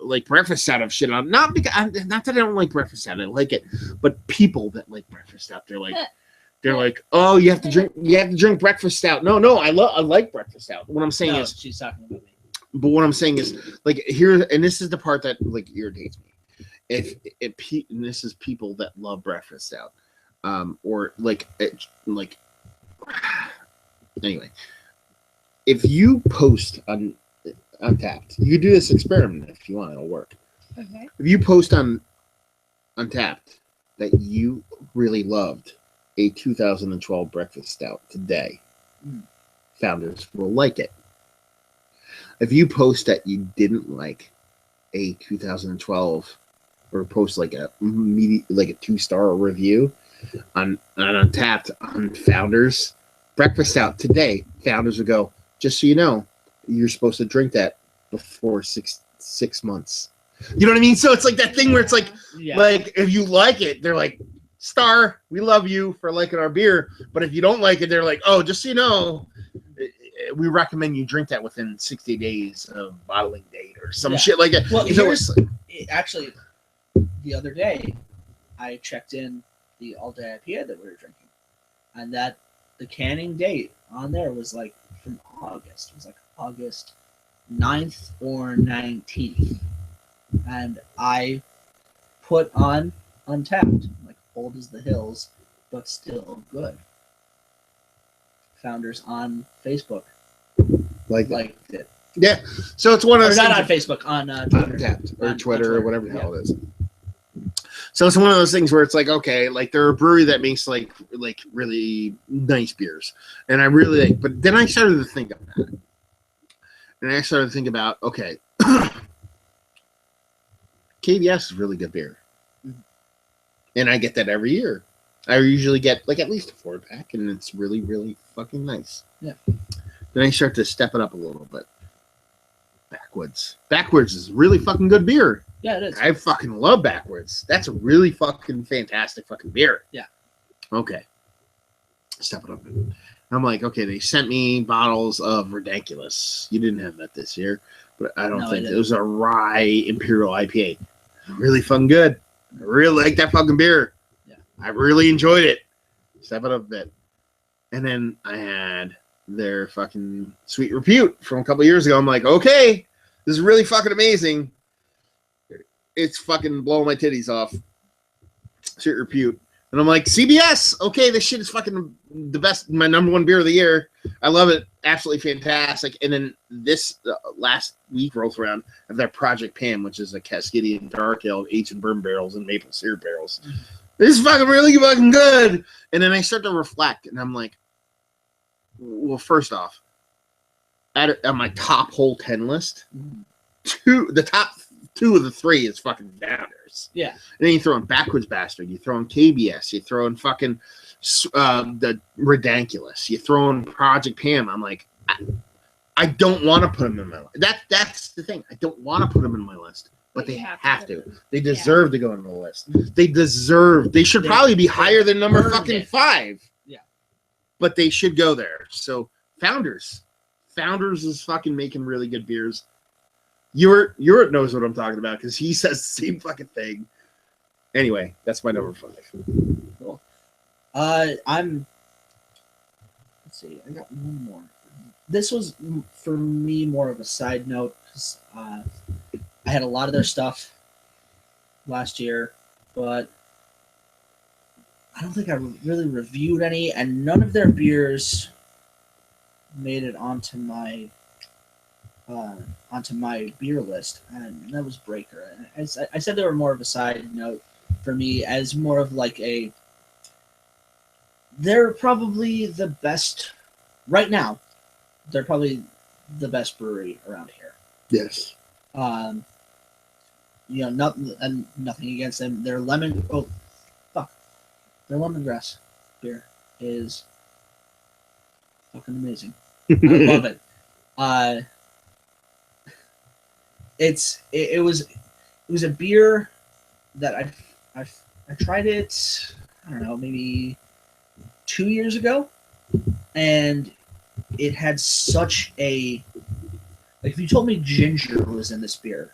Speaker 1: Like Breakfast Stout, I've shit on. Not that I don't like Breakfast Stout. I like it, but people that like Breakfast Stout, they're like, oh, you have to drink Breakfast Stout. No, I like Breakfast Stout. What I'm saying is,
Speaker 2: she's talking about me.
Speaker 1: But what I'm saying is, like, here, and this is the part that like irritates me. And this is people that love Breakfast Stout, or anyway, if you post on Untapped, you do this experiment if you want, it'll work.
Speaker 3: Okay.
Speaker 1: If you post on Untapped that you really loved a 2012 Breakfast Stout today, Founders will like it. If you post that you didn't like a 2012, or post like a 2-star review on Untapped on Founders Breakfast Stout today, Founders will go, just so you know, you're supposed to drink that before six months. You know what I mean? So it's like that thing where it's like, like if you like it, they're like, star, we love you for liking our beer. But if you don't like it, they're like, oh, just so you know, we recommend you drink that within 60 days of bottling date or some shit like that.
Speaker 2: Well, actually, the other day, I checked in the all-day IPA that we were drinking, and that the canning date on there was like from August. It was like August 9th or 19th. And I put on Untapped, like old as the hills, but still good. Founders on Facebook
Speaker 1: Like
Speaker 2: liked it.
Speaker 1: yeah. So it's one of
Speaker 2: Or
Speaker 1: those
Speaker 2: not on
Speaker 1: things
Speaker 2: Facebook, on Twitter.
Speaker 1: Untapped or
Speaker 2: On
Speaker 1: Twitter or whatever the
Speaker 2: yeah.
Speaker 1: hell it is. So it's one of those things where it's like, okay, like they're a brewery that makes like really nice beers, and I really like. But then I started to think about it, and I started to think about, okay, KBS is really good beer, and I get that every year. I usually get like at least a 4-pack, and it's really fucking nice.
Speaker 2: Yeah.
Speaker 1: Then I start to step it up a little bit. Backwards is really fucking good beer.
Speaker 2: Yeah, it is.
Speaker 1: I fucking love Backwards. That's a really fucking fantastic fucking beer.
Speaker 2: Yeah.
Speaker 1: Okay. Step it up. I'm like, okay, they sent me bottles of Ridiculous. You didn't have that this year, but I don't think it was a rye Imperial IPA. Really fucking good. I really like that fucking beer.
Speaker 2: Yeah.
Speaker 1: I really enjoyed it. Step it up a bit. And then I had their fucking Sweet Repute from a couple years ago. I'm like, okay, this is really fucking amazing. It's fucking blowing my titties off. Sweet Repute. And I'm like, CBS, okay, this shit is fucking the best, my number one beer of the year. I love it. Absolutely fantastic. And then this last week rolls around of their Project Pam, which is a Cascadian dark ale, aged in bourbon barrels and maple syrup barrels. This is fucking really fucking good. And then I start to reflect, and I'm like, well, first off, at my top whole 10 list, the top 2 of the 3 is fucking Founders.
Speaker 2: Yeah.
Speaker 1: And then you throw in Backwards Bastard, you throw in KBS, you throw in fucking the Ridiculous, you throw in Project Pam. I'm like, I don't want to put them in my list. That's the thing. I don't want to put them in my list, but they have to. They deserve to go on the list. They should probably be higher than number fucking 5.
Speaker 2: Yeah.
Speaker 1: But they should go there. So Founders is fucking making really good beers. Ewart knows what I'm talking about because he says the same fucking thing. Anyway, that's my number 5.
Speaker 2: Cool. Let's see. I got one more. This was for me more of a side note because I had a lot of their stuff last year, but I don't think I really reviewed any, and none of their beers made it onto my beer list, and that was Breaker. And I said they were more of a side note for me, as more of like they're probably the best right now. They're probably the best brewery around here.
Speaker 1: Yes.
Speaker 2: Nothing against them. Their lemongrass beer is fucking amazing. I love it. It was a beer that I tried it, I don't know, maybe 2 years ago, and it had such a, like, if you told me ginger was in this beer,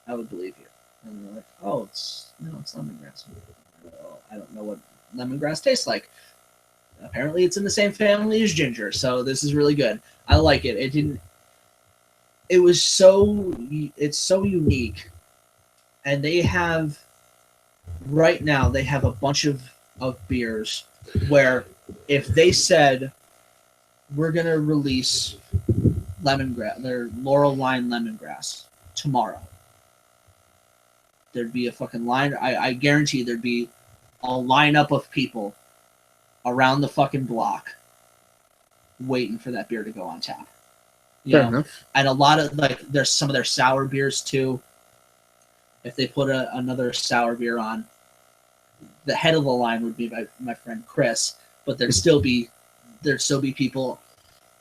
Speaker 2: I would believe you. And you're like, oh, it's lemongrass. I don't know what lemongrass tastes like. Apparently it's in the same family as ginger, so this is really good. I like it. It's so unique. And right now they have a bunch of beers where if they said we're gonna release lemongrass, their Laurel Line lemongrass tomorrow, there'd be a fucking line. I guarantee there'd be a lineup of people around the fucking block waiting for that beer to go on tap.
Speaker 1: Fair enough.
Speaker 2: And a lot of, like, there's some of their sour beers too. If they put another sour beer on, the head of the line would be my friend Chris, but there'd still be people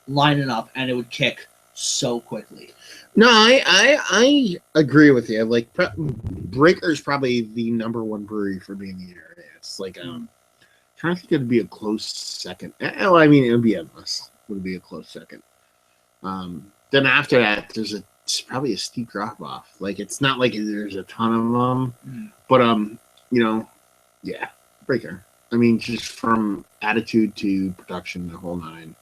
Speaker 2: lining up, and it would kick so quickly.
Speaker 1: No, I agree with you. Like, Breaker's probably the number 1 brewery for me in the area. It's like, I think it'd be a close second. Well, I mean, it would be a close second. Then after that, it's probably a steep drop off. Like, it's not like there's a ton of them, but yeah, Breaker. I mean, just from attitude to production, the whole 9.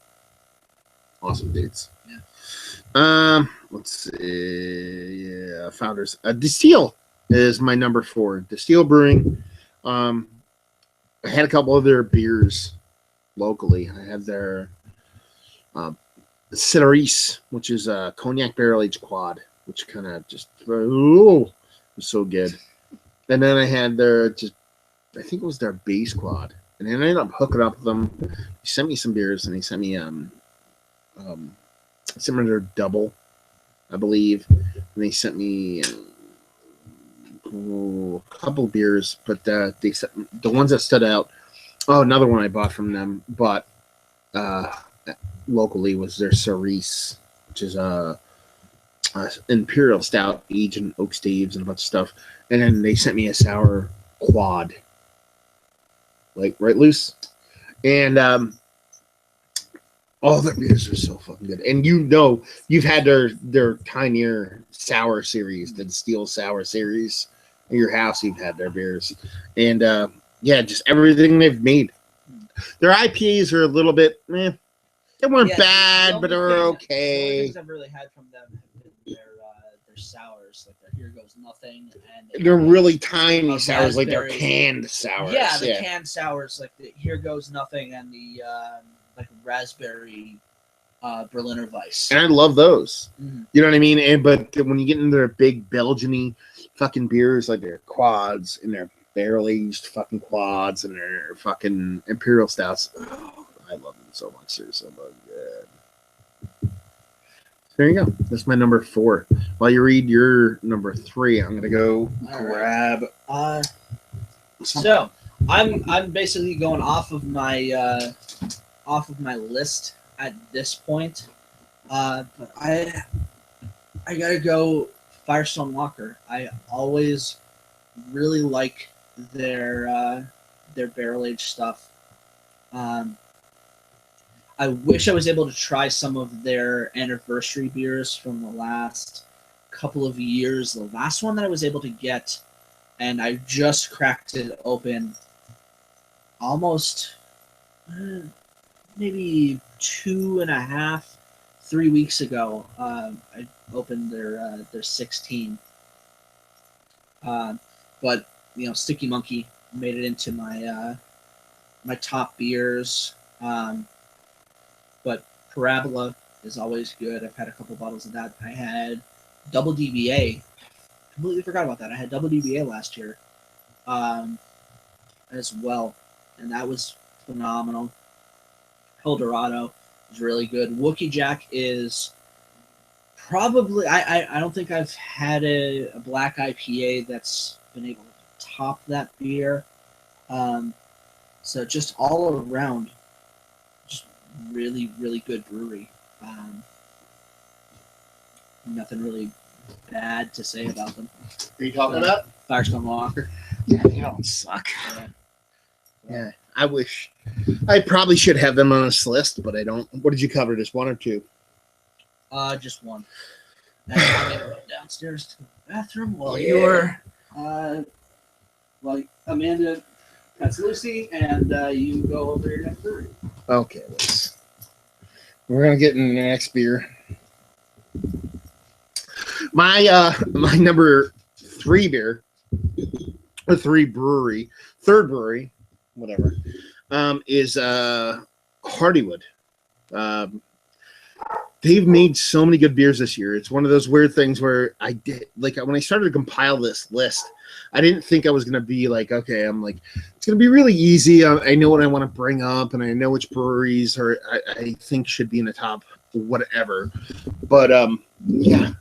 Speaker 1: Awesome dudes. Yeah. Let's see. Yeah, Founders. Distill is my number 4. Distill Brewing. I had a couple of their beers locally. I had their Cerise, which is a cognac barrel aged quad, which kind of just was so good. And then I had their I think it was their base quad, and then I ended up hooking up with them. He sent me some beers, and he sent me some of their double, I believe, and they sent me a couple beers, but they sent the ones that stood out. Oh, another one I bought from them, but locally was their Cerise, which is a imperial stout aged in oak staves and a bunch of stuff. And then they sent me a sour quad, like right loose, and all their beers are so fucking good. And you've had their tinier sour series, the steel sour series in your house. You've had their beers, and yeah, just everything they've made. Their IPAs are a little bit, they weren't bad, but they were okay.
Speaker 2: The only things I've really had from them have been their sours, like their Here Goes Nothing, and
Speaker 1: they're really tiny sours, like they're
Speaker 2: raspberry.
Speaker 1: canned sours.
Speaker 2: Yeah, the canned sours, like the Here Goes Nothing and the like raspberry Berliner Weiss.
Speaker 1: And I love those.
Speaker 2: Mm-hmm.
Speaker 1: You know what I mean? But when you get into their big Belgian-y fucking beers, like their quads and their barrel-aged fucking quads and their fucking imperial stouts, I love them so much. They're so good. There you go. That's my number 4. While you read your number 3, I'm gonna go grab.
Speaker 2: So I'm basically going off of my list at this point. But I gotta go Firestone Walker. I always really like their barrel aged stuff. I wish I was able to try some of their anniversary beers from the last couple of years. The last one that I was able to get, and I just cracked it open almost maybe 2.5, 3 weeks ago. I opened their 16. But Sticky Monkey made it into my my top beers. But Parabola is always good. I've had a couple bottles of that. I had Double DBA. Completely forgot about that. I had Double DBA last year as well, and that was phenomenal. Eldorado is really good. Wookie Jack is probably I don't think I've had a black IPA that's been able to top that beer. So just all around, just really, really good brewery. Nothing really bad to say about them.
Speaker 1: Are you talking about
Speaker 2: Firestone Walker?
Speaker 1: Yeah, you don't suck. Yeah, I wish. I probably should have them on this list, but I don't. What did you cover? Just 1 or 2?
Speaker 2: Just 1. And I'm gonna run downstairs to the bathroom while you're. Well, Amanda, that's Lucy, and you go over your next brewery.
Speaker 1: Okay, we're gonna get in the next beer. My number 3 beer, or 3 brewery, 3rd brewery, whatever, is Hardywood. They've made so many good beers this year. It's one of those weird things where I did, like, when I started to compile this list, I didn't think I was going to be like, okay, I'm like, it's going to be really easy. I know what I want to bring up, and I know which breweries I think should be in the top whatever. But, yeah,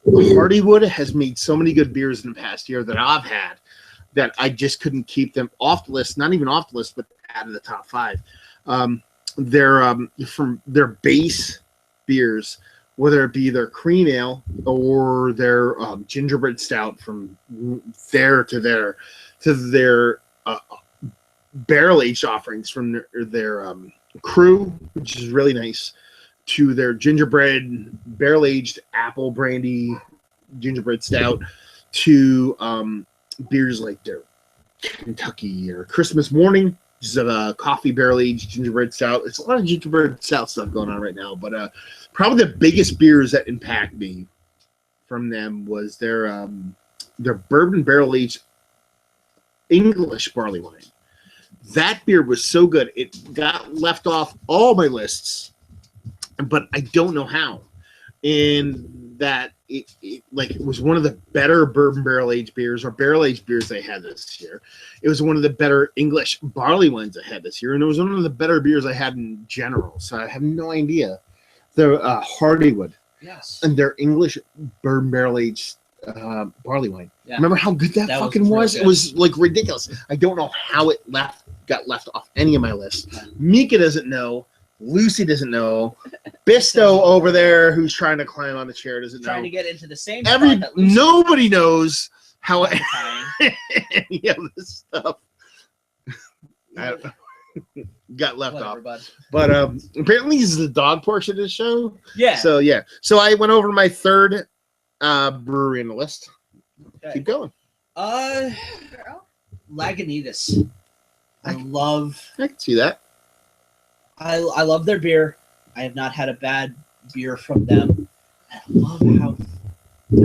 Speaker 1: Hardywood has made so many good beers in the past year that I've had that I just couldn't keep them off the list, not even off the list, but out of the top 5. They're from their base beers, whether it be their cream ale or their gingerbread stout, from there to their barrel aged offerings, from their crew, which is really nice, to their gingerbread barrel aged apple brandy gingerbread stout, to beers like their Kentucky or Christmas Morning, which is a coffee barrel aged gingerbread stout. It's a lot of gingerbread stout stuff going on right now, but probably the biggest beers that impact me from them was their bourbon barrel aged English barley wine. That beer was so good. It got left off all my lists, but I don't know how. And that it was one of the better bourbon barrel aged beers or barrel aged beers they had this year. It was one of the better English barley wines I had this year, and it was one of the better beers I had in general. So I have no idea. The Hardywood,
Speaker 2: Yes,
Speaker 1: and their English bourbon barrel aged barley wine.
Speaker 2: yeah.
Speaker 1: Remember how good that fucking was? It was like ridiculous. I don't know how it got left off any of my lists.
Speaker 2: Yeah.
Speaker 1: Mika doesn't know. Lucy doesn't know. Bisto over there, who's trying to climb on the chair, doesn't
Speaker 2: Trying
Speaker 1: know.
Speaker 2: to get into the same spot that Lucy
Speaker 1: Nobody knows how
Speaker 2: was
Speaker 1: any of this stuff got left
Speaker 2: Whatever,
Speaker 1: off.
Speaker 2: bud.
Speaker 1: But apparently this is the dog portion of the show.
Speaker 2: Yeah.
Speaker 1: So yeah. So I went over my third brewery in the list.
Speaker 2: Okay.
Speaker 1: Keep going.
Speaker 3: Girl.
Speaker 2: Lagunitas. I
Speaker 1: can see that.
Speaker 2: I love their beer. I have not had a bad beer from them. I love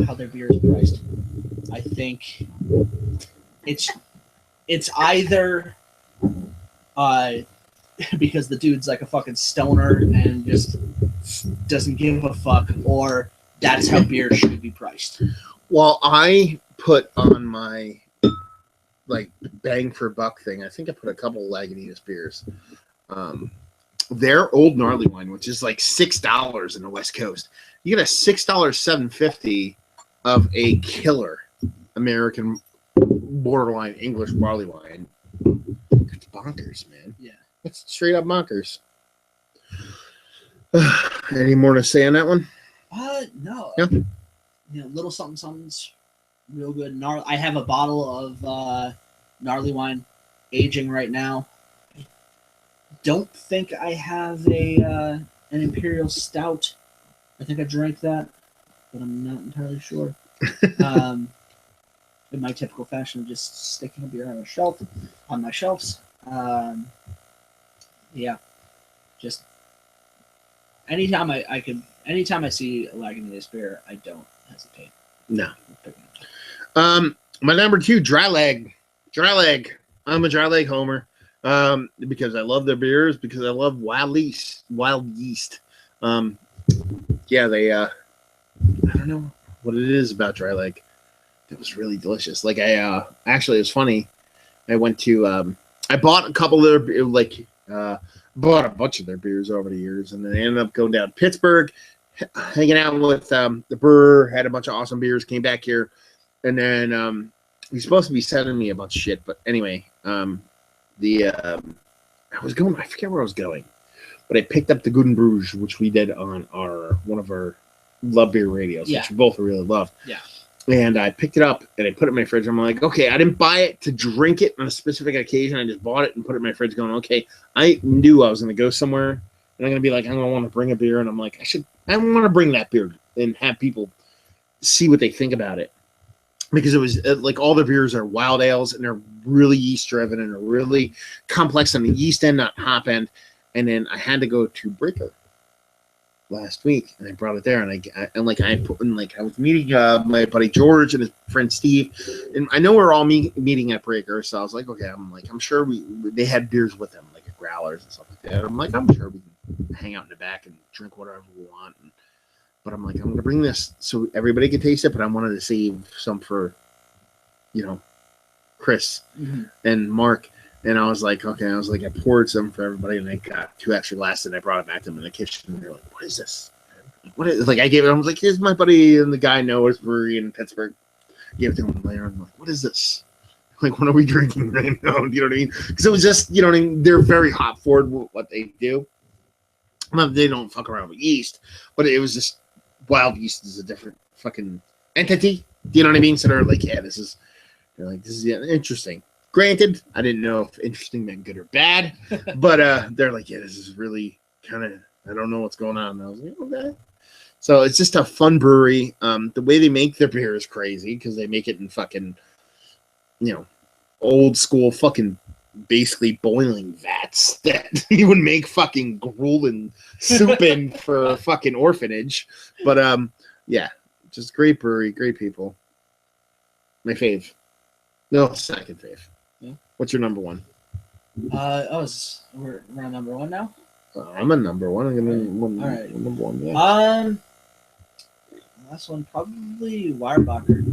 Speaker 2: how their beer is priced. I think it's either because the dude's like a fucking stoner and just doesn't give a fuck, or that's how beer should be priced.
Speaker 1: Well, I put on my like bang for buck thing. I think I put a couple Lagunitas beers. Their old gnarly wine, which is like $6 in the West Coast. You get a $6.750 of a killer American borderline English barley wine. It's bonkers, man.
Speaker 2: Yeah.
Speaker 1: It's straight up bonkers. Any more to say on that one?
Speaker 2: No.
Speaker 1: Yeah.
Speaker 2: You know, little something's real good. I have a bottle of gnarly wine aging right now. Don't think I have an imperial stout. I think I drank that, but I'm not entirely sure. In my typical fashion of just sticking a beer on my shelves. Yeah, just anytime I see a Lagunitas beer, I don't hesitate.
Speaker 1: No. My number 2, Dry Leg. I'm a Dry Leg homer. Because I love their beers, because I love wild yeast. Yeah, they I don't know what it is about Dry Leg. It was really delicious. Like actually it was funny. I went to I bought a couple of their bought a bunch of their beers over the years, and then I ended up going down to Pittsburgh, hanging out with the brewer, had a bunch of awesome beers, came back here, and then he's supposed to be sending me a bunch of shit, but anyway, I forget where I was going, but I picked up the Good and Bruges, which we did on one of our Love Beer radios, which we both really loved.
Speaker 2: Yeah.
Speaker 1: And I picked it up and I put it in my fridge. I'm like, okay, I didn't buy it to drink it on a specific occasion. I just bought it and put it in my fridge going, okay, I knew I was going to go somewhere and I'm going to be like, I'm going to want to bring a beer. And I'm like, I want to bring that beer and have people see what they think about it. Because it was like all the beers are wild ales and they're really yeast driven and are really complex on the yeast end, not hop end. And then I had to go to Breaker last week and I brought it there and I was meeting my buddy George and his friend Steve, and I know we're all meeting at Breaker, so I was like, okay, I'm sure they had beers with them, like growlers and stuff like that. I'm like, I'm sure we can hang out in the back and drink whatever we want. But I'm like, I'm gonna bring this so everybody can taste it, but I wanted to save some for, Chris and Mark. And I was like, okay, I poured some for everybody, and I got 2 extra glasses, and I brought it back to them in the kitchen, and they're like, what is this? What is, like, I gave it, I was like, here's my buddy and the guy Noah's Brewery in Pittsburgh. Gave it to him later, and I'm like, what is this? Like, what are we drinking right now? You know what I mean? Because it was just, you know what I mean? They're very hop forward with what they do. They don't fuck around with yeast, but it was just, wild yeast is a different fucking entity. Do you know what I mean? So they're like, this is interesting. Granted, I didn't know if interesting meant good or bad, but they're like, this is really kind of, I don't know what's going on. And I was like, okay. So it's just a fun brewery. The way they make their beer is crazy because they make it in fucking, old school fucking basically boiling vats that you would make fucking gruel and soup in for a fucking orphanage. But just great brewery, great people. My fave. No, second fave.
Speaker 2: Yeah.
Speaker 1: What's your number one?
Speaker 2: We're on number one now.
Speaker 1: I'm a number one. I'm gonna
Speaker 2: All right.
Speaker 1: number one. Yeah.
Speaker 2: Last one probably Weyerbacher.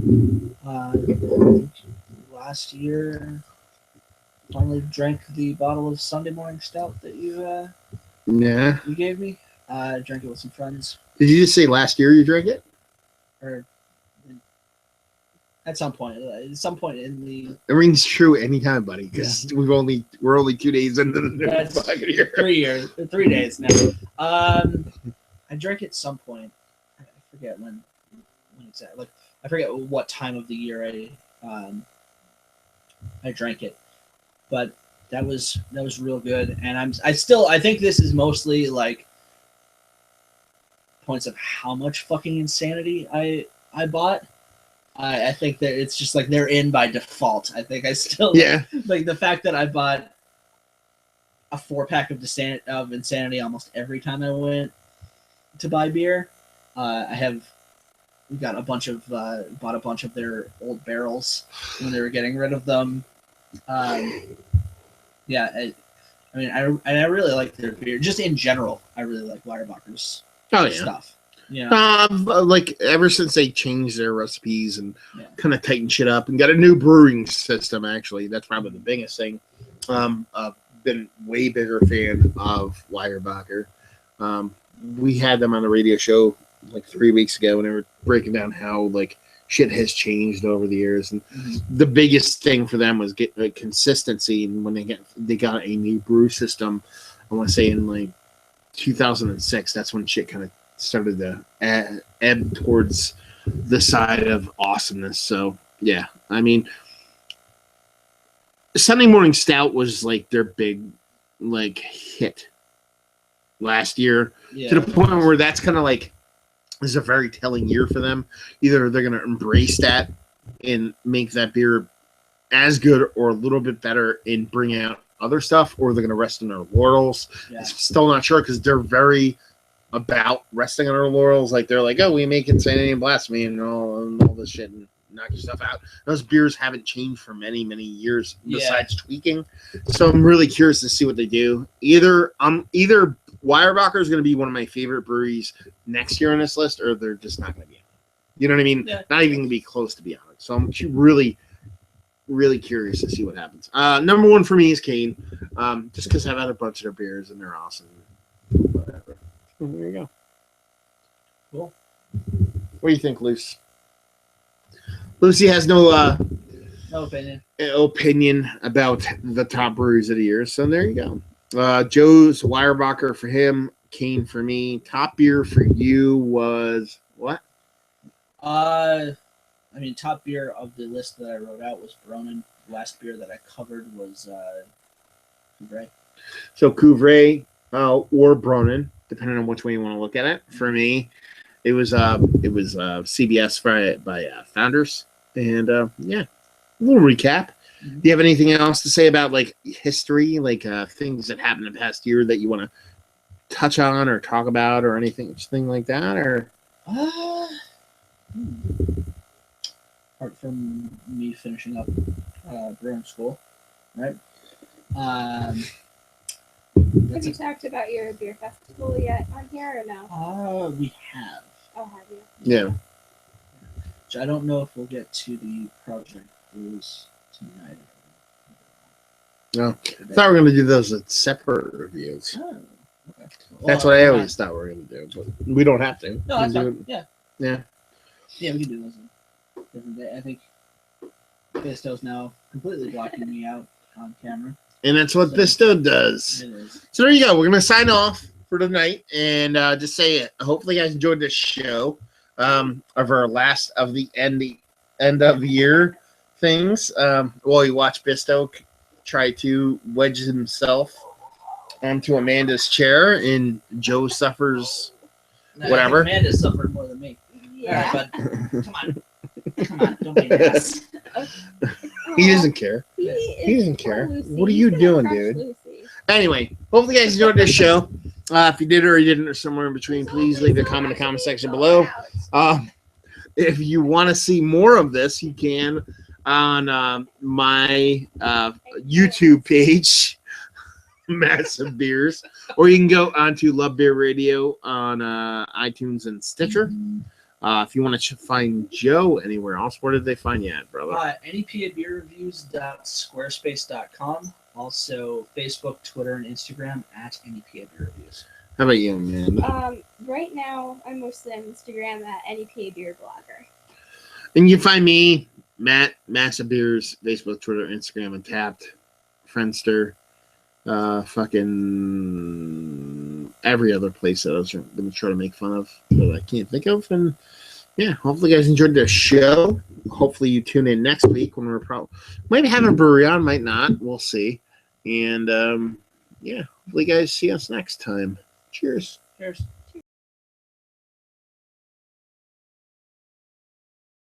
Speaker 2: Last year, finally drank the bottle of Sunday morning stout that you gave me. Drank it with some friends.
Speaker 1: Did you just say last year you drank it?
Speaker 2: Or at some point in the
Speaker 1: It rings true anytime, buddy. Because we're only 2 days into the new fucking year.
Speaker 2: 3 days now. I drank it some point. I forget when exactly. Like I forget what time of the year I drank it, but that was real good. And I think this is mostly like points of how much fucking insanity I bought. I think that it's just like they're in by default. I think I still like the fact that I bought a 4-pack of insanity almost every time I went to buy beer. We got bought a bunch of their old barrels when they were getting rid of them. I really like their beer. Just in general, I really like Weyerbacher's stuff. Yeah.
Speaker 1: Like ever since they changed their recipes and kind of tightened shit up and got a new brewing system, actually, that's probably the biggest thing. I've been way bigger fan of Weyerbacher. We had them on the radio show like 3 weeks ago, and they were breaking down how like shit has changed over the years, and the biggest thing for them was get consistency. And when they got a new brew system, I want to say in like 2006, that's when shit kind of started to ebb towards the side of awesomeness. So yeah, I mean, Sunday Morning Stout was like their big like hit last year, to the point where that's kind of like is a very telling year for them. Either they're going to embrace that and make that beer as good or a little bit better and bring out other stuff, or they're going to rest on their laurels. Still not sure, because they're very about resting on their laurels. Like they're like, oh, we make insanity and blasphemy and all this shit and knock your stuff out. Those beers haven't changed for many years besides tweaking. So I'm really curious to see what they do. Either Weyerbacher is going to be one of my favorite breweries next year on this list, or they're just not going to be on it. You know what I mean? Not even going to be close to be on it. So I'm really curious to see what happens. Number one for me is Kane, just because I've had a bunch of their beers and they're awesome. Whatever. So there you go.
Speaker 2: Cool.
Speaker 1: What do you think, Luce? Lucy has no opinion about the top breweries of the year. So there you go. Joe's Weyerbacher for him, Kane for me. Top beer for you was what?
Speaker 2: Top beer of the list that I wrote out was Bronin. Last beer that I covered was Couvray.
Speaker 1: So Couvray or Bronin, depending on which way you want to look at it. For me, it was CBS by Founders, and a little recap. Do you have anything else to say about like history, like things that happened in the past year that you want to touch on or talk about, or anything like that? Or
Speaker 2: apart from me finishing up brewing school, right?
Speaker 3: Have you talked about your beer festival yet on here or no?
Speaker 2: We have.
Speaker 3: Oh, have you?
Speaker 1: Yeah.
Speaker 2: Which I don't know if we'll get to the project brews tonight.
Speaker 1: No, I thought we were going to do those as separate reviews.
Speaker 2: Oh, okay.
Speaker 1: That's what I always thought we were going to do, but we don't have to.
Speaker 2: No, that's fine. Yeah, we can do those a different day. I think Bisto's now completely blocking me out on camera.
Speaker 1: And that's what Bisto does.
Speaker 2: It is.
Speaker 1: So there you go. We're going to sign off for tonight and just say it. Hopefully you guys enjoyed this show of our last of the end of the year things. While you watch Bisto try to wedge himself onto Amanda's chair and Joe suffers whatever.
Speaker 2: Amanda suffered more than me.
Speaker 3: Yeah.
Speaker 2: All right, bud. Come on, don't be an ass.
Speaker 1: He doesn't care. He doesn't care. What are you doing, dude? Lucy. Anyway, hopefully you guys enjoyed this show. If you did or you didn't, or somewhere in between, please leave a comment in the comment section below. If you want to see more of this, you can on my YouTube page, Massive Beers, or you can go onto Love Beer Radio on iTunes and Stitcher. If you want to find Joe anywhere else, where did they find you at, brother?
Speaker 2: NEPAbeerreviews.squarespace.com. Also, Facebook, Twitter, and Instagram at NEPA Beer Reviews.
Speaker 1: How about you, man?
Speaker 3: Right now, I'm mostly on Instagram at NEPA Beer Blogger.
Speaker 1: And you can find me, Matt, Massive Beers, Facebook, Twitter, Instagram, and Tapped, Friendster, fucking every other place that I was going to try to make fun of that I can't think of. And yeah, hopefully you guys enjoyed the show. Hopefully you tune in next week when we're probably maybe having a brewery on, might not. We'll see. And yeah, hopefully you guys see us next time. Cheers.
Speaker 2: Cheers.